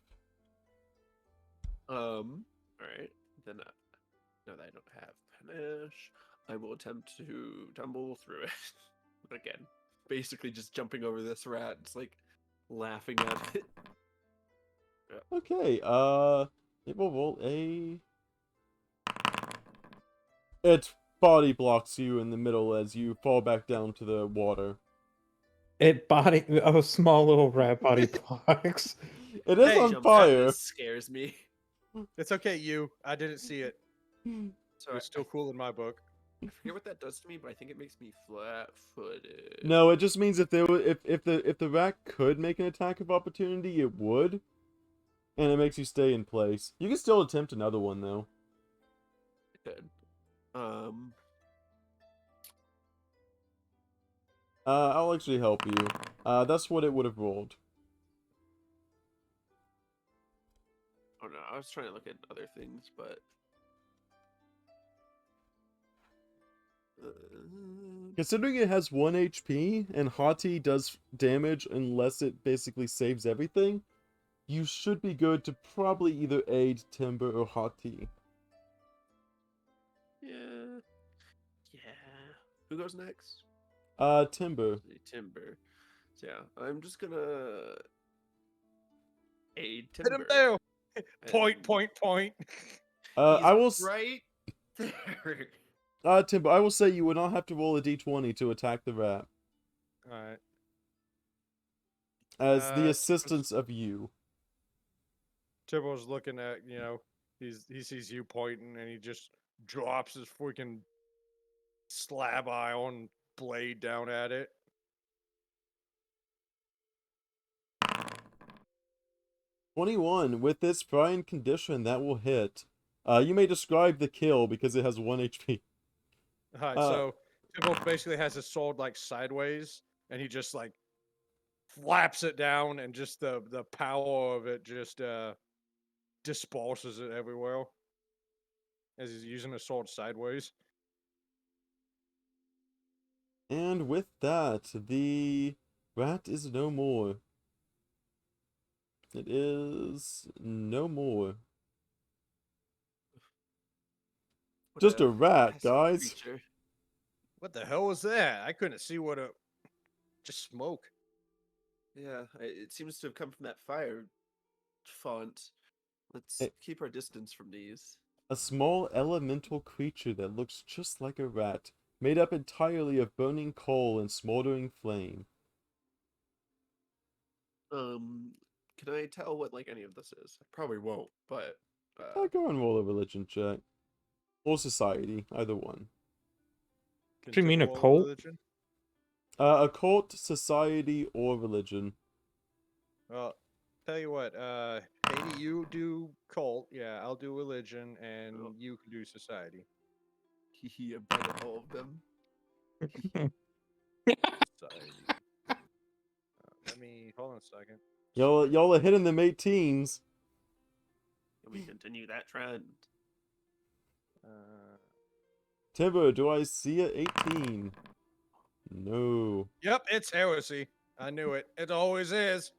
Alright. Then, now that I don't have panache, I will attempt to tumble through it. Again, basically just jumping over this rat, just like laughing at it. Okay, it will roll a... It body blocks you in the middle as you fall back down to the water. A small little rat body blocks. It is Hey, on Jumps out, fire. this scares me. It's okay, I didn't see it. So It's still cool in my book. I forget what that does to me, but I think it makes me flat-footed. No, it just means if the rat could make an attack of opportunity, it would. And it makes you stay in place. You can still attempt another one though. Good. I'll actually help you. That's what it would have rolled. Oh no, I was trying to look at other things, but Considering it has 1 HP and Hati does damage unless it basically saves everything, you should be good to probably either aid Timber or Hati. Yeah. Yeah. Who goes next? Timber. Timber. So yeah, I'm just gonna aid Hit him Timber. down. Point, and point, point. I will He's right there. Timber, I will say you would not have to roll a d20 to attack the rat. Alright. As the Timber's- assistance of you. Timber's looking at, he sees you pointing and he just drops his freaking slab iron blade down at it. "21. With this Brian condition, that will hit. You may describe the kill because it has 1 HP. Alright, so Timber basically has his sword like sideways and he just like flaps it down and just the power of it just disperses it everywhere as he's using his sword sideways. And with that, the rat is no more. It is no more. What Just a rat, pesky guys. creature. What the hell was that? I couldn't see what it. Just smoke. Yeah, it seems to have come from that fire font. Let's It- keep our distance from these. A small elemental creature that looks just like a rat, made up entirely of burning coal and smoldering flame. Can I tell what like any of this is? I probably won't, but Go and roll a religion check. Or society, either one. Do you mean a Contemporary cult? religion? Occult, society, or religion. Well, tell you what. Haiti, you do cult. Yeah, I'll do religion, and Oh. you can do society. he invited all of them. Society. Let me hold on a second. Y'all are hitting them 18s. Can we continue that trend? Timber, do I see a 18? No. Yep, it's heresy. I knew it. It always is.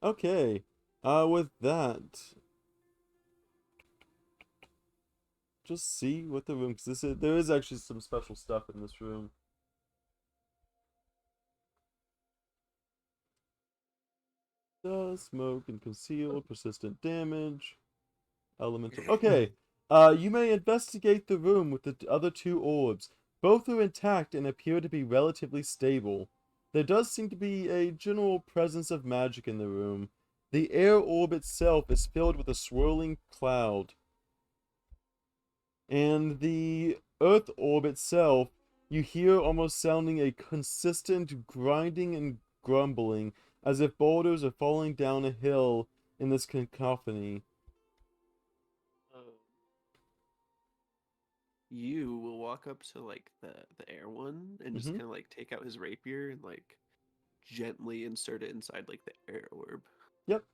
Okay. With that, just see what the room, because there is actually some special stuff in this room. Does smoke and conceal persistent damage. Elemental. Okay. You may investigate the room with the other 2 orbs. Both are intact and appear to be relatively stable. There does seem to be a general presence of magic in the room. The air orb itself is filled with a swirling cloud. And the earth orb itself, you hear almost sounding a consistent grinding and grumbling, as if boulders are falling down a hill in this cacophony. You will walk up to like the air one and just Mhm. kind of like take out his rapier and like gently insert it inside like the air orb. Yep.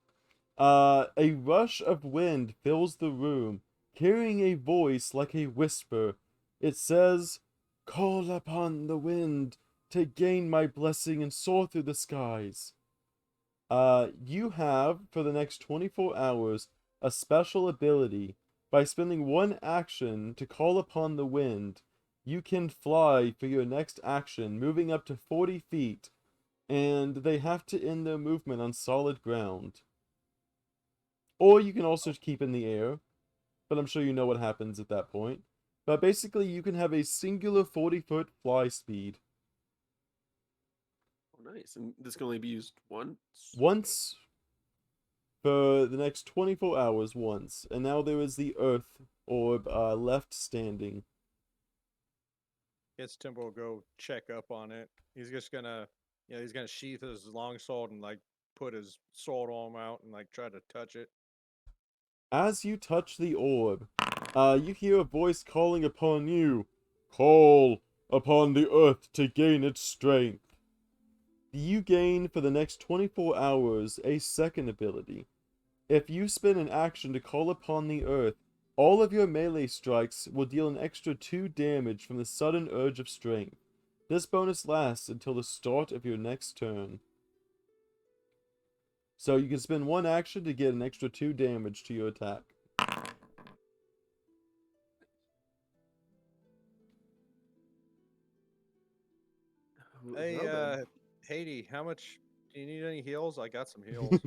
A rush of wind fills the room, carrying a voice like a whisper. It says, "Call upon the wind to gain my blessing and soar through the skies." You have, for the next 24 hours, a special ability. By spending 1 action to call upon the wind, you can fly for your next action, moving up to 40 feet, and they have to end their movement on solid ground. Or you can also keep in the air, but I'm sure you know what happens at that point. But basically, you can have a singular 40-foot fly speed. Oh, nice. And this can only be used once. Once for the next 24 hours, once. And now there is the Earth orb left standing. Guess Timber will go check up on it. He's just gonna, he's gonna sheath his long sword and like put his sword arm out and like try to touch it. As you touch the orb, you hear a voice calling upon you. "Call upon the Earth to gain its strength." You gain for the next 24 hours a second ability. If you spend an action to call upon the Earth, All of your melee strikes will deal an extra 2 damage from the sudden urge of strength. This bonus lasts until the start of your next turn. So you can spend 1 action to get an extra 2 damage to your attack. Hey, Well then. Haiti, how much do you need? Any heals? I got some heals.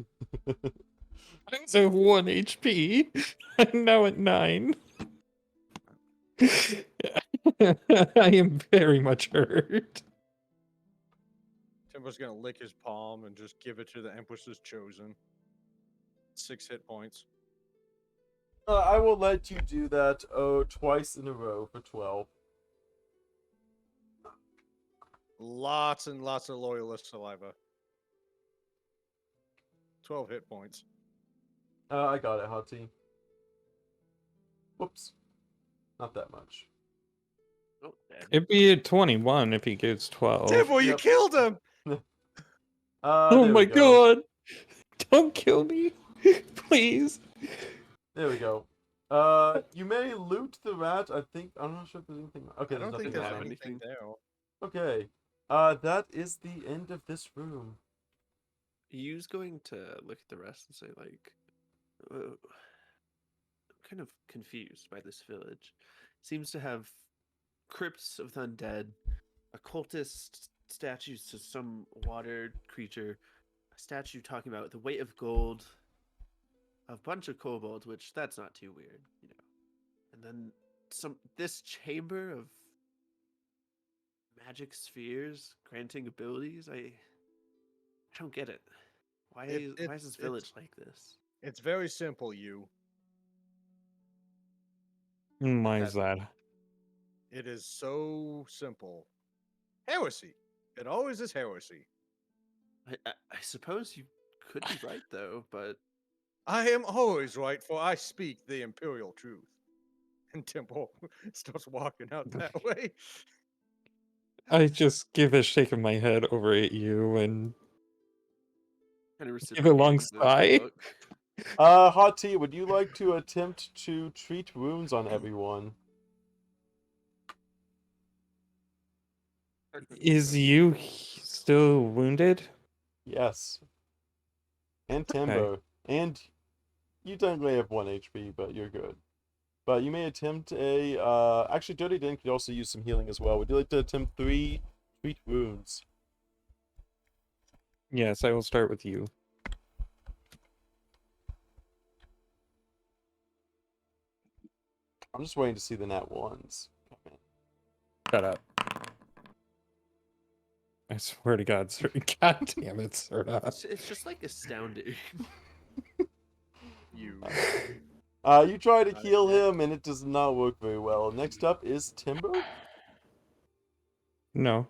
I was at 1 HP. I'm now at 9. I am very much hurt. Timber's gonna lick his palm and just give it to the Empress's chosen. 6 hit points. I will let you do that twice in a row for 12. Lots and lots of loyalist saliva. 12 hit points. I got it, Hati. Whoops. Not that much. Oh, dead. It'd be a 21 if he gives 12. Timber, you Yep. killed him! Oh there my we go. god! Don't kill me! Please! There we go. You may loot the rat. I think I'm not sure if there's anything. Okay, I there's don't think nothing there's on it. anything there. Okay. That is the end of this room. Yu's going to look at the rest and say, like, I'm kind of confused by this village. Seems to have crypts of the undead, occultist statues to some water creature, a statue talking about the weight of gold, a bunch of kobolds, which that's not too weird, you know. And then this chamber of magic spheres granting abilities. I don't get it. Why is this village like this? It's very simple, you. Why is that? It is so simple. Heresy. It always is heresy. I suppose you could be right though, but I am always right, for I speak the imperial truth. And Temple starts walking out that way. I just give a shake of my head over at you and kind of give a long reciprocating the sigh. look. Hati, would you like to attempt to treat wounds on everyone? Is you still wounded? Yes. And Timbo. And you technically have 1 HP, but you're good. But you may attempt a actually Dirty Dan could also use some healing as well. Would you like to attempt 3 treat wounds? Yes, I will start with you. I'm just waiting to see the nat ones. Shut up. I swear to God, sir. God damn it, Serta. It's just like astounding. You. You try to heal him and it does not work very well. Next up is Timber. No.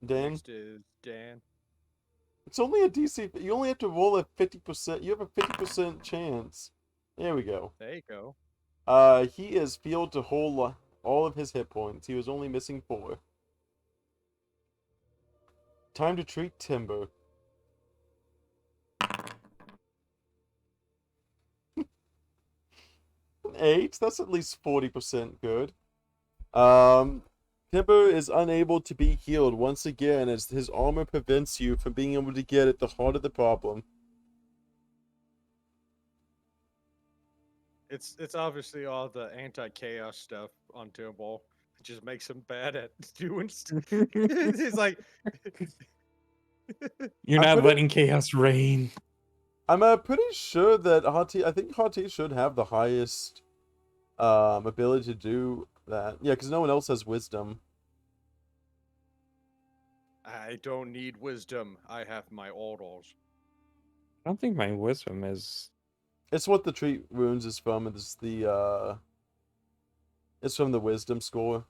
Dan. Next is Dan. It's only a DC. You only have to roll a 50%. You have a 50% chance. There we go. There you go. He is healed to whole all of his hit points. He was only missing 4. Time to treat Timber. An 8. That's at least 40% good. Timber is unable to be healed once again as his armor prevents you from being able to get at the heart of the problem. It's obviously all the anti-chaos stuff on Timble. It just makes him bad at doing stuff. He's like, You're I'm not pretty- letting chaos reign. I'm pretty sure that Hati, I think Hati should have the highest ability to do that. Yeah, because no one else has wisdom. I don't need wisdom. I have my orders. I don't think my wisdom is. It's what the treat wounds is from. It's it's from the wisdom score.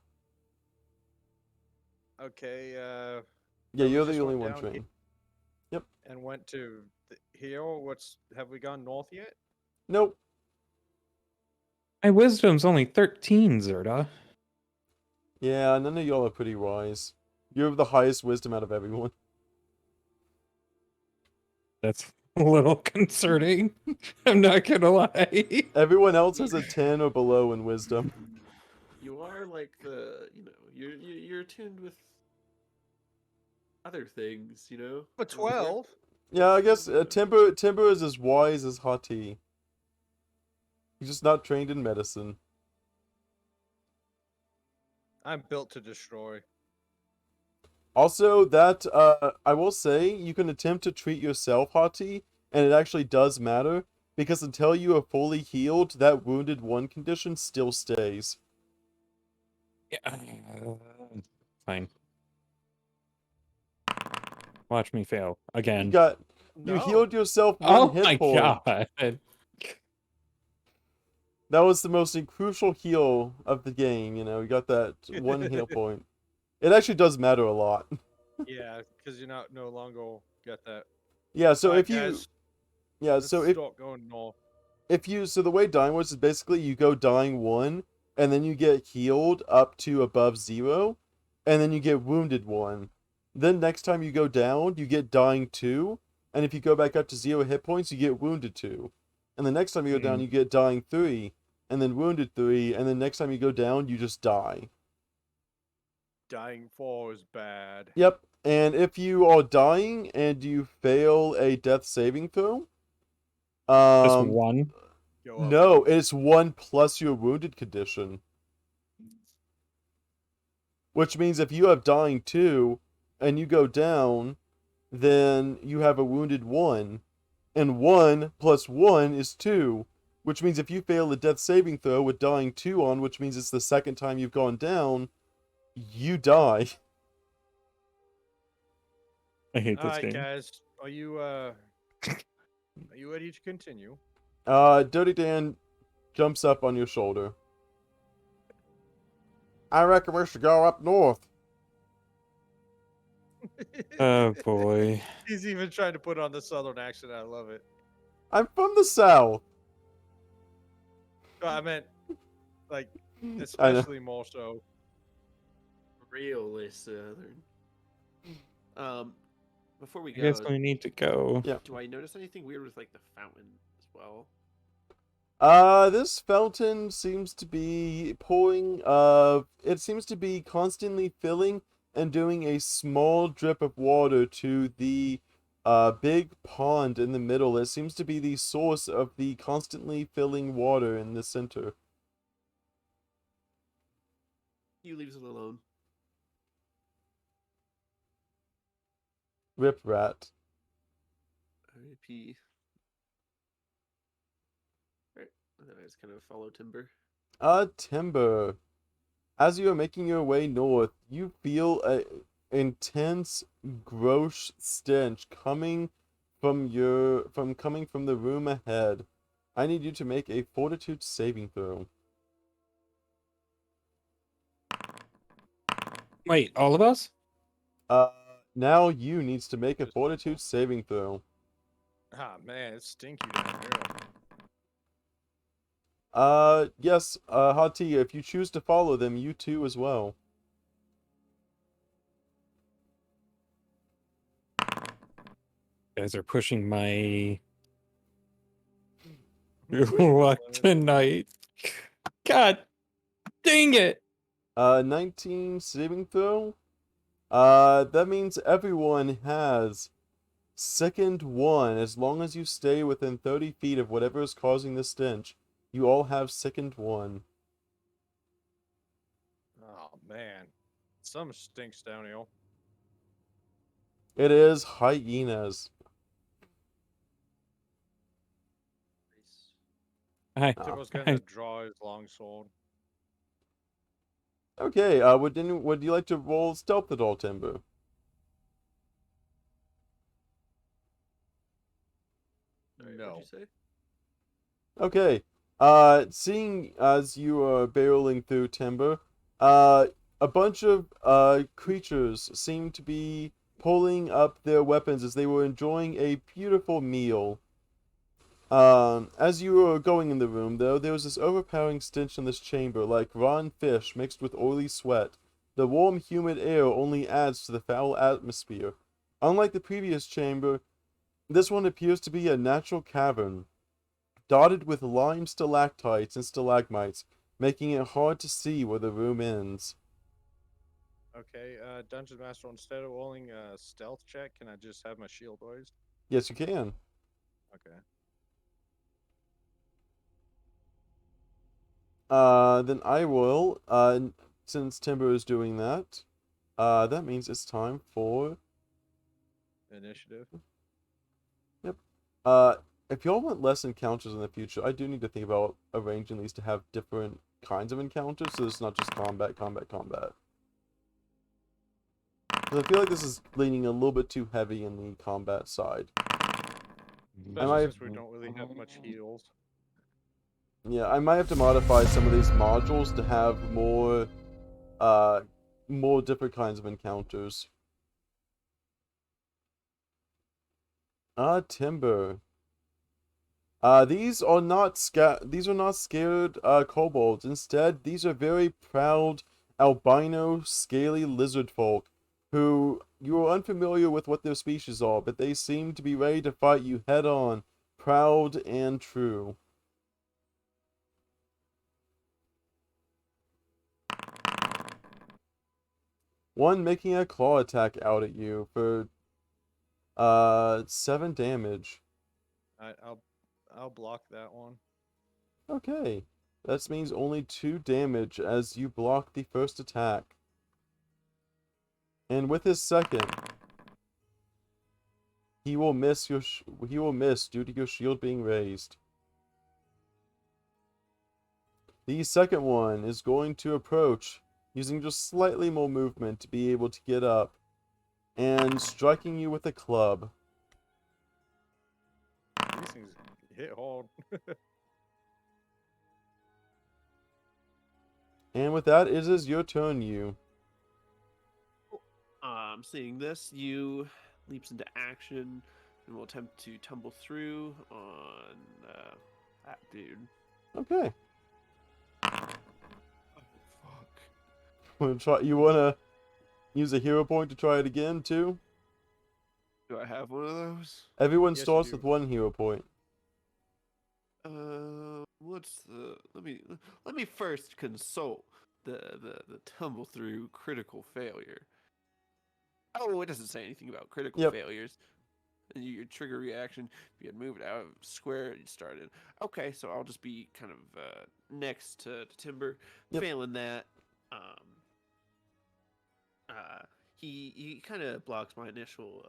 Okay, Yeah, we you're the just only went one down trained. and went to the hill. Have we gone north yet? Nope. My wisdom's only 13, Zerda. Yeah, none of y'all are pretty wise. You have the highest wisdom out of everyone. That's a little concerning. I'm not gonna lie. Everyone else has a 10 or below in wisdom. You are like you're attuned with other things, you know. But Where- 12. Yeah, I guess Yeah. Timber is as wise as Hati. He's just not trained in medicine. I'm built to destroy. Also, that I will say you can attempt to treat yourself, Hati, and it actually does matter because until you are fully healed, that wounded one condition still stays. Yeah. Fine. Watch me fail You again. you No. healed yourself one Oh hit my point. god. That was the most crucial heal of the game. You know, you got that one heal point. It actually does matter a lot. Yeah, because you're not no longer get that. Yeah. So Alright, if you guys, yeah, let's so start going north. so the way dying works is basically you go dying 1 and then you get healed up to above 0 and then you get wounded 1. Then next time you go down, you get dying 2, and if you go back up to 0 hit points, you get wounded 2. And the next time you go down, you get dying 3 and then wounded 3, and then next time you go down, you just die. Dying 4 is bad. Yep. And if you are dying and you fail a death saving throw, Just one. Go up. no, it's 1 plus your wounded condition. Which means if you have dying 2 and you go down, then you have a wounded 1. And 1 plus 1 is 2. Which means if you fail a death saving throw with dying 2 on, which means it's the second time you've gone down, you die. I hate this Alright, game. guys, are you ready to continue? Dirty Dan jumps up on your shoulder. I reckon we should go up north. Oh boy. He's even trying to put on the southern accent. I love it. I'm from the south. No, I meant, like, I know. especially more so. Really southern. Before we I guess go, we need to go. Yeah. do I notice anything weird with like the fountain as well? This fountain seems to be pouring, it seems to be constantly filling and doing a small drip of water to the, big pond in the middle. It seems to be the source of the constantly filling water in the center. You leave it alone. Rip rat. R.I.P. Alright, and then I just kind of follow Timber. Timber. As you are making your way north, you feel a intense, gross stench coming from the room ahead. I need you to make a fortitude saving throw. Wait, all of us? Now you needs to make a fortitude saving throw. Ah, man, it's stinky down here. Yes, Hati, if you choose to follow them, you too as well. You guys are pushing my luck tonight. God dang it. 19 saving throw. That means everyone has second 1 as long as you stay within 30 feet of whatever is causing the stench. You all have second 1. Oh, man. Some stinks down here. It is hyenas. Hi. Oh. Timber's going to draw his longsword. Okay, would you like to roll stealth at all, Timber? Sorry, No. what'd you say? Okay. Seeing as you are barreling through Timber, a bunch of creatures seem to be pulling up their weapons as they were enjoying a beautiful meal. As you were going in the room, though, there was this overpowering stench in this chamber, like rotten fish mixed with oily sweat. The warm, humid air only adds to the foul atmosphere. Unlike the previous chamber, This one appears to be a natural cavern, dotted with lime stalactites and stalagmites, making it hard to see where the room ends. Okay, Dungeon Master, instead of rolling a stealth check, can I just have my shield raised? Yes, you can. Okay. Then I will, since Timber is doing that, that means it's time for, Initiative. uh, if y'all want less encounters in the future, I do need to think about arranging these to have different kinds of encounters, so it's not just combat, combat, combat. 'Cause I feel like this is leaning a little bit too heavy in the combat side. Especially since we don't really have much heals. Yeah, I might have to modify some of these modules to have more different kinds of encounters. Timber. These are not scared kobolds. Instead, these are very proud albino scaly lizard folk who you are unfamiliar with what their species are, but they seem to be ready to fight you head on, proud and true. One making a claw attack out at you for 7 damage. I'll block that one. Okay. That means only 2 damage as you block the first attack. And with his second, he will miss due to your shield being raised. The second one is going to approach using just slightly more movement to be able to get up and striking you with a club. These things hit hard. And with that, it is your turn, you. Seeing this, you leaps into action and will attempt to tumble through on that dude. Okay. Oh, fuck. You wanna use a hero point to try it again too? Do I have one of those? Everyone Yes, you starts do. with 1 hero point. What's the? Let me first consult the tumble through critical failure. Oh, it doesn't say anything about critical Yep. failures. And your trigger reaction, if you had moved out of square, you started. Okay, so I'll just be kind of next to Timber. Yep. Failing that, he kind of blocks my initial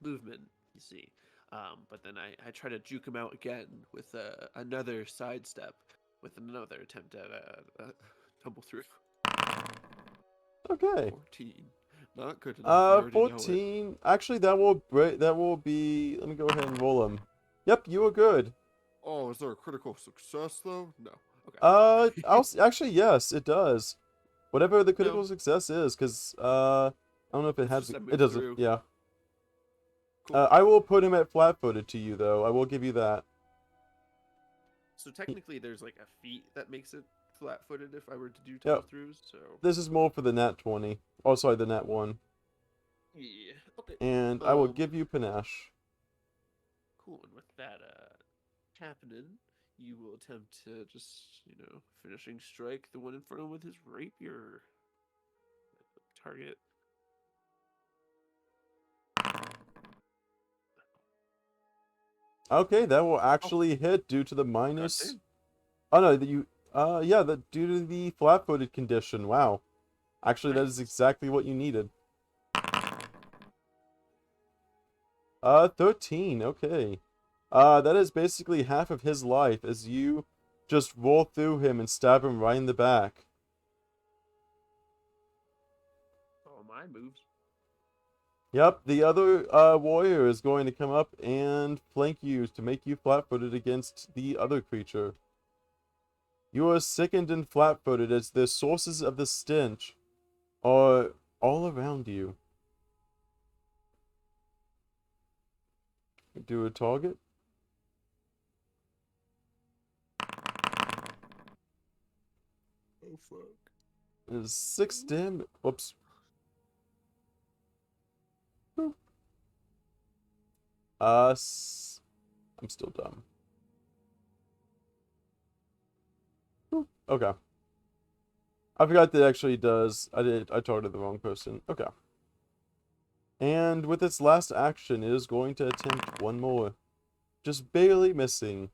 movement, you see. But then I try to juke him out again with another sidestep, with another attempt at a tumble through. Okay. 14. Not good enough. I already know it. 14. Actually, that will be. Let me go ahead and roll them. Yep, you were good. Oh, is there a critical success though? No. Okay. Actually, yes, it does. Whatever the critical No. success is, because I don't know if it It's has. just I It moved doesn't. through. Yeah. Cool. I will put him at flat-footed to you, though. I will give you that. So technically, there's like a feat that makes it flat-footed if I were to do tumble throughs. So This is more for the nat 20. Oh, sorry, the nat 1. yeah. Okay. And I will give you panache. Cool. And with that happening, you will attempt to just finishing strike the one in front of him with his rapier. Target. Okay, that will actually hit due to the minus. Goddamn. Oh no, due to the flat-footed condition. Wow. Actually, that is Nice. exactly what you needed. 13. Okay. That is basically half of his life as you just roll through him and stab him right in the back. Oh, my moves. Yep, the other warrior is going to come up and flank you to make you flat-footed against the other creature. You are sickened and flat-footed as the sources of the stench are all around you. Do a target. Oh fuck. It is 6 damage. Whoops. Boop. I'm still dumb. Okay. I forgot that it actually does. I targeted the wrong person. Okay. And with its last action, it is going to attempt one more. Just barely missing.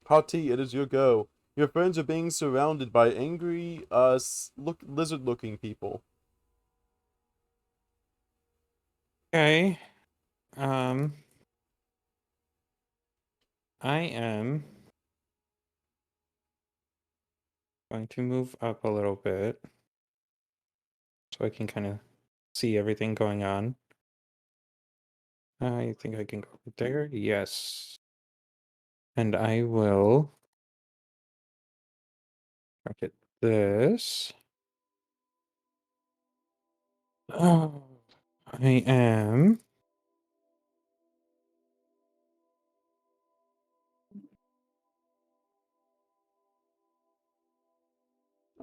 Hati, it is your go. Your friends are being surrounded by angry, lizard-looking people. Okay. I am going to move up a little bit so I can kind of see everything going on. I think I can go there. Yes. And I will target this. Oh, I am.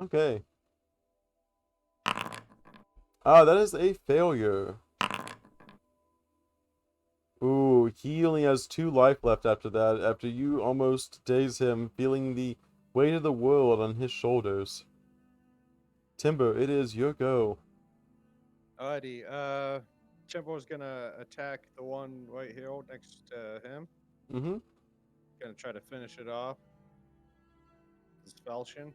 Okay. Ah, that is a failure. Ooh, he only has 2 life left after that, after you almost daze him, feeling the weight of the world on his shoulders. Timber, it is your go. Alrighty. Timbo's gonna attack the one right here next to him. Mm-hmm. Gonna try to finish it off. His falchion.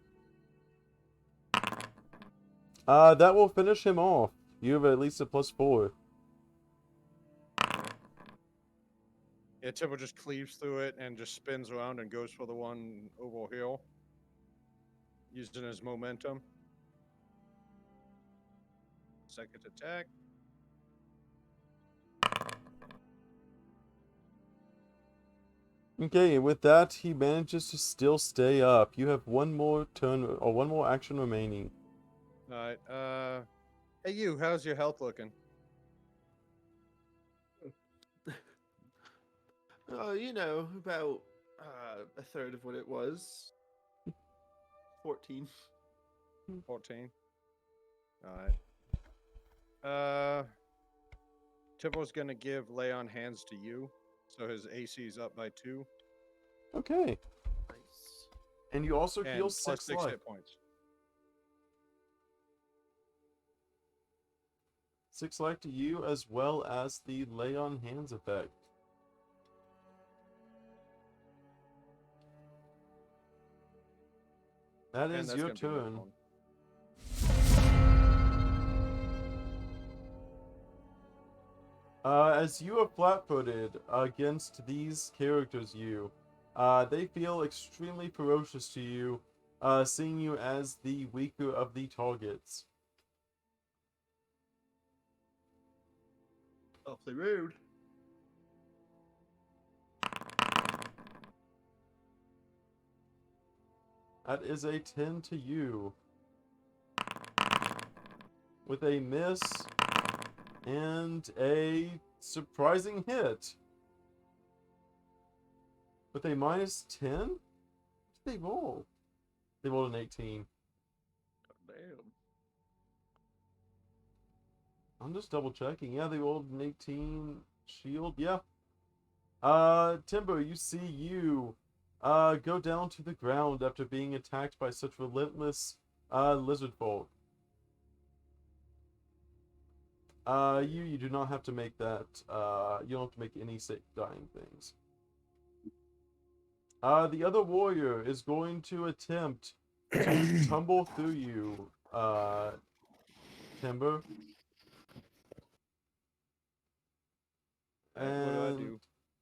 That will finish him off. You have at least a +4. Yeah, Timbo just cleaves through it and just spins around and goes for the one over hill, using his momentum. Second attack. Okay, with that, he manages to still stay up. You have one more turn, or one more action remaining. Alright, hey you, how's your health looking? Oh, you know, about a third of what it was. 14. 14. Alright. Timbo's gonna give lay on hands to you, so his AC is up by 2. Okay. Nice. And you also And heal plus 6 6 life. hit points. 6 life to you, as well as the lay on hands effect. That And is that's your gonna be my turn. turn. As you are flat-footed against these characters, they feel extremely ferocious to you, seeing you as the weaker of the targets. Awfully rude. That is a 10 to you. With a miss and a surprising hit. With a -10? What did they roll? They rolled an 18. Damn. I'm just double checking. Yeah, they rolled an 18 shield. Yeah. Timbo, you see go down to the ground after being attacked by such relentless, lizard folk. You do not have to make that, you don't have to make any sick dying things. The other warrior is going to attempt to tumble through you, Timber. Alright, what do I And do?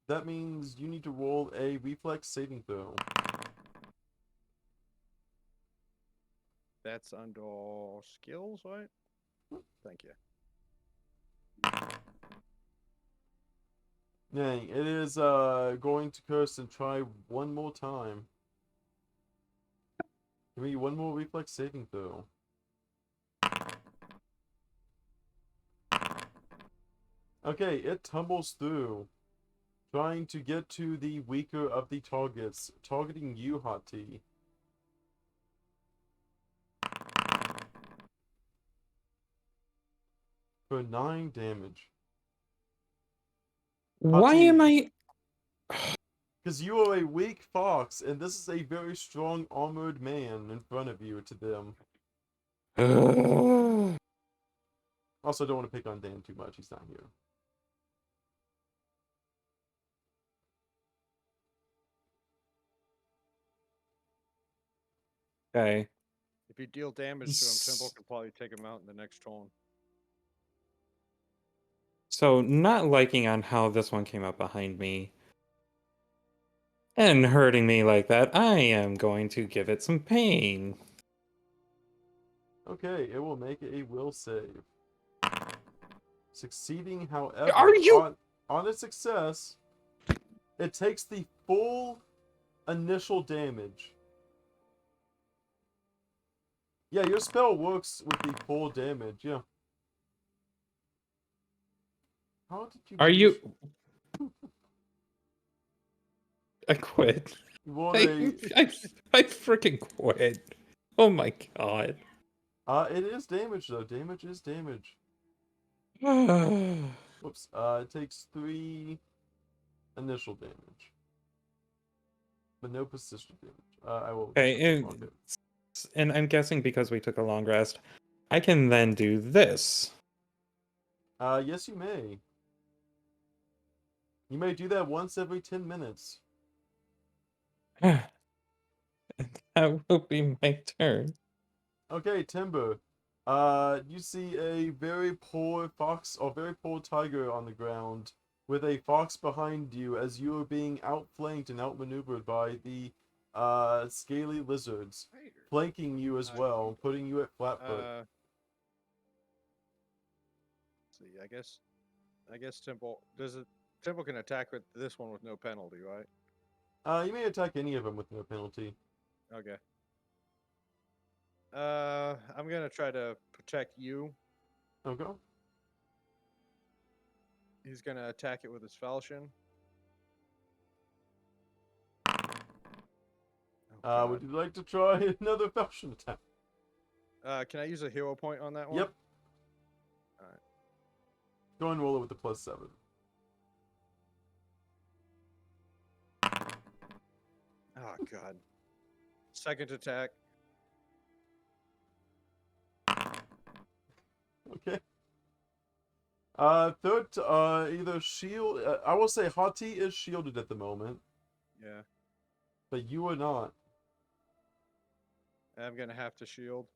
that means you need to roll a reflex saving throw. That's under skills, right? Thank you. Dang, it is going to curse and try one more time. Give me one more reflex saving throw. Okay, it tumbles through, trying to get to the weaker of the targets, targeting you, Hot Tea. For 9 damage. Why am I? Because you are a weak fox, and this is a very strong armored man in front of you to them. Also, don't want to pick on Dan too much. He's not here. Okay. If you deal damage to him, Timble can probably take him out in the next turn. So, not liking on how this one came up behind me and hurting me like that, I am going to give it some pain. Okay, it will make a will save. Succeeding, however, Are you? on a success, it takes the full initial damage. Yeah, your spell works with the full damage, yeah. How did you Are lose? you? I quit. You rolled I freaking quit. Oh my god. it is damage though. Damage is damage. Okay, Whoops. It takes 3 initial damage. But no persistent damage. I will mark it. and I'm guessing because we took a long rest, I can then do this. Yes you may. You may do that once every 10 minutes. That will be my turn. Okay, Timber. You see a very poor fox or very poor tiger on the ground with a fox behind you as you are being outflanked and outmaneuvered by the scaly lizards, flanking you as well, putting you at flat foot. See, I guess Temple Temple can attack with this one with no penalty, right? You may attack any of them with no penalty. Okay. I'm gonna try to protect you. Okay. He's gonna attack it with his falchion. Would you like to try another falchion attack? Can I use a hero point on that one? Yep. Alright. Go and roll it with the +7. Oh god. Second attack. Okay. Third, either shield. I will say Hati is shielded at the moment, Yeah. but you are not. I'm gonna have to shield.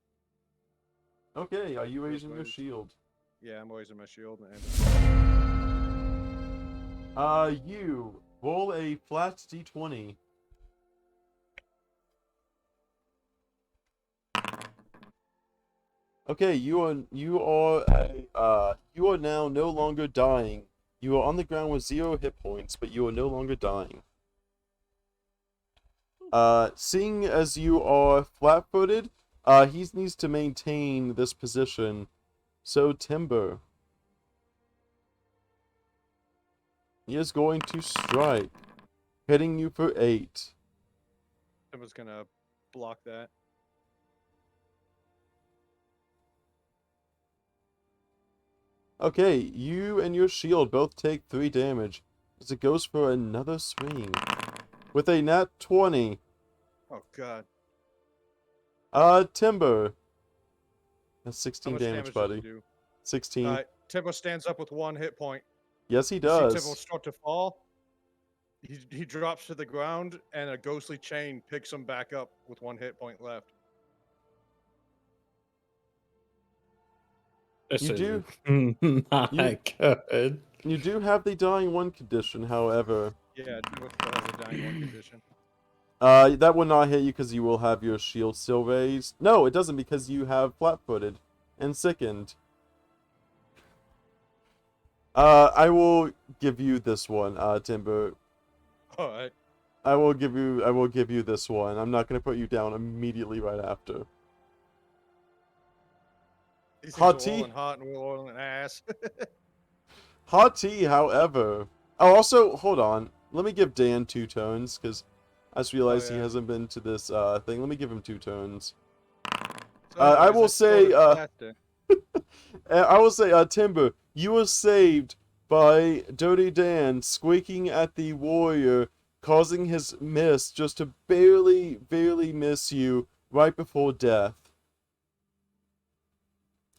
Okay, are you raising your ways. shield? Yeah, I'm raising my shield. You roll a flat d20. Okay, you are now no longer dying. You are on the ground with 0 hit points, but you are no longer dying. Seeing as you are flat-footed, he needs to maintain this position. So Timber, he is going to strike, hitting you for 8. Timber's gonna block that. Okay, you and your shield both take 3 damage as it goes for another swing. With a nat 20. Oh god. Timber. That's How 16 much damage, does buddy. he do? 16. Timber stands up with 1 hit point. Yes, he You see Timber does. start to fall. He drops to the ground, and a ghostly chain picks him back up with 1 hit point left. This You is do? not good. You do have the dying 1 condition, however. Yeah, Timber still has a dying 1 condition. That will not hit you because you will have your shield still raised. No, it doesn't because you have flat-footed and sickened. I will give you this one, Timber. Alright. I will give you this one. I'm not gonna put you down immediately right after. These Hot things are tea? oiling hot and we're oiling ass. Hot tea, however. Oh, also, hold on. Let me give Dan 2 turns, because I just realized he yeah. hasn't been to this thing. Let me give him 2 turns. So I anyways, will say, started faster. I will say, Timber, you were saved by Dirty Dan squeaking at the warrior, causing his miss just to barely miss you right before death.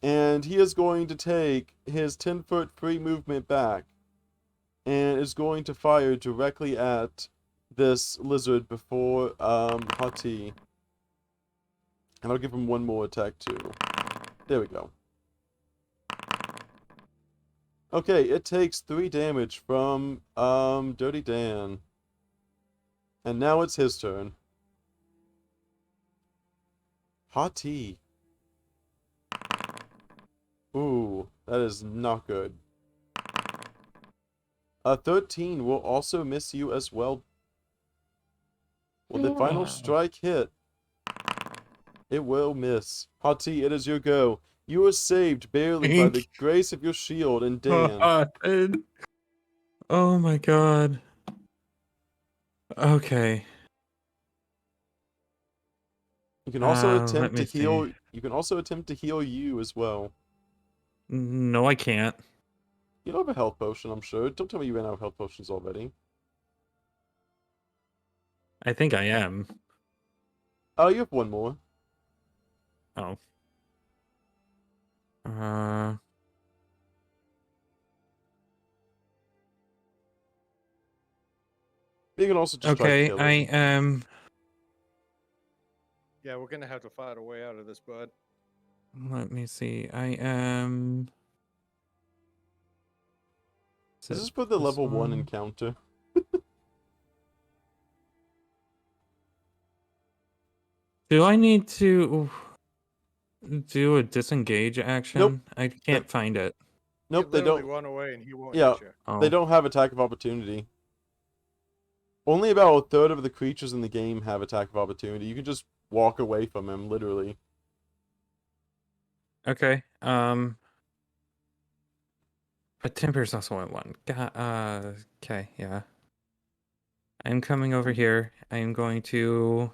And he is going to take his 10-foot free movement back and is going to fire directly at this lizard before Hati. And I'll give him one more attack too. There we go. Okay, it takes 3 damage from Dirty Dan. And now it's his turn. Hati. Ooh, that is not good. A 13 will also miss you as well. Will the final strike hit? It will miss. Hati, it is your go. You are saved barely by the grace of your shield and Dan. Oh my god. Okay. You can also let attempt to me heal. see. You can also attempt to heal you as well. No, I can't. You don't have a health potion, I'm sure. Don't tell me you ran out of health potions already. I think I am. Oh, you have one more. Oh. You can also just try to Okay, kill I him. am. Yeah, we're gonna have to fight our way out of this, bud. Let me see. I am. This is for the this level 1 one? encounter. Do I need to do a disengage action? Nope. I can't find it. Nope, You they literally don't. run away and he won't Yeah, hit you. Oh. they don't have attack of opportunity. Only about a third of the creatures in the game have attack of opportunity. You can just walk away from him, literally. Okay. But Timber's also at one. Okay, yeah. I'm coming over here. I'm going to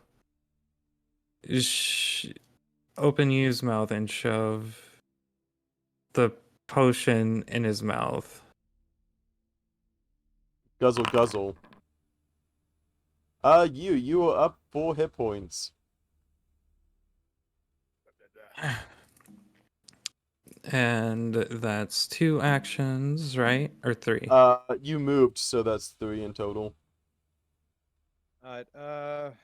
open his mouth and shove the potion in his mouth. Guzzle, guzzle. You are up 4 hit points. And that's 2 actions, right? Or 3? You moved, so that's 3 in total. Alright,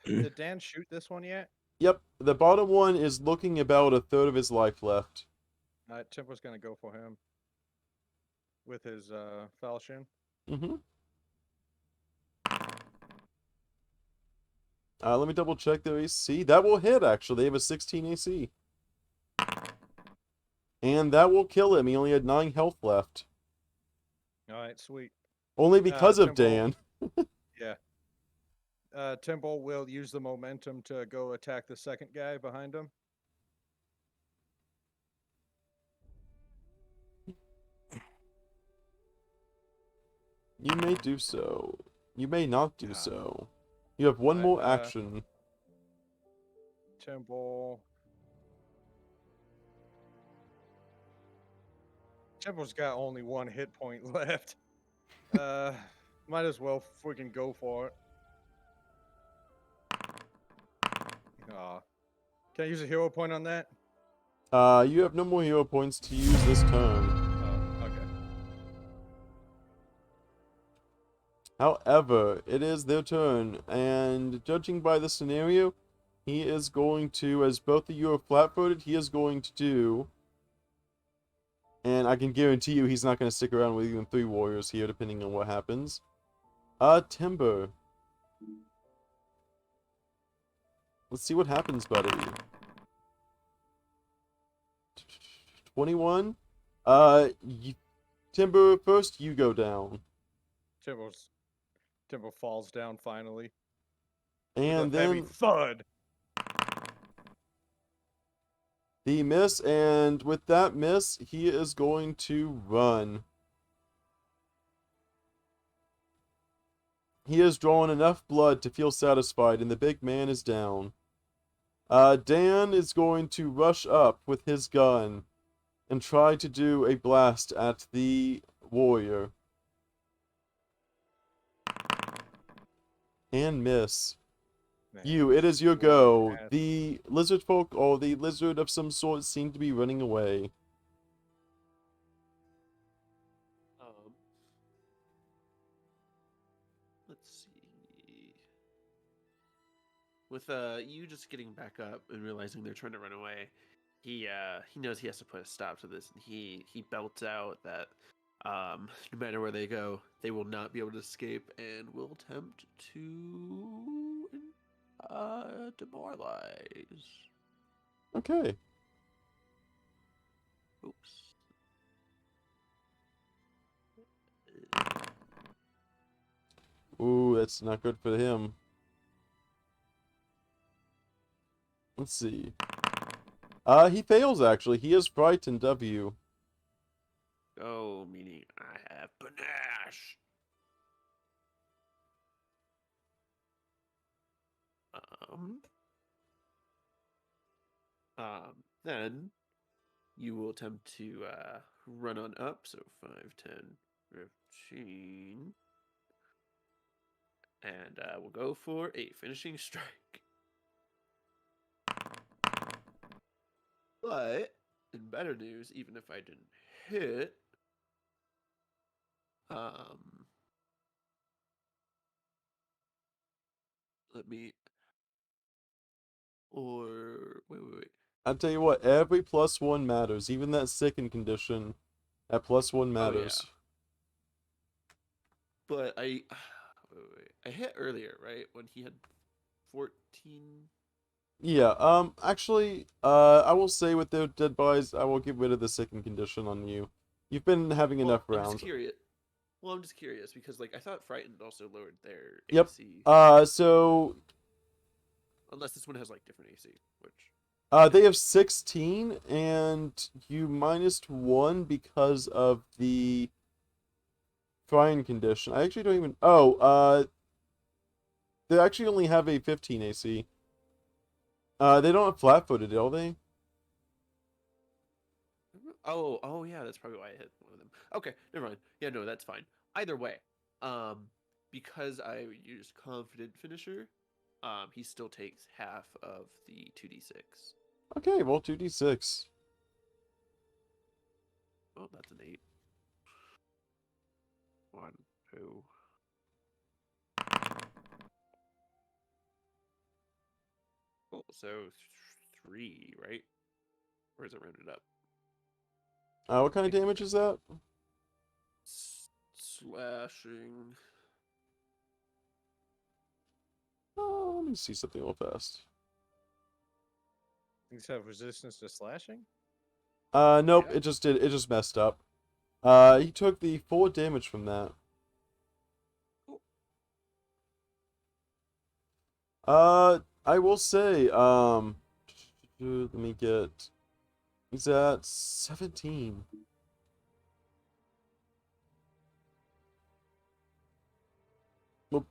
did Dan shoot this one yet? Yep, the bottom one is looking about a third of his life left. Alright, Tempo's gonna go for him. With his, falchion. Mm-hmm. Let me double check their AC. That will hit, actually. They have a 16 AC. And that will kill him. He only had 9 health left. Alright, sweet. Only because of Temple- Dan. Yeah. Temple will use the momentum to go attack the second guy behind him. You may do so. You may not do Ah. so. You have one more Alright, action. Temple. Temple's got only 1 hit point left. Might as well freaking go for it. Aw. Can I use a hero point on that? You have no more hero points to use this turn. Oh, okay. However, it is their turn, and judging by the scenario, he is going to, as both of you are flat-footed, he is going to do, and I can guarantee you he's not going to stick around with even 3 warriors here, depending on what happens. Timber. Let's see what happens, buddy. 21. Timber, first you go down. Temple falls down finally. And with a heavy then thud. the miss, and with that miss, he is going to run. He has drawn enough blood to feel satisfied, and the big man is down. Dan is going to rush up with his gun and try to do a blast at the warrior. and miss. Nah, You, it is your one go. pass. The lizard folk or the lizard of some sort seem to be running away. Let's see. With you just getting back up and realizing they're trying to run away, he knows he has to put a stop to this, and he belts out that no matter where they go, they will not be able to escape, and will attempt to demoralize. Okay. Oops. Ooh, that's not good for him. Let's see. He fails actually. He is frightened of you. Oh, meaning I have panache. Then you will attempt to run on up, so 5, 10, 15. And we'll go for a finishing strike. But, in better news, even if I didn't hit, let me, or, wait. I'll tell you what, every +1 matters. Even that second condition, at +1 matters. But I hit earlier, right? When he had 14. Yeah, actually, I will say with their dead bodies, I will get rid of the second condition on you. You've been having enough I'm rounds. just curious. Well, I'm just curious because, like, I thought Frightened also lowered their Yep. AC. So Unless this one has, like, different AC, which... they have 16, and you -1 because of the frying condition. I actually don't even... Oh, they actually only have a 15 AC. They don't have flat-footed, do they? Oh, yeah, that's probably why I hit one of them. Okay, never mind. Yeah, no, that's fine. Either way, because I used Confident Finisher, he still takes half of the 2d6. Okay, well, 2d6. Oh, that's an 8. 1, 2. Oh, so 3, right? Or is it rounded up? What kind of damage is that? Slashing. Let me see something real fast. Things have resistance to slashing? Nope, Yeah. it just messed up. He took the 4 damage from that. I will say, let me get... He's at 17. Whoop.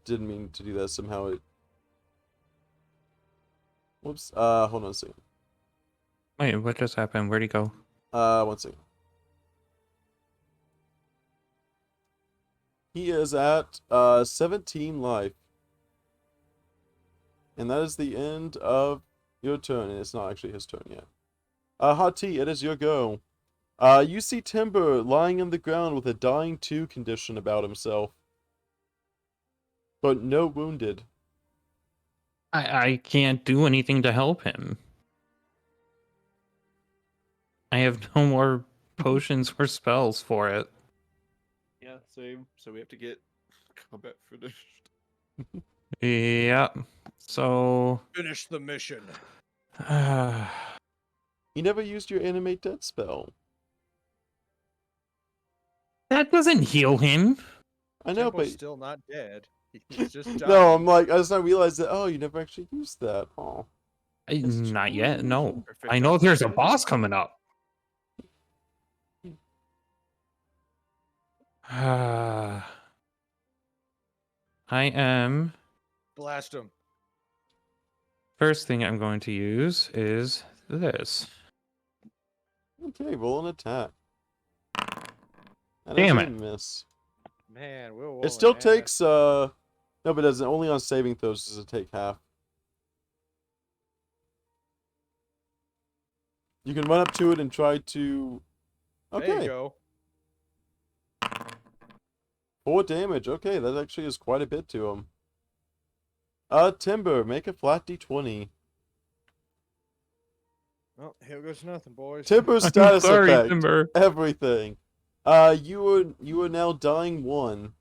Didn't mean to do that, somehow it... Whoops, hold on a second. Wait, what just happened? Where'd he go? 1 second. He is at, 17 life. And that is the end of your turn, and it's not actually his turn yet. Hati, it is your go. You see Timber lying on the ground with a dying 2 condition about himself. But no wounded. I can't do anything to help him. I have no more potions or spells for it. Yeah, same. So we have to get combat finished. Yeah. So Finish the mission. You never used your animate death spell. that doesn't heal him. I know, Tempo's but... still not dead. He's just dying. No, I'm like, I just not realized that, oh, you never actually used that. Oh. Not yet, no. Perfect I know there's a opportunity. boss coming up. I am... Blast him. First thing I'm going to use is this. Okay, roll an attack. That Damn is a it. miss. Man, Will. It still takes no, but it doesn't. Only on saving throws does it take half. You can run up to it and try to. There you Okay, go. 4 damage. Okay, that actually is quite a bit to him. Timber, make a flat d20. Well, here goes nothing, boys. Timber's I'm status sorry, effect. Timber. Everything. You are now dying 1.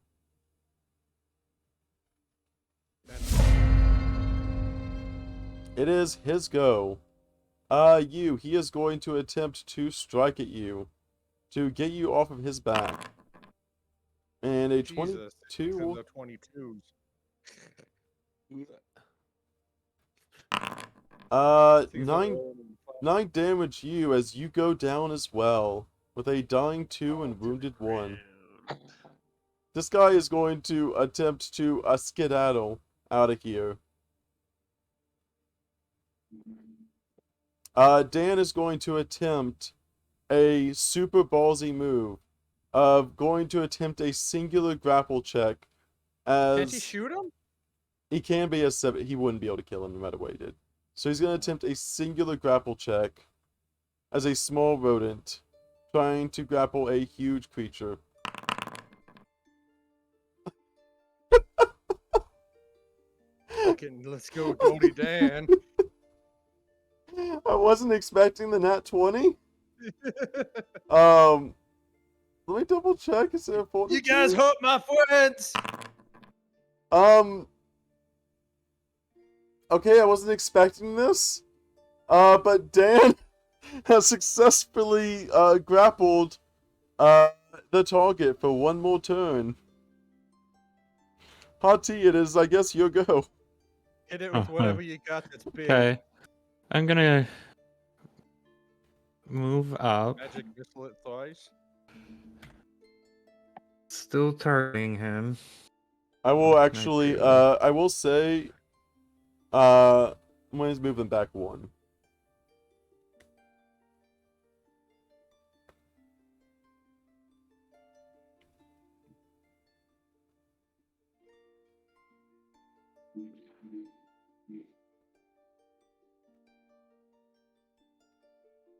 It is his go. He is going to attempt to strike at you. To get you off of his back. And a Jesus, 22 in will... the 22s. 9 damage you as you go down as well. With a dying 2 and wounded 1. This guy is going to attempt to skedaddle out of here. Dan is going to attempt a super ballsy move of going to attempt a singular grapple check. Can't he As shoot him? he can be a 7, he wouldn't be able to kill him no matter what he did. So he's going to attempt a singular grapple check as a small rodent trying to grapple a huge creature. Fucking let's go, Goldie Dan. I wasn't expecting the nat 20. Let me double check. Is there a 42? You guys hurt my friends. Okay, I wasn't expecting this. But Dan has successfully grappled the target for 1 more turn. Hot Tea, it is, I guess, your go. Hit it with whatever you got that's big. Okay. I'm gonna move up. Magic missile it thrice. Still targeting him. I will actually, I will say, I'm going to move them back 1.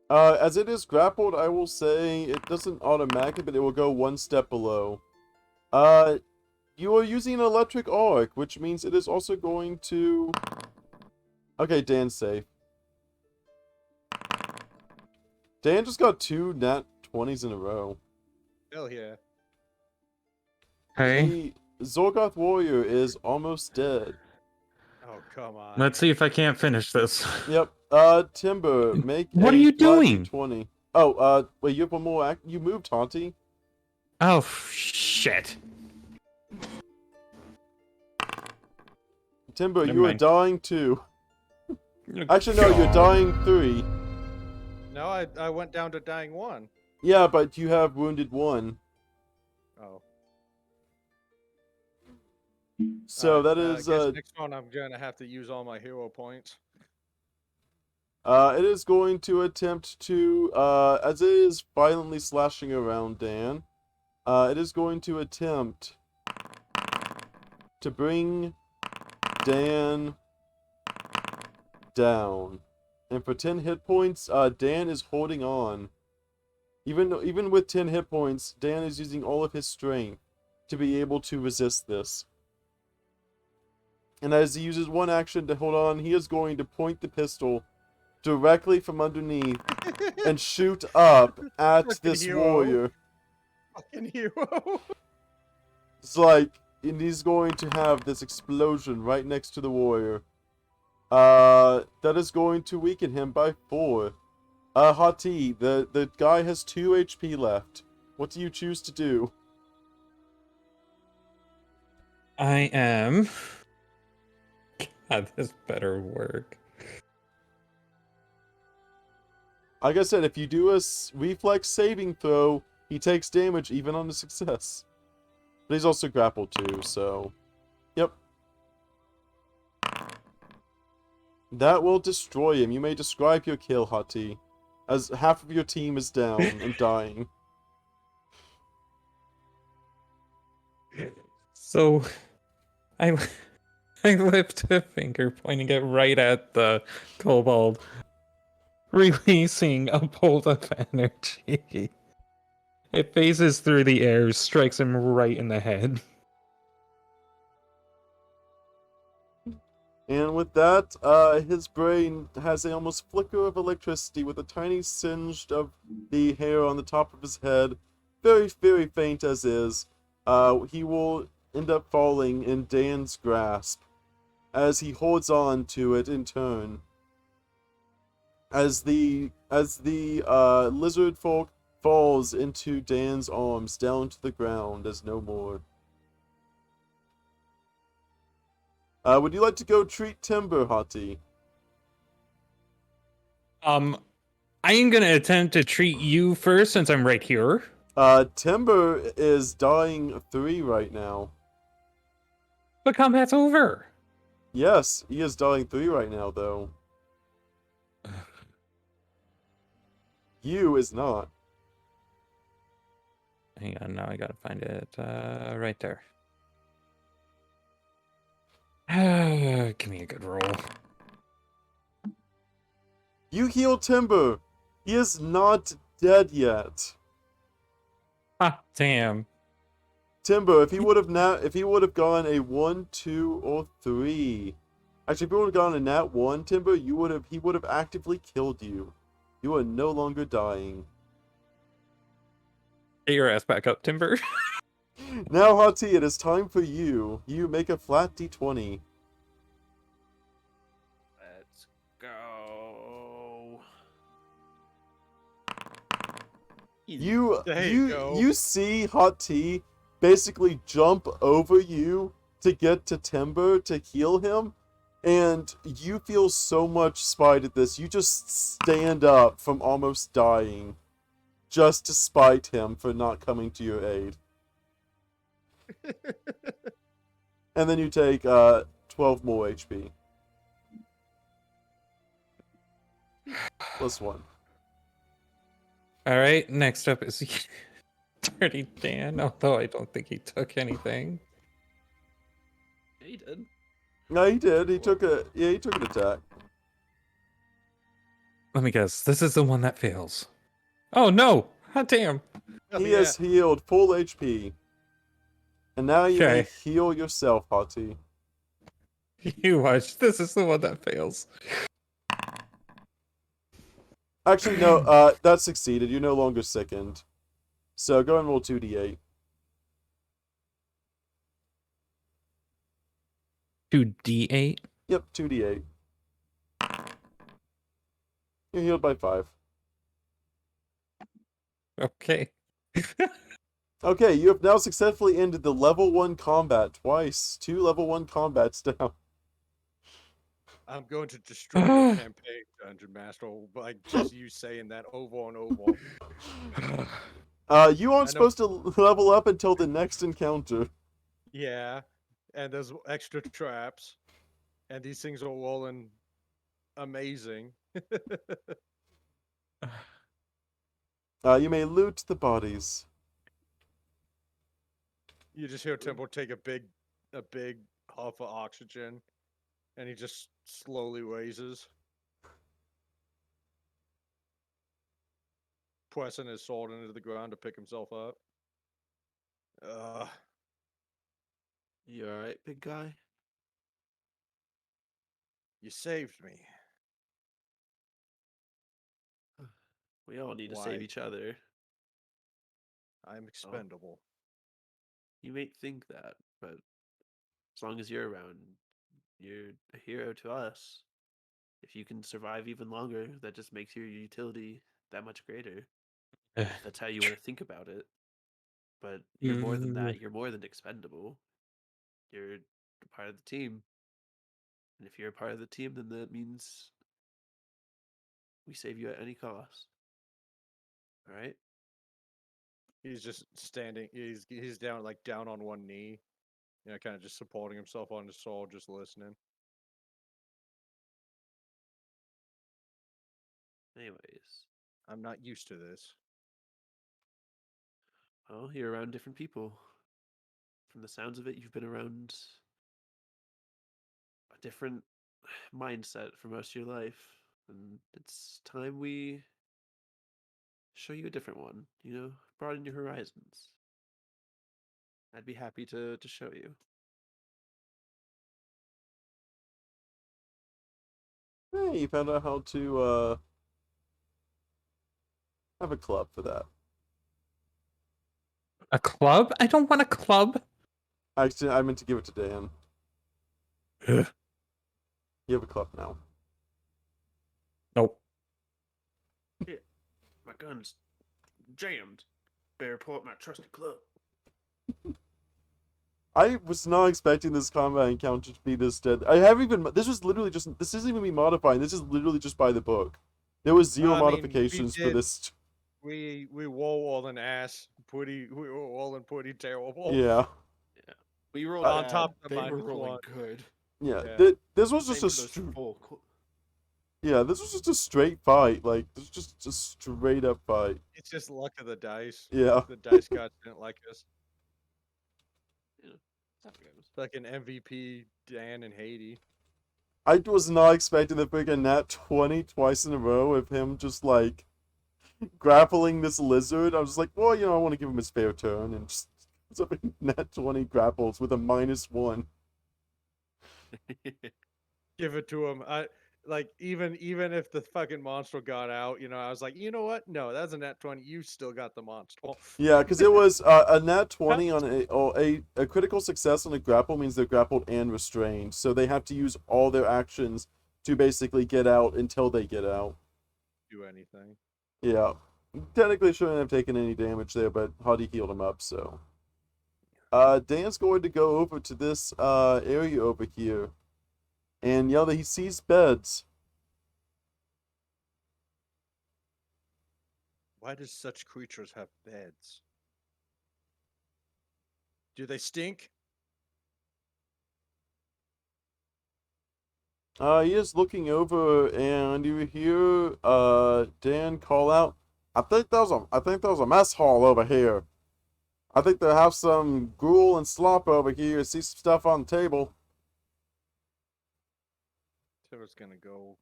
As it is grappled, I will say it doesn't automatically, but it will go 1 step below. You are using an electric arc, which means it is also going to... Okay, Dan's safe. Dan just got 2 nat 20s in a row. Hell yeah. Okay. The Zorgoth warrior is almost dead. Oh, come on. Let's see if I can't finish this. Yep. Timber, make What a are you flat doing? D20. Oh, wait, you have 1 more act. You moved, Taunty. Oh, shit. Timber, Never you are mind. dying 2. Actually, no, you're dying 3. No, I went down to dying 1. Yeah, but you have wounded 1. Oh. So that I is, guess next round I'm gonna have to use all my hero points. it is going to attempt to, as it is violently slashing around Dan, it is going to attempt to bring Dan down. And for 10 hit points, Dan is holding on. Even with 10 hit points, Dan is using all of his strength to be able to resist this. And as he uses 1 action to hold on, he is going to point the pistol directly from underneath and shoot up at Fucking this hero. warrior. Fucking hero. It's like, and he's going to have this explosion right next to the warrior. That is going to weaken him by 4. Hati, the guy has 2 HP left. What do you choose to do? I am... God, this better work. Like I said, if you do a reflex saving throw, he takes damage even on a success. But he's also grappled too, so... Yep. That will destroy him. You may describe your kill, Hati, as half of your team is down and dying. So I I lift a finger, pointing it right at the kobold, releasing a bolt of energy. It phases through the air, strikes him right in the head. And with that, his brain has a almost flicker of electricity with a tiny singe of the hair on the top of his head, very, very faint as is. He will end up falling in Dan's grasp as he holds on to it in turn. As the lizard folk falls into Dan's arms down to the ground as no more. Would you like to go treat Timber, Hati? I am gonna attempt to treat you first since I'm right here. Timber is dying 3 right now. But combat's over. Yes, he is dying 3 right now, though. You is not. Hang on, now I gotta find it. Right there. Give me a good roll. You heal Timber. He is not dead yet. Ah, damn. Timber, if he would have gone a 1, 2, or 3. Actually, if he would have gone a nat 1, Timber, he would have actively killed you. You are no longer dying. Get your ass back up, Timber. Now, Hati, it is time for you. You make a flat d20. Let's go. You There you go. you see Hati basically jump over you to get to Timber to heal him, and you feel so much spite at this. You just stand up from almost dying just to spite him for not coming to your aid. And then you take 12 more HP. Plus 1. All right, next up is Dirty Dan, although I don't think he took anything. Yeah, he did. No, he did. He took an attack. Let me guess. This is the one that fails. Oh no! Hot damn! Oh, He yeah. has healed full HP. And now you may Okay. heal yourself, Hati. You watch. This is the one that fails. Actually, no, that succeeded. You're no longer sickened. So go and roll 2d8. 2d8. Yep, 2d8. You're healed by 5. Okay. Okay, you have now successfully ended the level 1 combat twice. 2 level 1 combats down. I'm going to destroy your campaign, Dungeon Master, by just you saying that over and over. You I aren't know- supposed to level up until the next encounter. Yeah, and there's extra traps, and these things are rolling amazing. You may loot the bodies. You just hear Temple take a big huff of oxygen, and he just slowly raises, pressing his sword into the ground to pick himself up. You alright, big guy? You saved me. We all need to Why? save each other. I'm expendable. You may think that, but as long as you're around, you're a hero to us. If you can survive even longer, that just makes your utility that much greater. If that's how you want to think about it. But you're more than that. You're more than expendable. You're a part of the team. And if you're a part of the team, then that means we save you at any cost. All right? He's just standing. He's down down on one knee, kind of just supporting himself on his sword, just listening. Anyways, I'm not used to this. well, you're around different people from the sounds of it, you've been around a different mindset for most of your life, and it's time we show you a different one. Broaden your horizons. I'd be happy to show you. Hey, you found out how to have a club for that. A club? I don't want a club. Actually, I meant to give it to Dan. Ugh. You have a club now. Nope. My gun's jammed. Better pull up my trusty club. I was not expecting this combat encounter to be this dead. I haven't even. This was literally just. This isn't even me modifying. This is literally just by the book. There was zero I mean, we modifications for did- this. We were all an ass. We were all in pretty terrible. Yeah. We rolled On bad, top of they were minus rolling one. good. Yeah. Yeah. This was Same just for a. those full Yeah, this was just a straight fight. Like, this was just a straight up fight. It's just luck of the dice. Yeah. The dice gods didn't like us. It's Like an MVP, Dan and Haiti. I was not expecting the freaking nat 20 twice in a row of him just like grappling this lizard. I was like, well, I want to give him his fair turn, and just something nat 20 grapples with a -1. Give it to him. Even if the fucking monster got out, I was like, you know what? No, that's a nat 20. You still got the monster. Yeah, because it was a nat 20 on a critical success on a grapple means they're grappled and restrained, so they have to use all their actions to basically get out until they get out. Do anything. Yeah. Technically shouldn't have taken any damage there, but Huddy healed him up, so. Dan's going to go over to this area over here and yell that he sees beds. Why does such creatures have beds? Do they stink? He is looking over, and you hear Dan call out, I think there's a mess hall over here. I think they have some gruel and slop over here. I see some stuff on the table. Timber's gonna go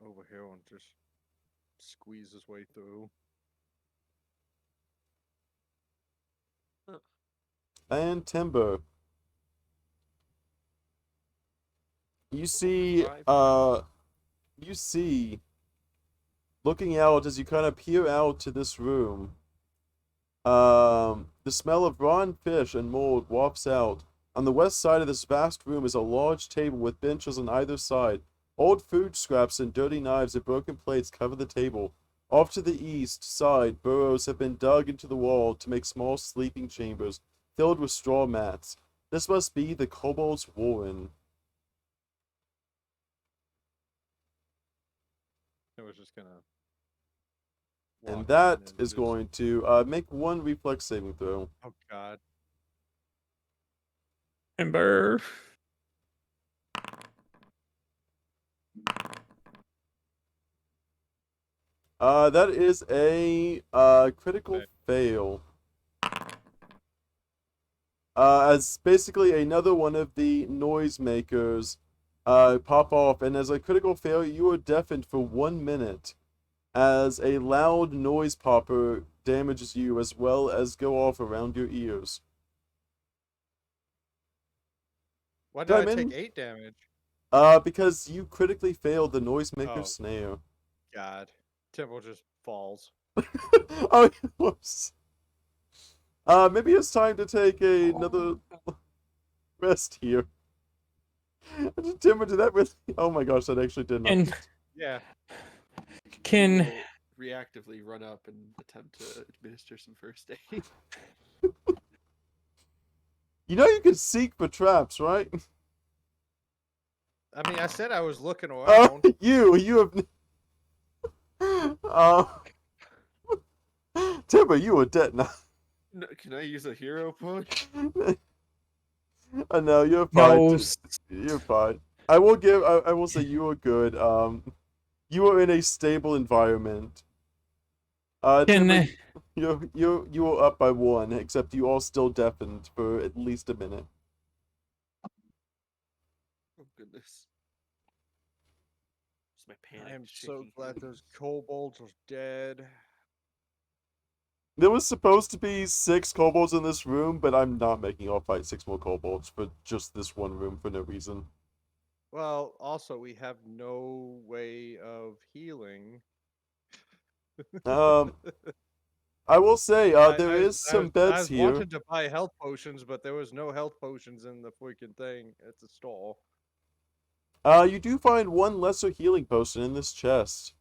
over here and just squeeze his way through. And Timber. You see, looking out as you kind of peer out to this room, the smell of raw fish and mold wafts out. On the west side of this vast room is a large table with benches on either side. Old food scraps and dirty knives and broken plates cover the table. Off to the east side, burrows have been dug into the wall to make small sleeping chambers filled with straw mats. This must be the kobold's warren. I was just gonna. And walk that in and is just- going to make one reflex saving throw. Oh God. Ember. That is a critical Okay. fail. As basically another one of the noisemakers pop off, and as a critical fail, you are deafened for 1 minute as a loud noise popper damages you as well as go off around your ears. Why did I Diamond? take 8 damage? Because you critically failed the noisemaker Oh. snare. God. Timber just falls. Oh, whoops. Maybe it's time to take another rest here. Timber, did that really? Oh my gosh, that actually did not. And Yeah. can will reactively run up and attempt to administer some first aid. You know you can seek for traps, right? I mean, I said I was looking Oh, around. you have. Timber, you are dead now. No, can I use a hero point? No, you're fine. no. You're fine. I will say you are good. You are in a stable environment. Can Timber, You were up by one, except you all still deafened for at least a minute. Oh goodness. It's my panic. I am so shaking glad hands. those kobolds are dead. There was supposed to be 6 kobolds in this room, but I'm not making y'all fight 6 more kobolds for just this one room for no reason. Well, also we have no way of healing. Um, I will say, there is some I beds was here. wanting to buy health potions, but there was no health potions in the freaking thing at the store. You do find one lesser healing potion in this chest,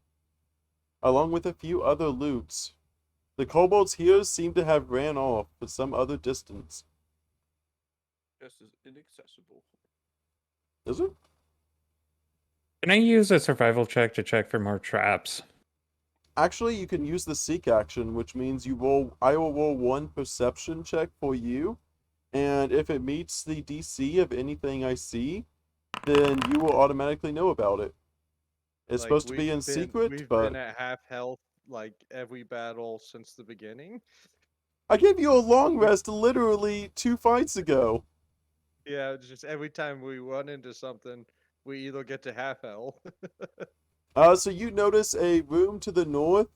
along with a few other loots. The kobolds here seem to have ran off for some other distance. Just as inaccessible. Is it? Can I use a survival check to check for more traps? Actually, you can use the seek action, which means I will roll 1 perception check for you, and if it meets the DC of anything I see, then you will automatically know about it. It's Like, supposed to be in secret, we've but been at half health like every battle since the beginning. I gave you a long rest literally 2 fights ago. Yeah, it's just every time we run into something, we either get to half health. So you notice a room to the north,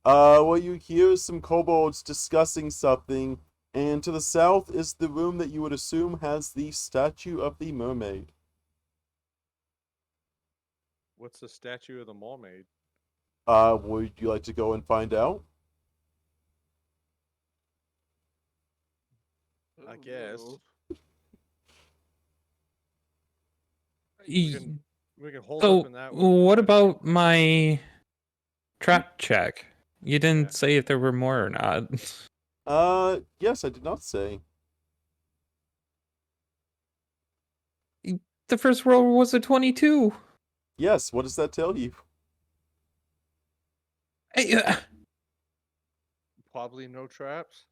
where you hear some kobolds discussing something, and to the south is the room that you would assume has the statue of the mermaid. What's the statue of the mermaid? Would you like to go and find out? I guess. no. We can hold So, up in that one. what about my trap check? You didn't Yeah. say if there were more or not. Yes, I did not say. The first roll was a 22. Yes, what does that tell you? Hey, Probably no traps.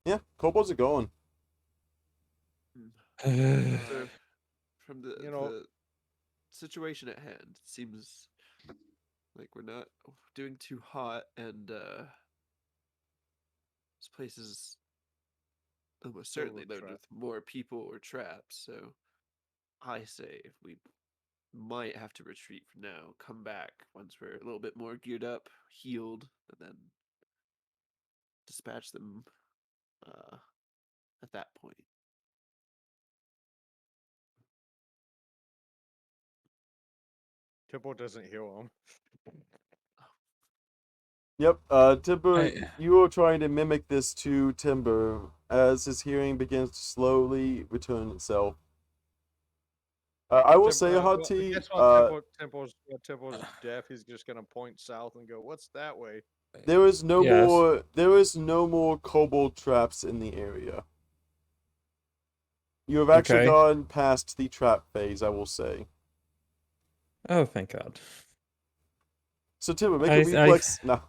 Yeah, kobolds are gone. So, from You know- the situation at hand, it seems like we're not doing too hot, and this place is almost Full certainly of loaded traps. with more people or traps. So, I say if we might have to retreat for now, come back once we're a little bit more geared up, healed, and then dispatch them at that point. Tipple doesn't heal him. Yep, Timber, I- you are trying to mimic this to Timber as his hearing begins to slowly return itself. I will say, Well, I Hati, guess when Tipple's deaf, he's just gonna point south and go, "What's that way?" there is no Yes. more kobold traps in the area. You have actually Okay. gone past the trap phase, I will say. Oh, thank God. So Timber, make I- a I- reflex. No.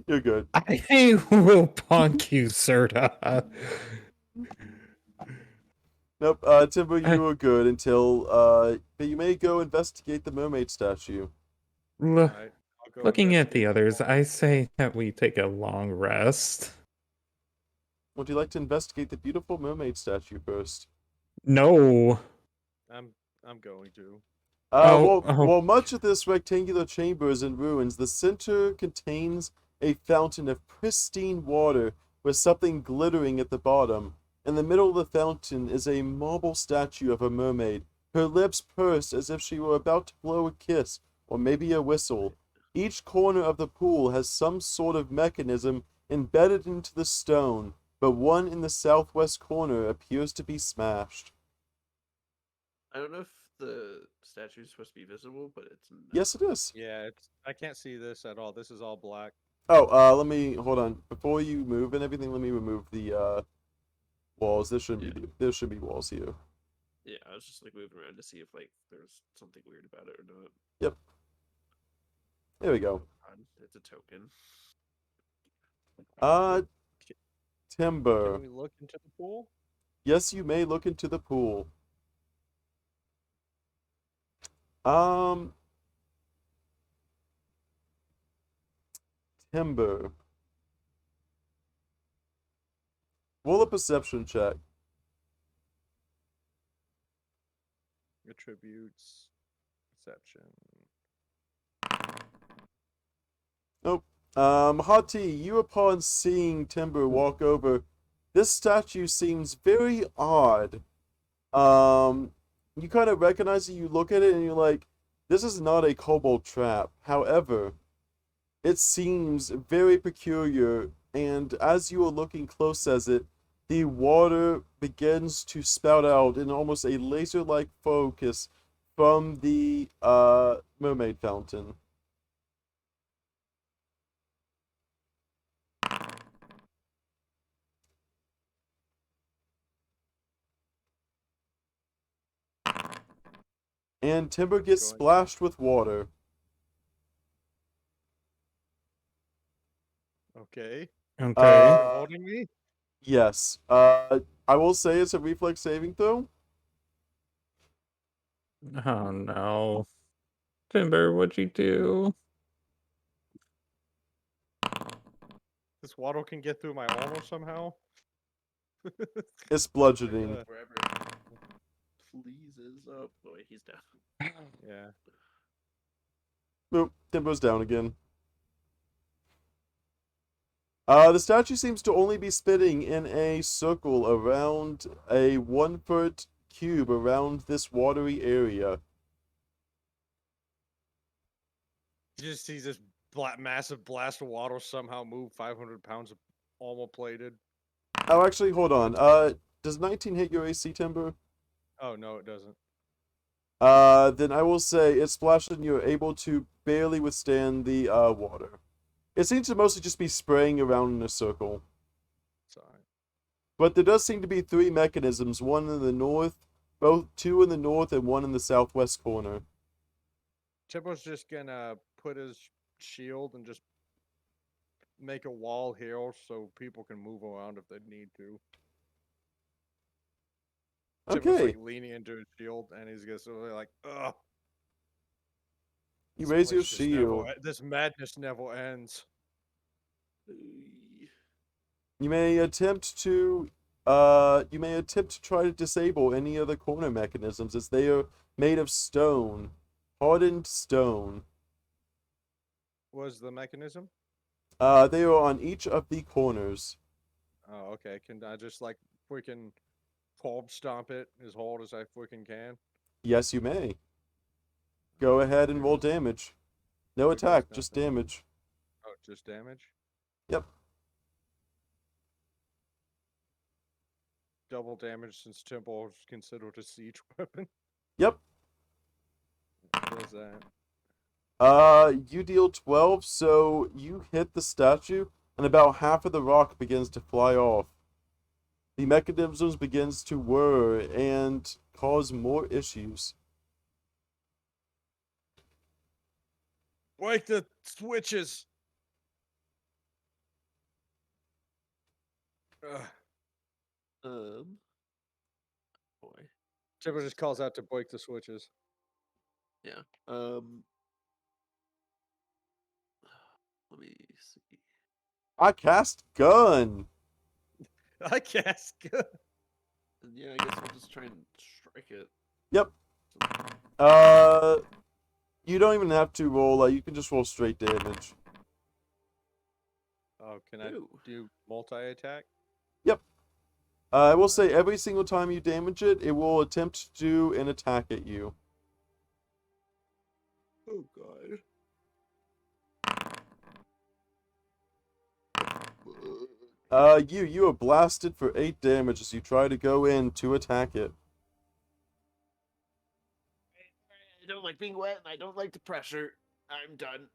You're good. I will punk you, Zerda. Nope, Timber, I- you are good until, but you may go investigate the mermaid statue. L- Alright, I'll go Looking at the investigate others, wall. I say that we take a long rest. Would you like to investigate the beautiful mermaid statue first? No. I'm going to. While much of this rectangular chamber is in ruins, the center contains a fountain of pristine water with something glittering at the bottom. In the middle of the fountain is a marble statue of a mermaid, her lips pursed as if she were about to blow a kiss, or maybe a whistle. Each corner of the pool has some sort of mechanism embedded into the stone, but one in the southwest corner appears to be smashed. I don't know if the statue is supposed to be visible, but it's not. Yes, it is. Yeah, I can't see this at all. This is all black. Oh, let me hold on. Before you move and everything, let me remove the walls. There should be walls here. Yeah, I was just like moving around to see if like there was something weird about it or not. Yep. There we go. It's a token. Uh Can Timber. we look into the pool? Yes, you may look into the pool. Timber. Roll a perception check. Attributes. Perception. Nope. Hati, you upon seeing Timber walk over, this statue seems very odd. You kind of recognize it, you look at it, and you're like, this is not a kobold trap. However, it seems very peculiar, and as you are looking close as it, the water begins to spout out in almost a laser-like focus from the mermaid fountain. And Timber gets Going. splashed with water. Okay. Okay. You're holding me? Yes. I will say it's a reflex saving throw. Oh no. Timber, what'd you do? This waddle can get through my armor somehow? It's bludgeoning. Wherever Fleas is. Oh boy, he's down. Yeah. Boop. Timber's down again. The statue seems to only be spinning in a circle around a 1-foot cube around this watery area. You just see this massive blast of water somehow move 500 pounds of armor plated. Oh, actually, hold on. Does 19 hit your AC, Timber? Oh, no, it doesn't. Then I will say it's splashed and you're able to barely withstand the water. It seems to mostly just be spraying around in a circle. Sorry. But there does seem to be 3 mechanisms, one in the north, 2 in the north and 1 in the southwest corner. Timbo's just gonna put his shield and just make a wall here so people can move around if they need to. Timbo's Okay, like leaning into his shield and he's just sort of like, ugh. you This raise your place just never shield. this madness never ends. You may attempt to try to disable any of the corner mechanisms as they are made of stone, hardened stone. Was the mechanism? They are on each of the corners. Oh, okay. Can I just like freaking palm stomp it as hard as I freaking can? Yes, you may. Go ahead and roll damage. No It does attack, just nothing. damage. Oh, just damage? Yep. Double damage since Timbo is considered a siege weapon. Yep. Does that? You deal 12, so you hit the statue, and about half of the rock begins to fly off. The mechanisms begins to whir and cause more issues. Break the switches! Ugh. Boy. Timbo just calls out to break the switches. Yeah. Let me see. I cast gun. I cast good. Yeah, I guess I'll just try and strike it. Yep. You don't even have to roll. You can just roll straight damage. Oh, can I Ooh. do multi-attack? I will say every single time you damage it, it will attempt to do an attack at you. Oh god. You are blasted for 8 damage as you try to go in to attack it. I don't like being wet and I don't like the pressure. I'm done.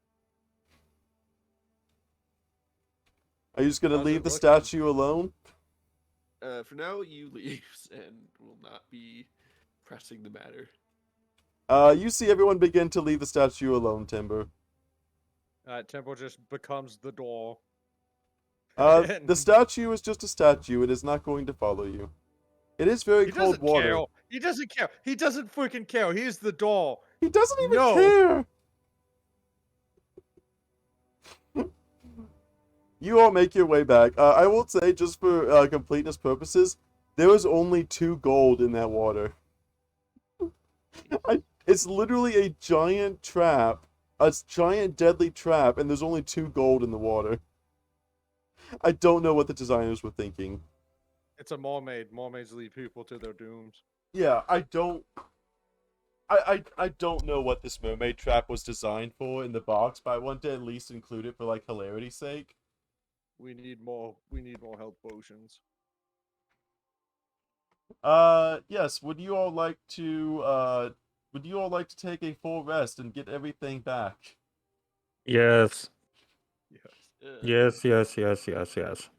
Are you just gonna How's leave it the looking? statue alone? For now, you leaves and will not be pressing the matter. You see everyone begin to leave the statue alone, Timber. Tempo just becomes the door. The statue is just a statue. It is not going to follow you. It is very He cold doesn't water. care. He doesn't care. He doesn't freaking care. He's the doll. He doesn't even No. care. You all make your way back. I will say, just for completeness purposes, there was only 2 gold in that water. It's literally a giant trap, a giant deadly trap, and there's only 2 gold in the water. I don't know what the designers were thinking. It's a mermaid. Mermaids lead people to their dooms. Yeah, I don't know what this mermaid trap was designed for in the box, but I want to at least include it for like hilarity's sake. We need more. We need more health potions. Yes, would you all like to take a full rest and get everything back? Yes. Yes. Yes, yes, yes, yes, yes.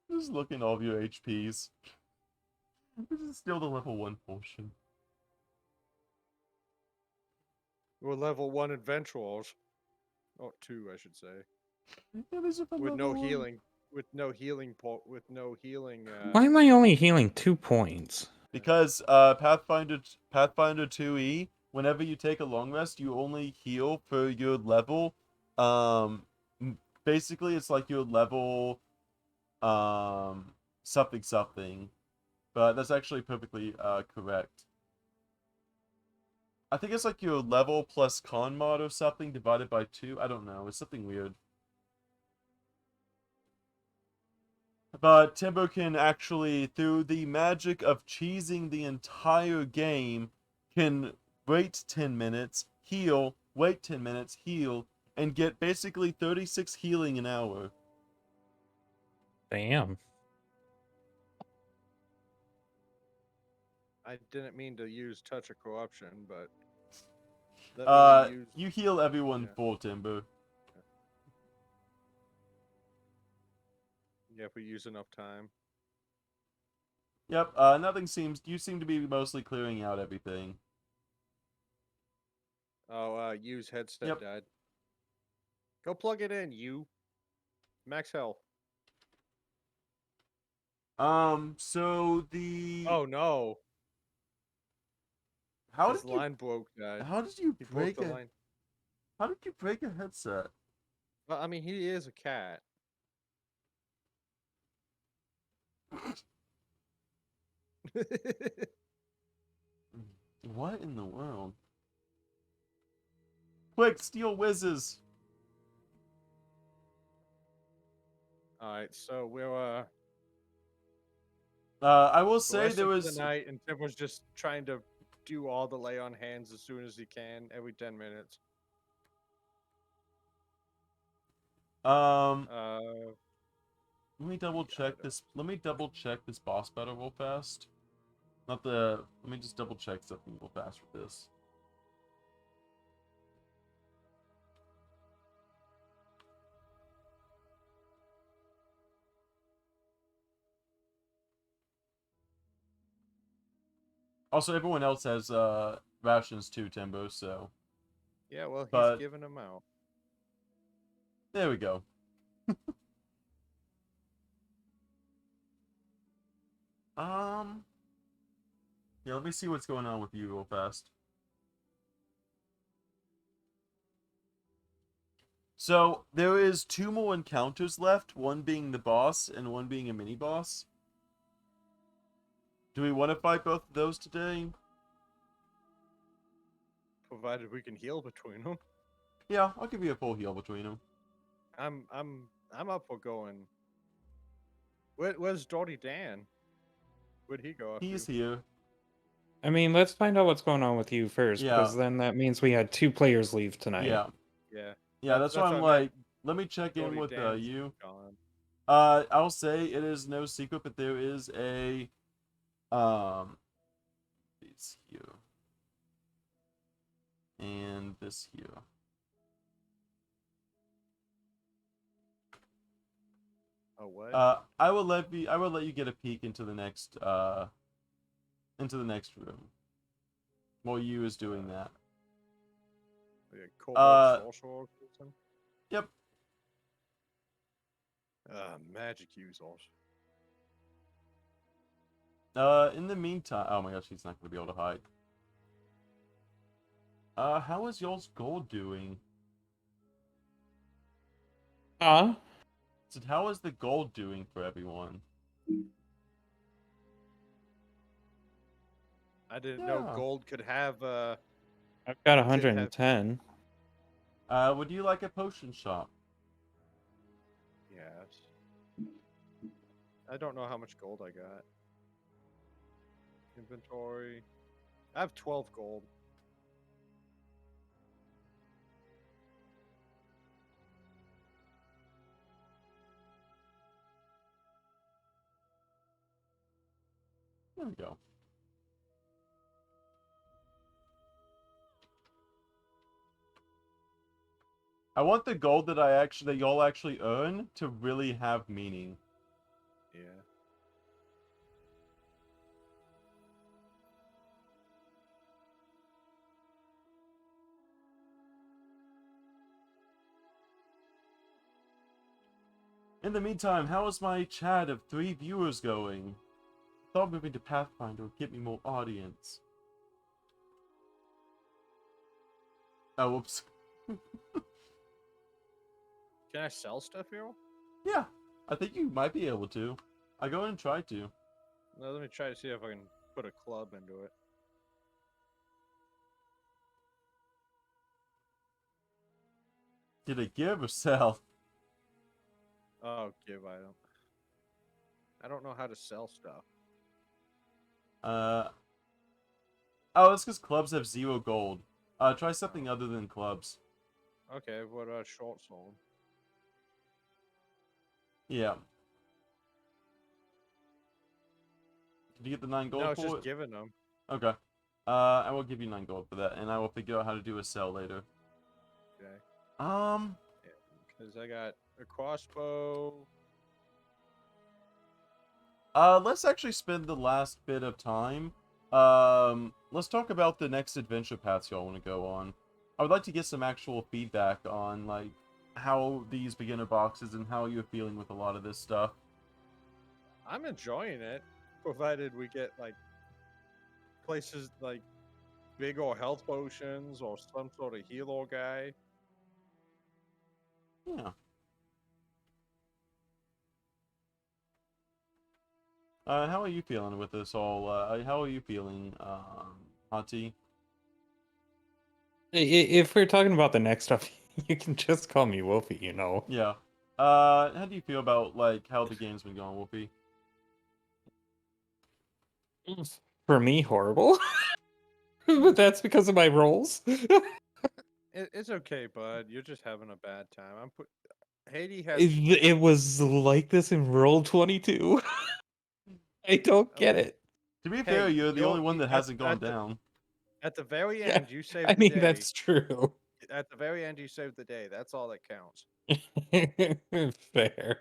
Just look at all of your HPs. This is still the level 1 portion. We're level 1 adventurers. Or 2, I should say. Yeah, these are from With no level 1. healing. With no healing. Why am I only healing 2 points? Because Pathfinder 2E, whenever you take a long rest, you only heal for your level. Basically it's like your level something something. But that's actually perfectly correct. I think it's like your level plus con mod or something divided by 2. I don't know. It's something weird. But Timber can actually, through the magic of cheesing the entire game, can wait 10 minutes, heal, wait 10 minutes, heal, and get basically 36 healing an hour. Damn. I didn't mean to use Touch of Corruption, but let me use. You heal everyone Yeah. full, Timber. Yeah, if we use enough time. Yep, you seem to be mostly clearing out everything. Oh, use headset Yep. died. Go plug it in, you. Max health. So the... Oh no. How His did you... line broke, guys. How did you He broke break the a... line. How did you break a headset? Well, I mean, he is a cat. What in the world? Quick, steal whizzes! Alright, so we're I will we're say resting there for the was... night, and Tim was just trying to do all the lay on hands as soon as he can, every 10 minutes. Um, Uh, let me double check this. Let me double check this boss battle real fast. Not the... Let me just double check something real fast with this. Also, everyone else has rations too, Timbo, so... yeah, well, he's But- giving them out. There we go. Yeah, let me see what's going on with you real fast. So, there is 2 more encounters left, one being the boss and one being a mini-boss. Do we want to fight both of those today? Provided we can heal between them. Yeah, I'll give you a full heal between them. I'm up for going. Where's Dirty Dan? Where'd he go? He's here. I mean, let's find out what's going on with you first, Yeah. because then that means we had 2 players leave tonight. Yeah. Yeah. Yeah, that's why I'm what I like, meant. let me check in Dirty with Dan's you. gone. I'll say it is no secret that there is a it's here. And this here. Oh what? I will let you get a peek into the next room. While you is doing that. Like a kobold sorcerer or something? Yep. Magic users. In the meantime, oh my gosh, he's not gonna be able to hide. How is y'all's gold doing? Huh? So how is the gold doing for everyone? I didn't know Yeah. gold could have I've got Did have- 110. Would you like a potion shop? yes. I don't know how much gold I got. Inventory. I have 12 gold. There we go. I want the gold that y'all actually earn to really have meaning. Yeah. In the meantime, how is my chat of 3 viewers going? Thought moving to Pathfinder would get me more audience. Oh, whoops. Can I sell stuff here? Yeah, I think you might be able to. I go and try to. No, let me try to see if I can put a club into it. Did it give or sell? Oh, give item. I don't know how to sell stuff. Oh, that's because clubs have 0 gold. Try something other than clubs. Okay, what about short sword? Yeah. Did you get the 9 gold No, it's for just it? giving them. Okay. I will give you 9 gold for that, and I will figure out how to do a sell later. Okay. Um, Because I got a crossbow. let's actually spend the last bit of time. Let's talk about the next adventure paths y'all want to go on. I would like to get some actual feedback on, like, how these beginner boxes and how you're feeling with a lot of this stuff. I'm enjoying it, provided we get like places like big or health potions or some sort of healer guy. Yeah. How are you feeling with this all? How are you feeling, Hati? If we're talking about the next stuff, you can just call me Wolfie, you know. Yeah. How do you feel about, like, how the game's been going, Wolfie? For me, horrible. But that's because of my roles. It's okay, bud. You're just having a bad time. Haiti has. It was like this in Roll 22. I don't get Okay. it. To be Hey, fair, you're the only one you- that hasn't gone at the- down. At the very Yeah, end, you saved I the mean, day. that's true. At the very end, you saved the day. That's all that counts. Fair.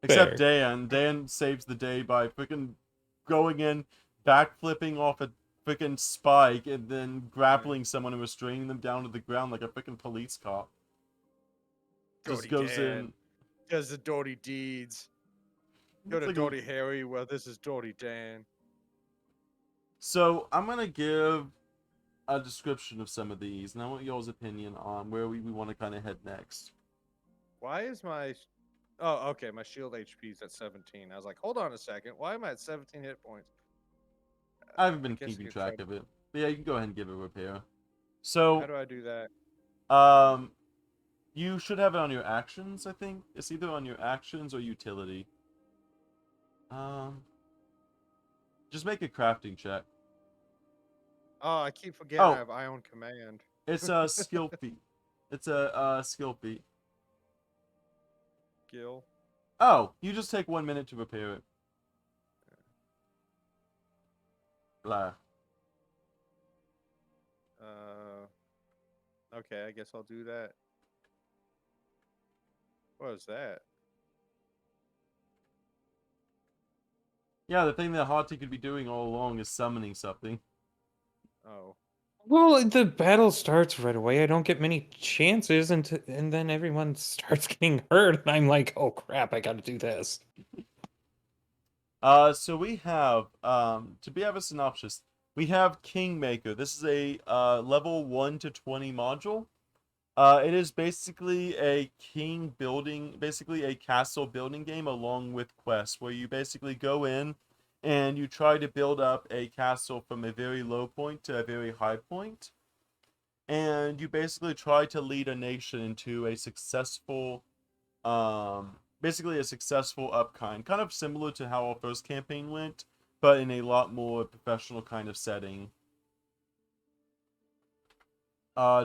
Except Fair. Dan. Dan saves the day by freaking going in, backflipping off a freaking spike, and then grappling someone and restraining them down to the ground like a freaking police cop. Just Dirty goes Dan in. does the dirty deeds. Go It's to like a- Dirty Harry. Well, this is Dirty Dan. So I'm gonna give a description of some of these, and I want y'all's opinion on where we want to kind of head next. Why is my? Oh, okay. My shield HP is at 17. I was like, hold on a second. Why am I at 17 hit points? I haven't been guess I keeping could track try- of it. But yeah, you can go ahead and give it a repair. How So, do I do that? you should have it on your actions, I think. It's either on your actions or utility. Just make a crafting check. Oh, I keep forgetting Oh. I have Ion Command. It's a skill feat. It's a skill feat. Gil. Oh, you just take 1 minute to repair it. Blah. Okay, I guess I'll do that. What is that? Yeah, the thing that Hati could be doing all along is summoning something. Oh. Well, the battle starts right away. I don't get many chances, and then everyone starts getting hurt, and I'm like, oh crap, I gotta do this. So we have, to have a synopsis, we have Kingmaker. This is a level 1 to 20 module. It is basically a basically a castle building game along with quests, where you basically go in and you try to build up a castle from a very low point to a very high point, and you basically try to lead a nation into a successful, basically a successful upkind, kind of similar to how our first campaign went, but in a lot more professional kind of setting.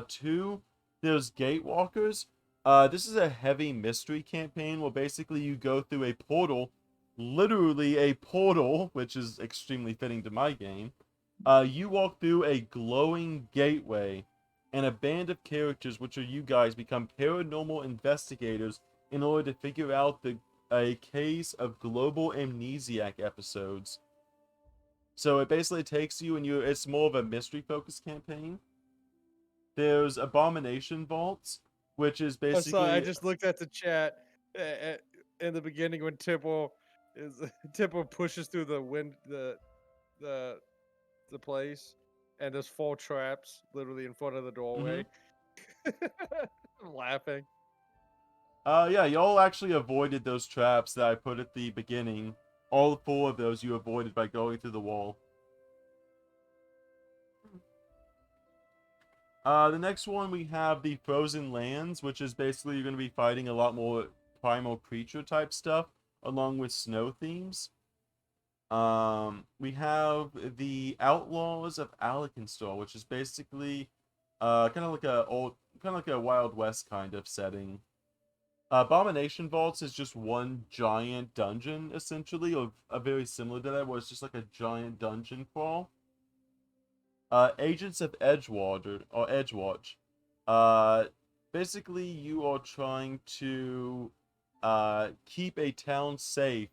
Two, there's Gatewalkers. This is a heavy mystery campaign where basically you go through a portal, literally a portal, which is extremely fitting to my game. You walk through a glowing gateway, and a band of characters, which are you guys, become paranormal investigators in order to figure out a case of global amnesiac episodes. So it basically takes you, and it's more of a mystery focused campaign. There's Abomination Vaults, which is I'm sorry, I basically just looked at the chat in the beginning when Tipple is Tipple pushes through the the the place, and there's 4 traps literally in front of the doorway. I'm laughing. yeah, y'all actually avoided those traps that I put at the beginning. All 4 of those you avoided by going through the wall. The next one we have the Frozen Lands, which is basically you're going to be fighting a lot more primal creature type stuff, along with snow themes. We have the Outlaws of Alakenstar, which is basically kind of like a Wild West kind of setting. Abomination Vaults is just one giant dungeon, essentially, or very similar to that, where it's just like a giant dungeon crawl. Agents of Edgewatch. Uh, Basically, you are trying to keep a town safe,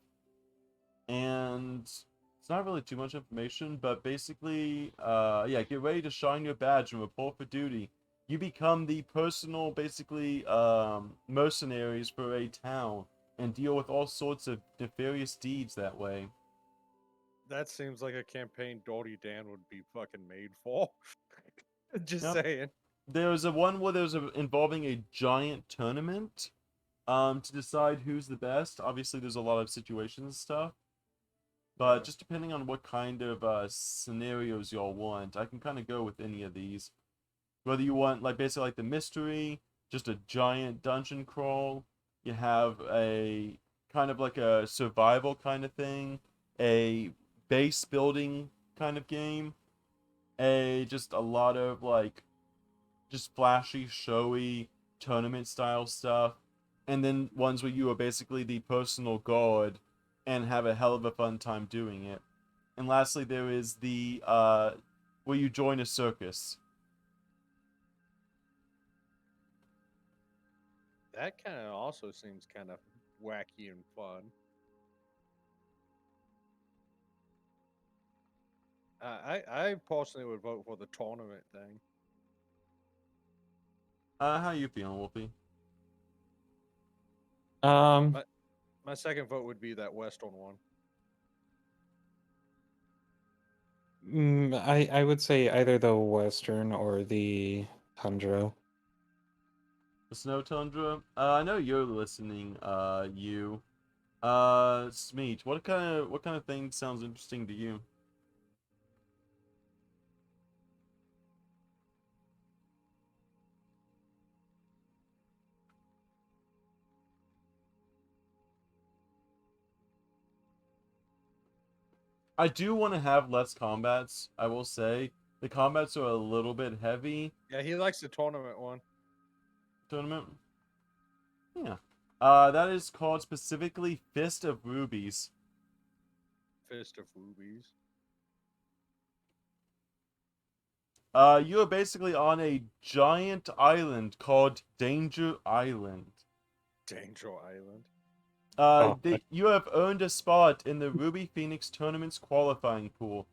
and it's not really too much information, but basically, yeah, get ready to shine your badge and report for duty. You become the personal, basically, mercenaries for a town and deal with all sorts of nefarious deeds that way. That seems like a campaign Dirty Dan would be fucking made for. Just Yep. saying. There's a one where involving a giant tournament, to decide who's the best. Obviously, there's a lot of situations and stuff, but Yeah. just depending on what kind of scenarios y'all want, I can kind of go with any of these. Whether you want like basically like the mystery, just a giant dungeon crawl, you have a kind of like a survival kind of thing, a base building kind of game, a just a lot of like just flashy, showy tournament style stuff, and then ones where you are basically the personal god and have a hell of a fun time doing it. And lastly, there is the where you join a circus. That kind of also seems kind of wacky and fun. I personally would vote for the tournament thing. How you feeling, Wolfie? Um, My second vote would be that Western one. I would say either the Western or the Tundra. The Snow Tundra. I know you're listening. You. Smeet. What kind of thing sounds interesting to you? I do want to have less combats. I will say the combats are a little bit heavy. Yeah, he likes the tournament one. Tournament. Yeah. That is called specifically Fist of Rubies. Fist of Rubies. You are basically on a giant island called Danger Island. Danger Island. Oh, You have earned a spot in the Ruby Phoenix Tournament's qualifying pool.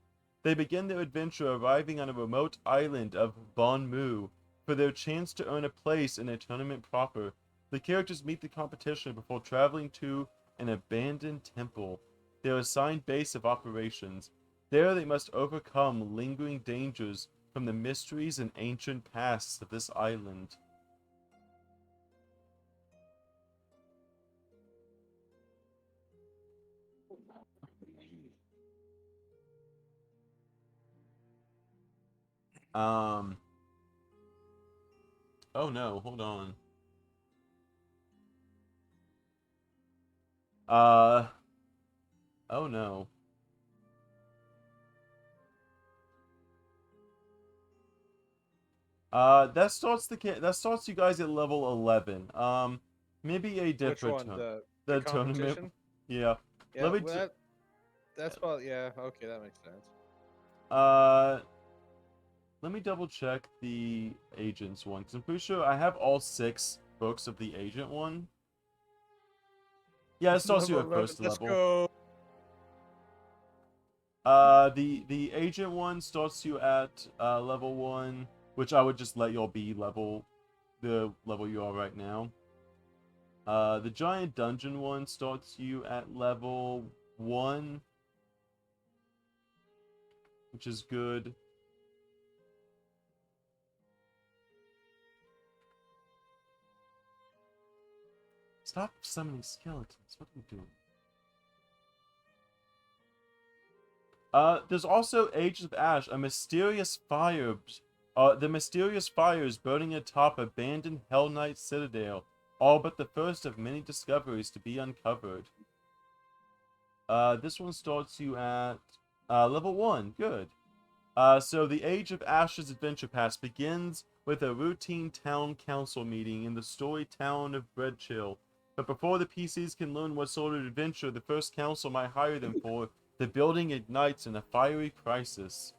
They begin their adventure arriving on a remote island of Bon Mu for their chance to earn a place in a tournament proper. The characters meet the competition before traveling to an abandoned temple, their assigned base of operations. There they must overcome lingering dangers from the mysteries and ancient pasts of this island. Um. Oh no, hold on. Oh no. That starts you guys at level 11. Maybe a Which different one? The the tournament. competition? Yeah. Yeah, Let me well, that's probably, yeah, okay, that makes sense. uh let me double check the agents one, because I'm pretty sure I have all 6 books of the agent one. Yeah, it starts you Level at 11, first let's level. go. The agent one starts you at level 1, which I would just let y'all be the level you are right now. The giant dungeon one starts you at level 1, which is good. Stop summoning skeletons. What are you doing? There's also Age of Ash, a mysterious fire. The mysterious fires burning atop abandoned Hell Knight Citadel, all but the first of many discoveries to be uncovered. This one starts you at level 1. Good. So the Age of Ashes Adventure Pass begins with a routine town council meeting in the story town of Breadchill. But before the PCs can learn what sort of adventure the first council might hire them for, the building ignites in a fiery crisis.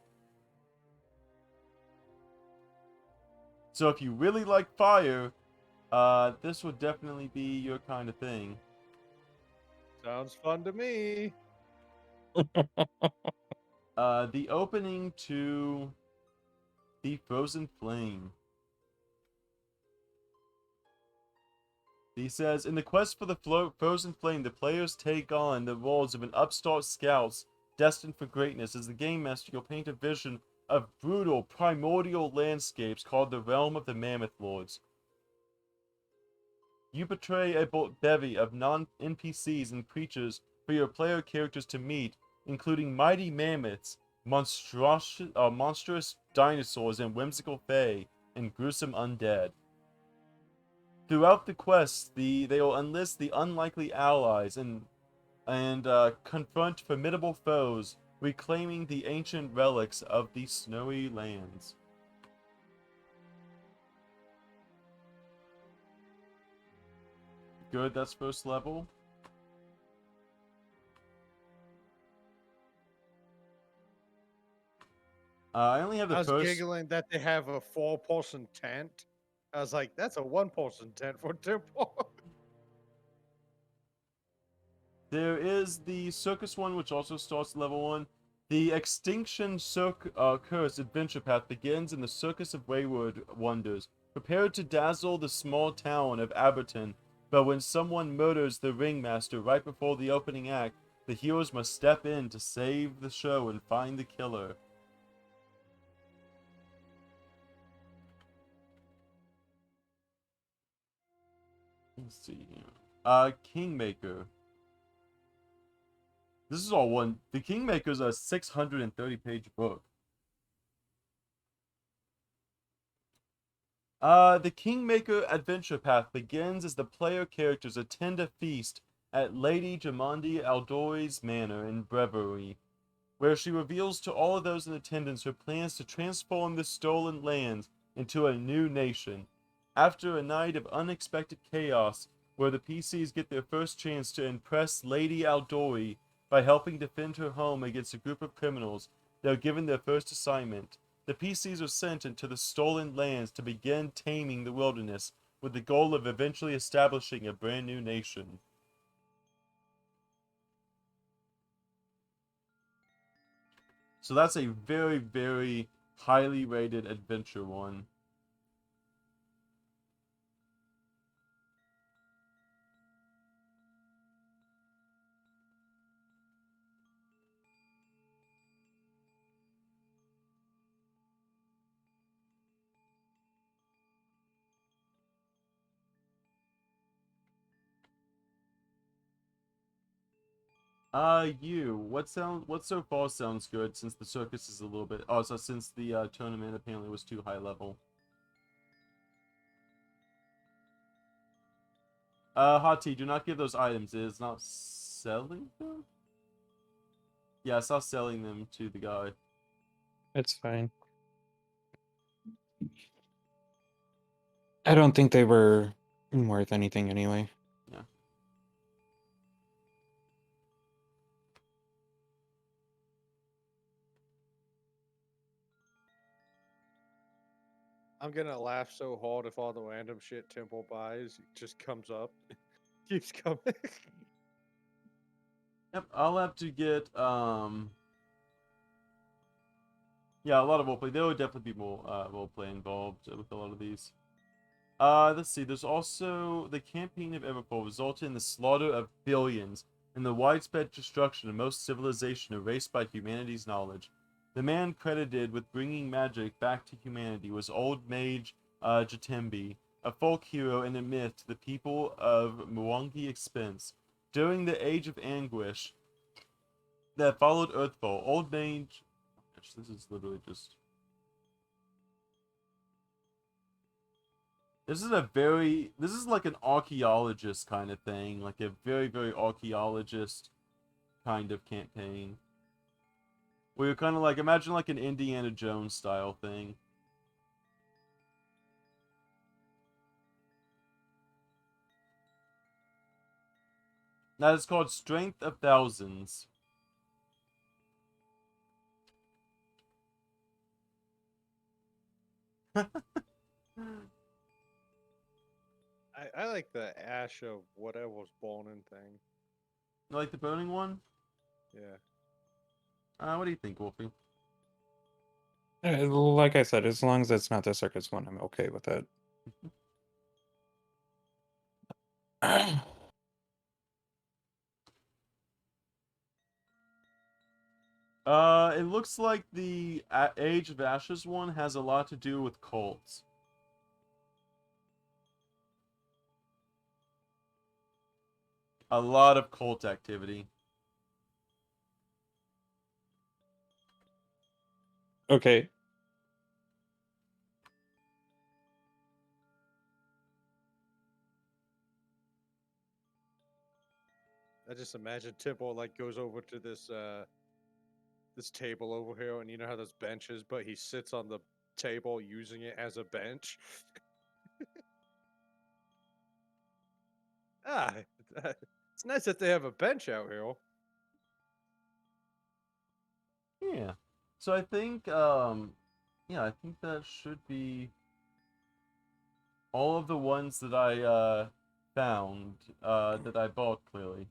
So if you really like fire, this would definitely be your kind of thing. Sounds fun to me. The opening to the Frozen Flame. He says, in the quest for the Frozen Flame, the players take on the roles of an upstart scouts destined for greatness. As the game master, you'll paint a vision of brutal, primordial landscapes called the Realm of the Mammoth Lords. You portray a bevy of non-NPCs and creatures for your player characters to meet, including mighty mammoths, monstrous dinosaurs, and whimsical fae, and gruesome undead. Throughout the quest, they will enlist the unlikely allies and confront formidable foes, reclaiming the ancient relics of the snowy lands. Good, that's first level. I only have the I was first. giggling that they have a 4-person tent. I was like, that's a 1-person tent for temple. There is the circus one, which also starts level 1. The Extinction Curse Adventure Path begins in the Circus of Wayward Wonders. Prepare to dazzle the small town of Aberton, but when someone murders the ringmaster right before the opening act, the heroes must step in to save the show and find the killer. Let's see here. Kingmaker. This is all one. The Kingmaker's a 630-page book. The Kingmaker Adventure Path begins as the player characters attend a feast at Lady Jamandi Aldoy's manor in Breverie, where she reveals to all of those in attendance her plans to transform the stolen lands into a new nation. After a night of unexpected chaos, where the PCs get their first chance to impress Lady Aldoy by helping defend her home against a group of criminals, they are given their first assignment. The PCs are sent into the stolen lands to begin taming the wilderness, with the goal of eventually establishing a brand new nation. So that's a very, very highly rated adventure one. What so far sounds good since the circus is a little bit. Oh, so since the tournament apparently was too high level. Hati, do not give those items. It is not selling them. Yeah, stop selling them to the guy. It's fine. I don't think they were worth anything anyway. Yeah. I'm gonna laugh so hard if all the random shit Temple buys just comes up. Keeps coming. Yep, I'll have to get yeah, a lot of roleplay. There would definitely be more roleplay involved with a lot of these. Let's see. There's also the campaign of Everfall resulted in the slaughter of billions and the widespread destruction of most civilization erased by humanity's knowledge. The man credited with bringing magic back to humanity was Old Mage Jatembi, a folk hero and a myth to the people of Mwangi Expense. During the Age of Anguish that followed Earthfall, Old Mage... Gosh, this is literally just... This is like an archaeologist kind of thing, like a very archaeologist kind of campaign. Where you're kind of like, imagine like an Indiana Jones style thing. That is called Strength of Thousands. I like the ash of whatever was burning thing. You like the burning one? Yeah. What do you think, Wolfie? Like I said, as long as it's not the circus one, I'm okay with it. It looks like the Age of Ashes one has a lot to do with cults. A lot of cult activity. Okay. I just imagine Temple like goes over to this table over here, and you know how there's benches, but he sits on the table using it as a bench. Ah, it's nice that they have a bench out here. Yeah. So I think, yeah, I think that should be all of the ones that I found that I bought clearly.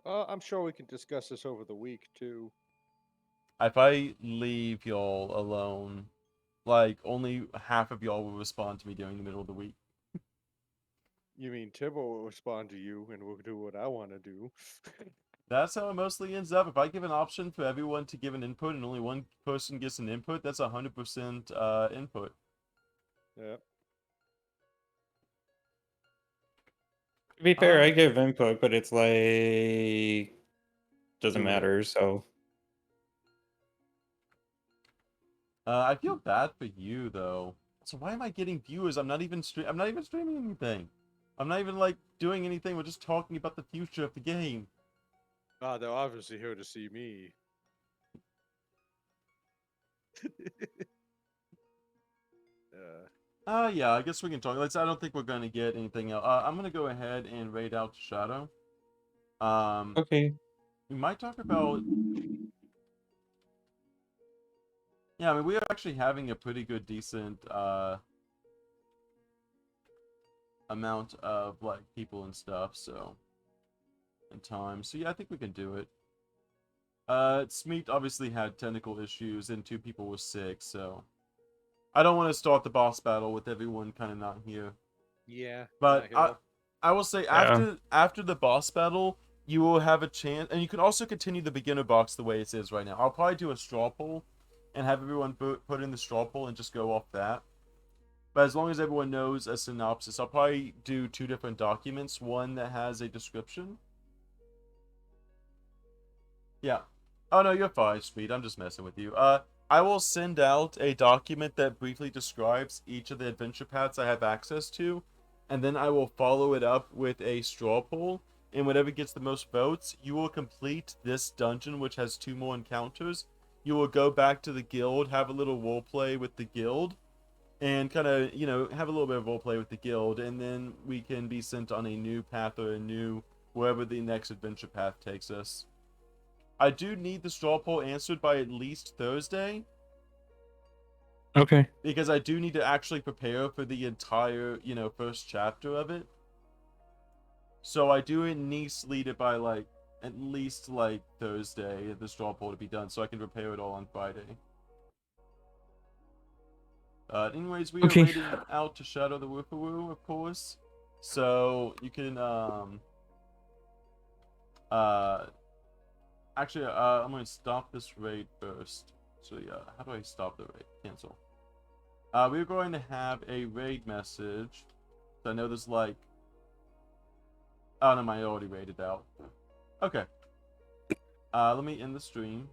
I'm sure we can discuss this over the week too. If I leave y'all alone, like only half of y'all will respond to me during the middle of the week. You mean Temple will respond to you, and we'll do what I want to do. That's how it mostly ends up. If I give an option for everyone to give an input and only one person gets an input, that's 100% input. Yeah. To be fair, I Uh, give input, but it's like doesn't Do whatever. matter. So I feel bad for you though. So why am I getting viewers? I'm not even streaming anything. I'm not even like doing anything. We're just talking about the future of the game. Ah, they're obviously here to see me. Yeah, I guess we can talk. I don't think we're gonna get anything else. I'm gonna go ahead and raid out Shadow. okay. We might talk about. Yeah, I mean, we are actually having a pretty good, decent amount of like people and stuff. So, and time. So yeah, I think we can do it. Smeet obviously had technical issues, and 2 people were sick. So, I don't want to start the boss battle with everyone kind of not here. Yeah. But not here. I will say Yeah. after the boss battle, you will have a chance, and you can also continue the beginner box the way it is right now. I'll probably do a straw poll, and have everyone put in the straw poll and just go off that. But as long as everyone knows a synopsis, I'll probably do 2 different documents. One that has a description, Yeah. Oh no, you're fine, sweet. I'm just messing with you. I will send out a document that briefly describes each of the adventure paths I have access to, and then I will follow it up with a straw poll. And whatever gets the most votes, you will complete this dungeon, which has 2 more encounters. You will go back to the guild, have a little role play with the guild, and kind of, have a little bit of role play with the guild, and then we can be sent on a new path or a new wherever the next adventure path takes us. I do need the straw poll answered by at least Thursday, Okay. because I do need to actually prepare for the entire, first chapter of it. So I do need to lead it by at least Thursday, the straw poll to be done, so I can prepare it all on Friday. Anyways, we are Okay. raiding out to Shadow the Woofaroo, of course. So you can actually I'm gonna stop this raid first. So yeah, how do I stop the raid? Cancel. We're going to have a raid message. So I know there's oh no, I already raided out. Okay. Let me end the stream.